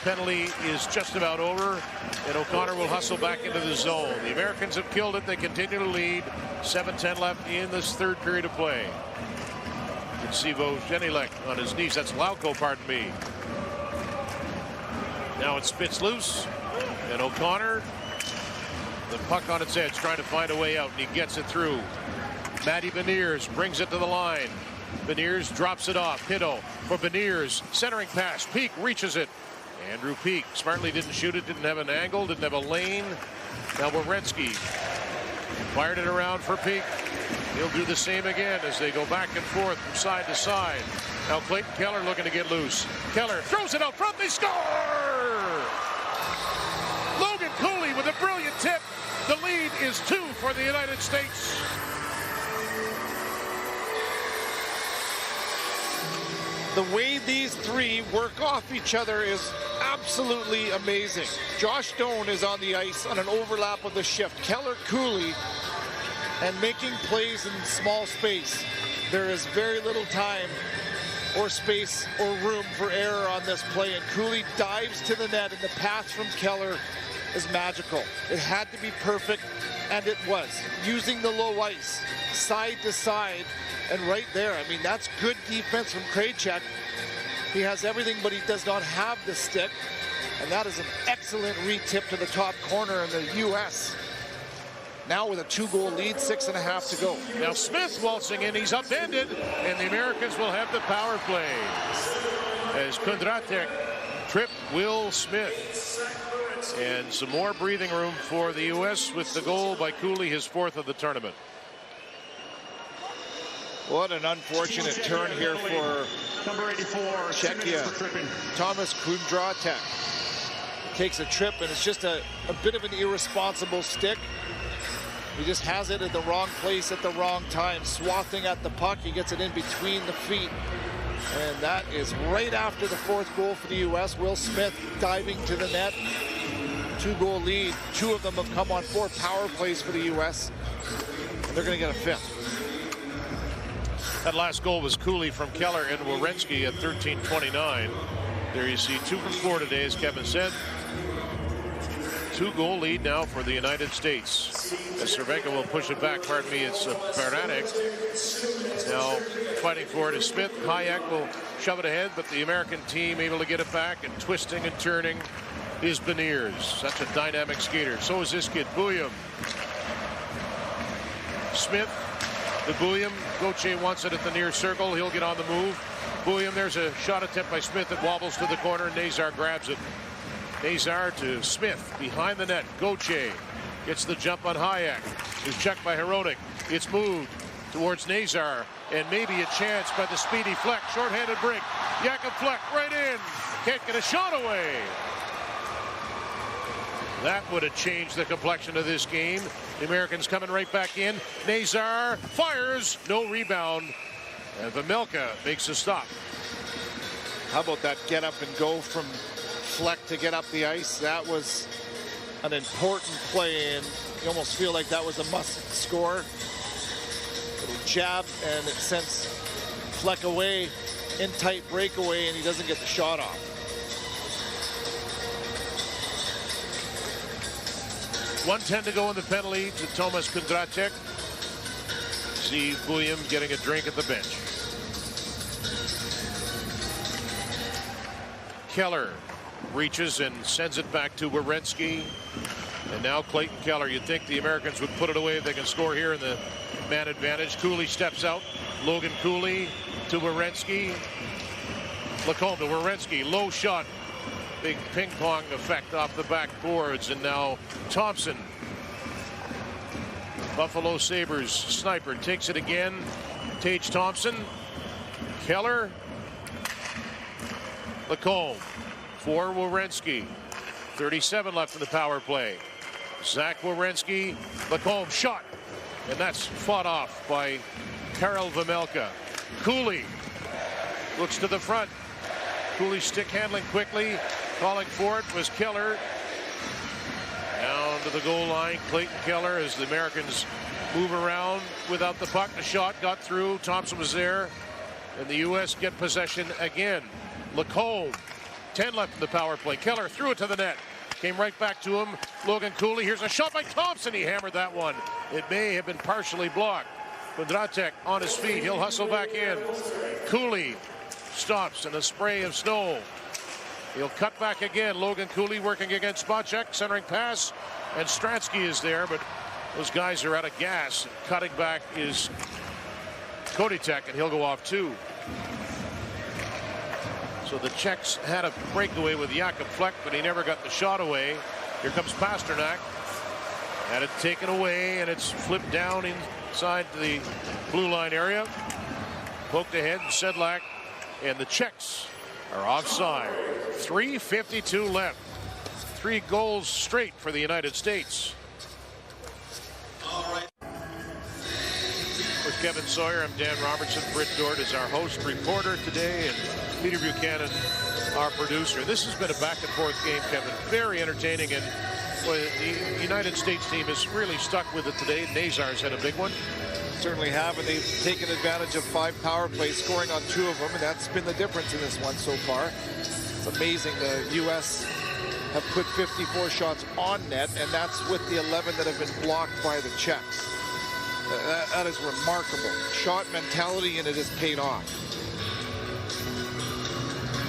Penalty is just about over, and O'Connor will hustle back into the zone. The Americans have killed it. They continue to lead. 7:10 left in this third period of play. You can see Boženilek on his knees. That's Lauko, pardon me. Now it spits loose, and O'Connor, the puck on its edge, trying to find a way out, and he gets it through. Matty Beniers brings it to the line. Beniers drops it off. Pinto for Beniers. Centering pass. Peak reaches it. Andrew Peak smartly didn't shoot it, didn't have an angle, didn't have a lane. Now Werenski fired it around for Peak. He'll do the same again as they go back and forth from side to side. Now Clayton Keller looking to get loose. Keller throws it out front. They score! Logan Cooley with a brilliant tip. The lead is 2 for the United States. The way these three work off each other is absolutely amazing. Josh Doan is on the ice on an overlap of the shift. Keller, Cooley, and making plays in small space. There is very little time or space or room for error on this play, and Cooley dives to the net, and the pass from Keller is magical. It had to be perfect, and it was. Using the low ice, side to side, and right there. I mean, that's good defense from Krejcik. He has everything, but he does not have the stick. And that is an excellent re-tip to the top corner in the U.S. Now with a 2-goal lead, 6.5 to go. Now Smith waltzing in, he's upended, and the Americans will have the power play. As Kondratek tripped Will Smith. And some more breathing room for the U.S. with the goal by Cooley, his 4th of the tournament. What an unfortunate turn here for number 84, Czechia. Thomas Kondratek takes a trip, and it's just a bit of an irresponsible stick. He just has it in the wrong place at the wrong time, swathing at the puck. He gets it in between the feet. And that is right after the 4th goal for the U.S. Will Smith diving to the net. 2-goal lead. 2 of them have come on 4 power plays for the U.S. And they're going to get a 5th. That last goal was Cooley from Keller and Werenski at 13:29. There you see 2 from 4 today, as Kevin said. 2-goal lead now for the United States. As Cervenka will push it back, pardon me, it's Beranek. Now fighting for it is Smith. Hayek will shove it ahead, but the American team able to get it back, and twisting and turning is Beniers. Such a dynamic skater. So is this kid, Bouillon. Smith, the Bouillon. Gauthier wants it at the near circle. He'll get on the move. Bouillon, there's a shot attempt by Smith that wobbles to the corner, and Nazar grabs it. Nazar to Smith behind the net. Gauthier gets the jump on Hayek, who's checked by Hronek. It's moved towards Nazar, and maybe a chance by the speedy Fleck. Short-handed break. Jakob Fleck right in. Can't get a shot away. That would have changed the complexion of this game. The Americans coming right back in. Nazar fires. No rebound. And Vejmelka makes a stop. How about that get up and go from Fleck to get up the ice? That was an important play, and you almost feel like that was a must score. Little jab, and it sends Fleck away in tight breakaway, and he doesn't get the shot off. .110 to go in the penalty to Thomas Kondratek. See Bouillon getting a drink at the bench. Keller reaches and sends it back to Werenski. And now Clayton Keller. You'd think the Americans would put it away if they can score here in the man advantage. Cooley steps out. Logan Cooley to Werenski. Lacombe to Werenski. Low shot. Big ping pong effect off the backboards. And now Thompson. Buffalo Sabres sniper takes it again. Tage Thompson. Keller. Lacombe for Werenski. 37 left in the power play. Zach Werenski. Lacombe shot. And that's fought off by Karel Vejmelka. Cooley looks to the front. Cooley stick handling quickly. Calling for it was Keller. Down to the goal line. Clayton Keller as the Americans move around without the puck. The shot got through. Thompson was there. And the U.S. get possession again. Lacombe. 10 left in the power play. Keller threw it to the net. Came right back to him. Logan Cooley. Here's a shot by Thompson. He hammered that one. It may have been partially blocked. Kondratek on his feet. He'll hustle back in. Cooley stops in a spray of snow. He'll cut back again. Logan Cooley working against Spacek. Centering pass. And Stransky is there, but those guys are out of gas. Cutting back is Koditek, and he'll go off too. So the Czechs had a breakaway with Jakob Fleck, but he never got the shot away. Here comes Pasternak. Had it taken away, and it's flipped down inside the blue line area. Poked ahead, Sedlak, and the Czechs are offside. 3:52 left. 3 goals straight for the United States. With Kevin Sawyer, I'm Dan Robertson. Britt Dort is our host reporter today, and Peter Buchanan, our producer. This has been a back-and-forth game, Kevin. Very entertaining, and well, the United States team has really stuck with it today. Nazar's had a big one. Certainly have, and they've taken advantage of 5 power plays, scoring on 2 of them, and that's been the difference in this one so far. It's amazing. The U.S. have put 54 shots on net, and that's with the 11 that have been blocked by the Czechs. That is remarkable. Shot mentality, and it has paid off.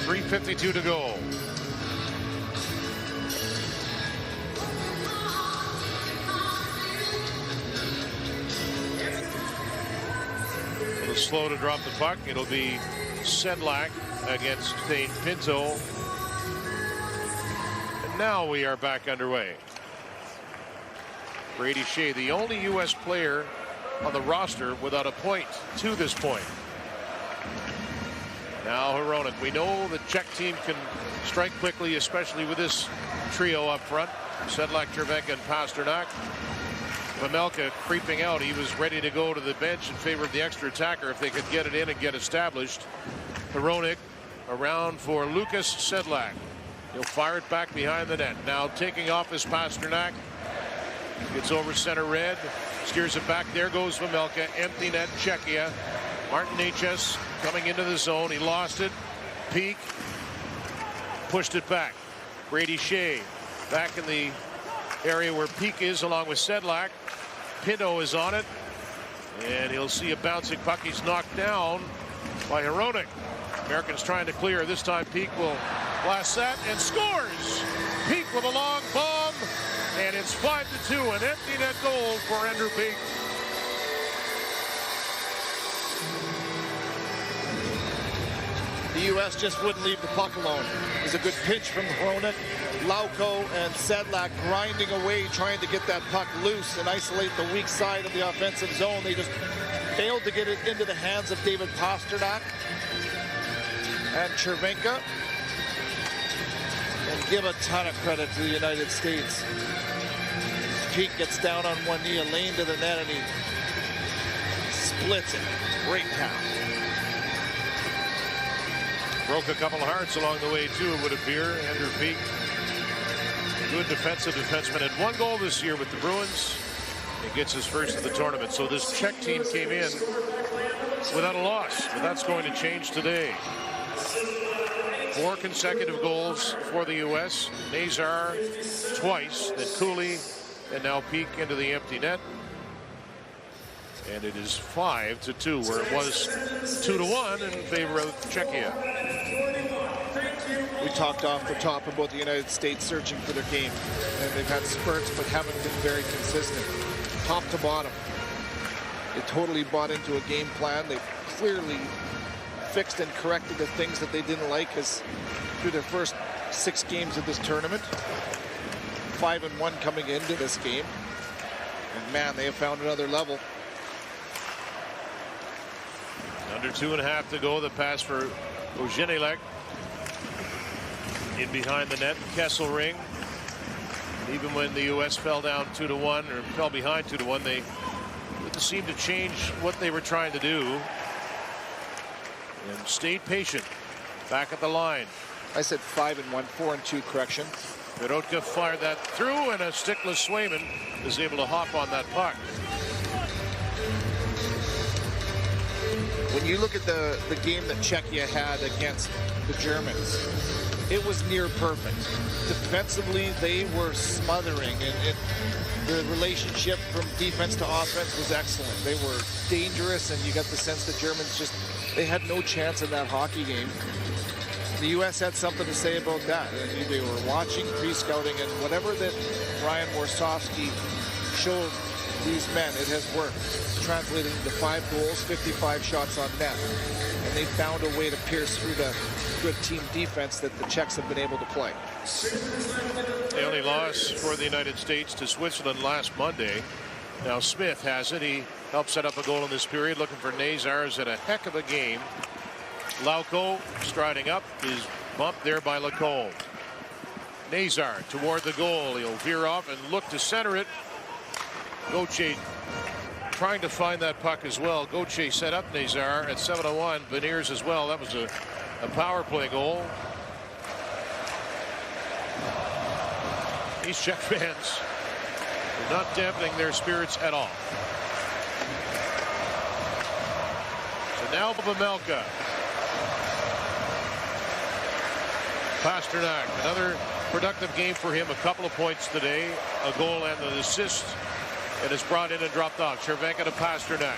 3:52 to go. A little slow to drop the puck. It'll be Sedlak against Thane Pinto. And now we are back underway. Brady Shea, the only U.S. player on the roster without a point to this point. Now Hronek. We know the Czech team can strike quickly, especially with this trio up front. Sedlak, Cervenka, and Pasternak. Vejmelka creeping out. He was ready to go to the bench in favor of the extra attacker if they could get it in and get established. Hronek around for Lukas Sedlak. He'll fire it back behind the net. Now taking off is Pasternak. Gets over center red. Steers it back. There goes Vejmelka. Empty net, Czechia. Martin Necas coming into the zone. He lost it. Peak. Pushed it back. Brady Shea back in the area where Peak is along with Sedlak. Pinto is on it. And he'll see a bouncing puck. He's knocked down by Hronek. Americans trying to clear. This time Peak will blast that and scores. Peak with a long bomb. And it's 5-2. An empty net goal for Andrew Peak. The U.S. just wouldn't leave the puck alone. It was a good pinch from Hronek. Lauko and Sedlak grinding away, trying to get that puck loose and isolate the weak side of the offensive zone. They just failed to get it into the hands of David Pasternak and Cervenka. And give a ton of credit to the United States. Peak gets down on one knee, a lane to the net, and he splits it. Great pass. Broke a couple of hearts along the way, too, it would appear. Andrew Peak, good defensive defenseman, had 1 goal this year with the Bruins. He gets his first of the tournament. So this Czech team came in without a loss. But that's going to change today. 4 consecutive goals for the U.S. Nazar twice, then Cooley, and now Peak into the empty net. And it is 5-2, where it was 2-1 in favor of Czechia. We talked off the top about the United States searching for their game, and they've had spurts but haven't been very consistent, top to bottom. They totally bought into a game plan. They've clearly fixed and corrected the things that they didn't like as through their first 6 games of this tournament. 5-1 coming into this game, and man, they have found another level. Under 2.5 to go. The pass for Ojenilek. In behind the net, Kesselring. Even when the U.S. fell down 2-1 or fell behind 2-1, they didn't seem to change what they were trying to do and stayed patient. Back at the line. I said 5-1, 4-2 correction. Pirotka fired that through, and a stickless Swayman is able to hop on that puck. When you look at the game that Czechia had against the Germans, it was near perfect. Defensively, they were smothering, and the relationship from defense to offense was excellent. They were dangerous, and you got the sense the Germans they had no chance in that hockey game. The U.S. had something to say about that. They were watching, pre-scouting, and whatever that Ryan Warsofsky showed these men, it has worked. Translated into 5 goals, 55 shots on net. And they found a way to pierce through the good team defense that the Czechs have been able to play. The only loss for the United States to Switzerland last Monday. Now Smith has it. He helped set up a goal in this period. Looking for Nazar's at a heck of a game. Lauko striding up is bumped there by Lacombe. Nazar toward the goal. He'll veer off and look to center it. Gauthier trying to find that puck as well. Gauthier set up Nazar at 7-1. Beniers as well. That was a power play goal. These Czech fans are not dampening their spirits at all. So now Vejmelka. Pasternak, another productive game for him. A couple of points today, a goal and an assist. And it's brought in and dropped off. Cervenka to Pasternak.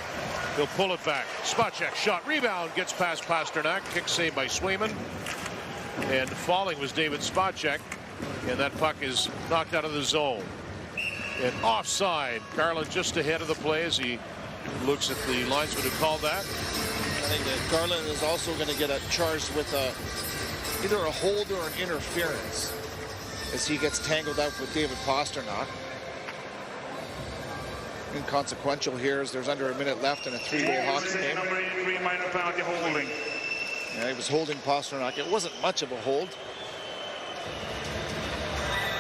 He'll pull it back. Spacek shot, rebound, gets past Pasternak. Kick saved by Swayman. And falling was David Spacek. And that puck is knocked out of the zone. And offside. Garland just ahead of the play as he looks at the linesman who called that. I think that Garland is also going to get charged with either a hold or an interference as he gets tangled up with David Pasternak. Inconsequential here as there's under a minute left in a three-way Hawks game. Yeah, he was holding Pasternak. It wasn't much of a hold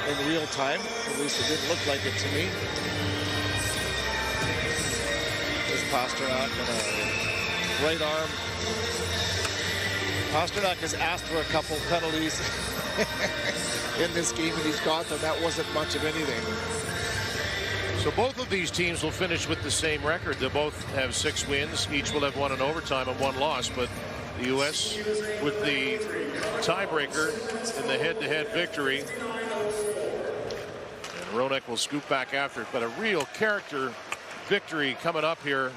in real time. At least it didn't look like it to me. There's Pasternak and a right arm. Pasternak has asked for a couple penalties in this game, and he's got them. That wasn't much of anything. So both of these teams will finish with the same record. They both have 6 wins. Each will have 1 in overtime and 1 loss. But the U.S. with the tiebreaker in the head-to-head victory. And Roenick will scoop back after it. But a real character victory coming up here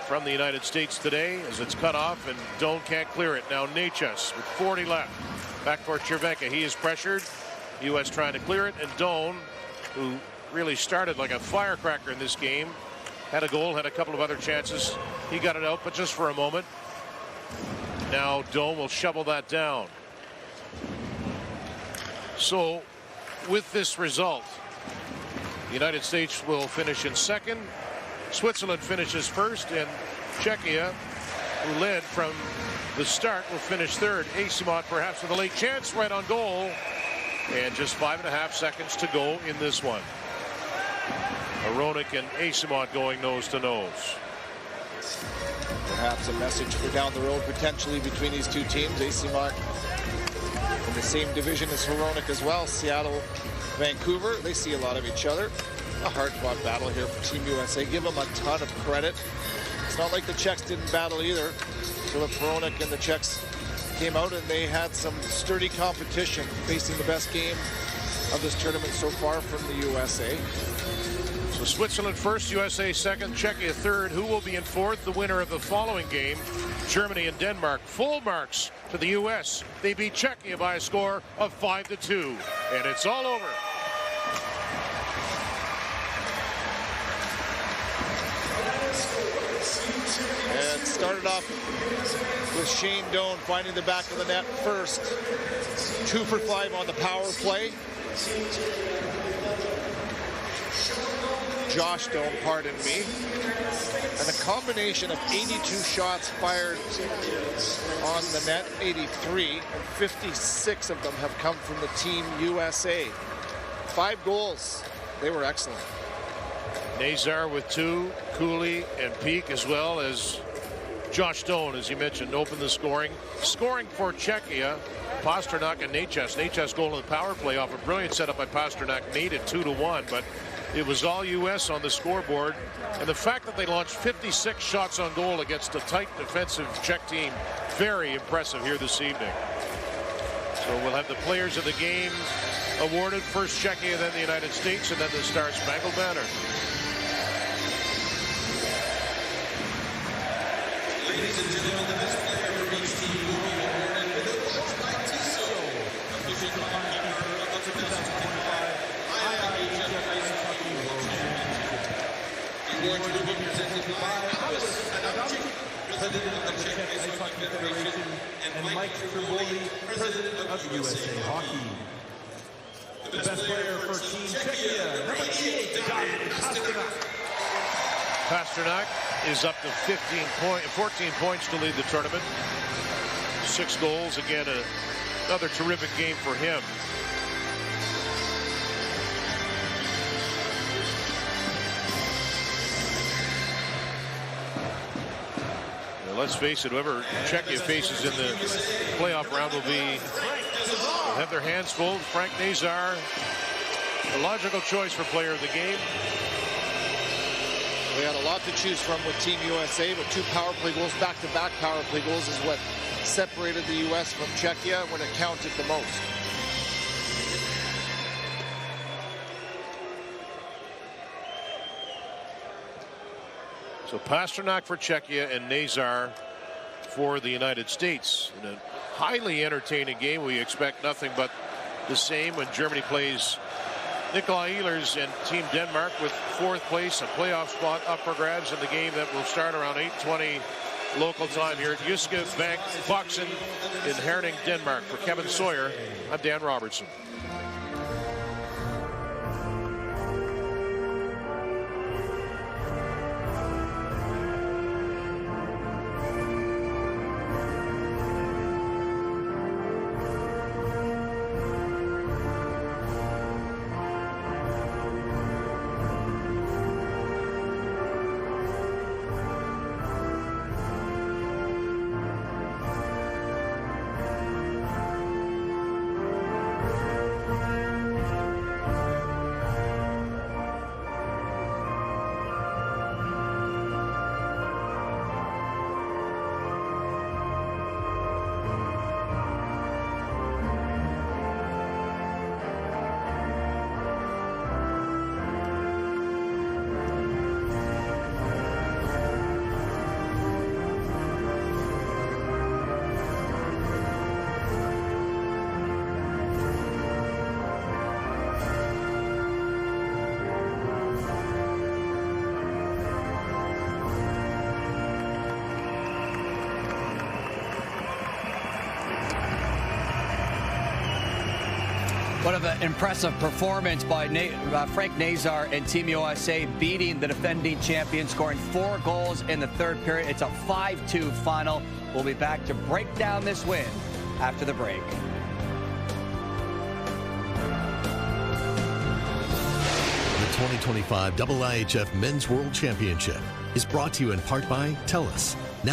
from the United States today as it's cut off and Doan can't clear it. Now Necas with 40 left. Back for Cervenka. He is pressured. U.S. trying to clear it. And Doan, who really started like a firecracker in this game, had a goal, had a couple of other chances. He got it out, but just for a moment. Now Doan will shovel that down. So with this result, the United States will finish in second. Switzerland finishes first, and Czechia, who led from the start, will finish third. Asimov perhaps with a late chance right on goal, and just 5.5 seconds to go in this one. Roenick and Asimov going nose to nose. Perhaps a message for down the road potentially between these two teams. Asimov in the same division as Roenick as well. Seattle, Vancouver, they see a lot of each other. A hard-fought battle here for Team USA. Give them a ton of credit. It's not like the Czechs didn't battle either. Filip Hronek and the Czechs came out and they had some sturdy competition, facing the best game of this tournament so far from the USA. So Switzerland first, USA second, Czechia third. Who will be in fourth? The winner of the following game, Germany and Denmark. Full marks to the US. They beat Czechia by a score of 5-2, and it's all over. And started off with Shane Doan finding the back of the net first. 2 for 5 on the power play. Josh Doan, pardon me. And a combination of 82 shots fired on the net, 83, and 56 of them have come from the Team USA. 5 goals. They were excellent. Nazar with 2, Cooley and Peak, as well as Josh Doan, as you mentioned, opened the scoring. Scoring for Czechia, Pasternak and Necas. Necas goal in the power play off a brilliant setup by Pasternak made it 2-1, but it was all U.S. on the scoreboard. And the fact that they launched 56 shots on goal against a tight defensive Czech team, very impressive here this evening. So we'll have the players of the game awarded. First Czechia, then the United States, and then the Star Spangled Banner. Ladies and gentlemen, the best player for each team will be awarded with the Clutch Contest official partner of the 2025 IIHF Ice Hockey World Championship. The award will be presented by Alex Adamczyk, President of the Czech Ice Hockey Federation, and Mike Triboli, President of USA Hockey. The best player for Team Czechia, number 88, David Pasternak. Pasternak is up to 14 points to lead the tournament. 6 goals. Again, another terrific game for him. Now, let's face it, whoever Czechia faces in the playoff round will have their hands full. Frank Nazar, the logical choice for player of the game. We had a lot to choose from with Team USA, but 2 power play goals, back-to-back power play goals is what separated the U.S. from Czechia when it counted the most. So Pasternak for Czechia and Nazar for the United States. In a highly entertaining game, we expect nothing but the same when Germany plays Nikolai Ehlers and Team Denmark, with 4th place, a playoff spot up for grabs in the game that will start around 8:20 local time here at Jyske Bank Boxen in Herning, Denmark. For Kevin Sawyer, I'm Dan Robertson. What an impressive performance by Frank Nazar and Team USA, beating the defending champion, scoring 4 goals in the 3rd period. It's a 5-2 final. We'll be back to break down this win after the break. The 2025 IIHF Men's World Championship is brought to you in part by TELUS.